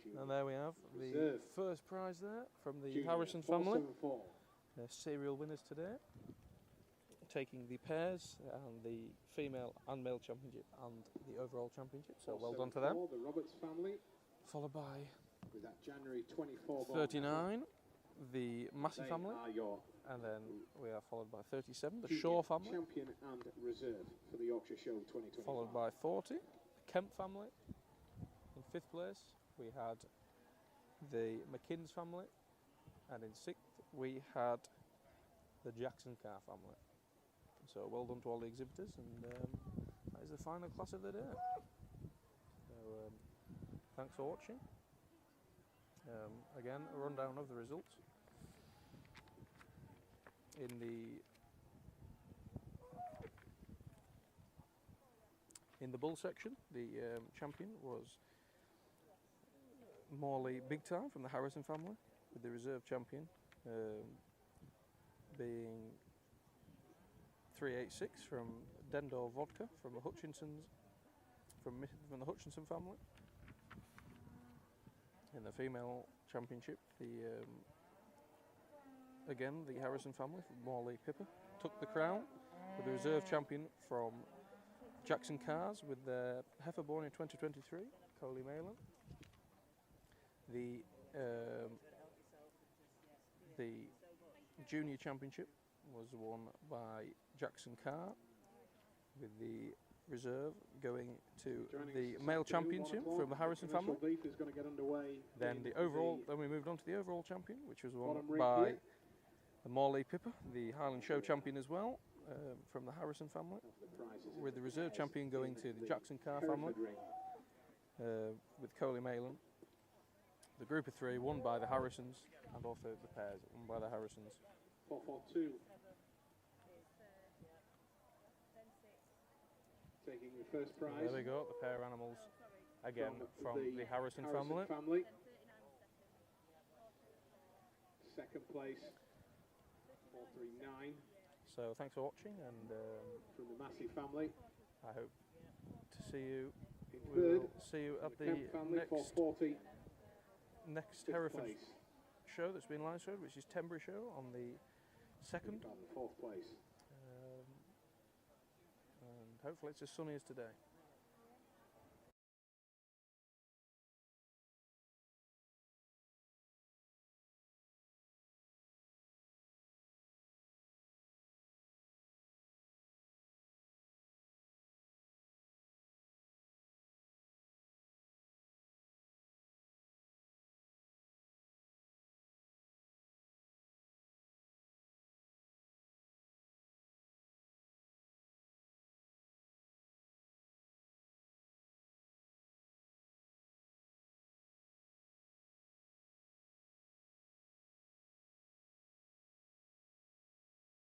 junior. And there we have the reserve. first prize there from the Junior, Harrison family. 474. Serial winners today, taking the pairs and the female and male championship and the overall championship. So well done to them. The Roberts family, Followed by with that January 24 born 39, the Massey They family, are your and then we are followed by 37, the junior Shaw family, champion and reserve for the Yorkshire Show 2025. followed by 40, the Kemp family. In 5th place we had the McKinns family, and in 6th we had the Jackson Carr family. So well done to all the exhibitors, and that is the final class of the day. So thanks for watching. Again, a rundown of the results. In the bull section, the champion was Morley Big Time from the Harrison family, with the reserve champion being 386 from Dendor Vodka from the Hutchinsons, from the Hutchinson family. In the female championship, again the Harrison family from Morley Pippa took the crown, with the reserve champion from Jackson Cars with their heifer born in 2023, Coley Malin. The junior championship was won by Jackson Carr, with the reserve going to the male championship from the Harrison family. Then we moved on to the overall champion, which was won by the Morley Pippa, the Highland Show champion as well, from the Harrison family, with the reserve champion going to the Jackson Carr family, with Coley Malin. The group of 3 won by the Harrisons, and also the pairs won by the Harrisons. 442. Taking the first prize. There we go, the pair animals again from the Harrison family. Second place, 439. So thanks for watching, and from the Massey family. I hope to see you. In We'll third, see you at the Kemp family, next 440. Hereford place. show that's been live showed, which is Tenbury Show on the 2nd. And 4th place. And hopefully it's as sunny as today.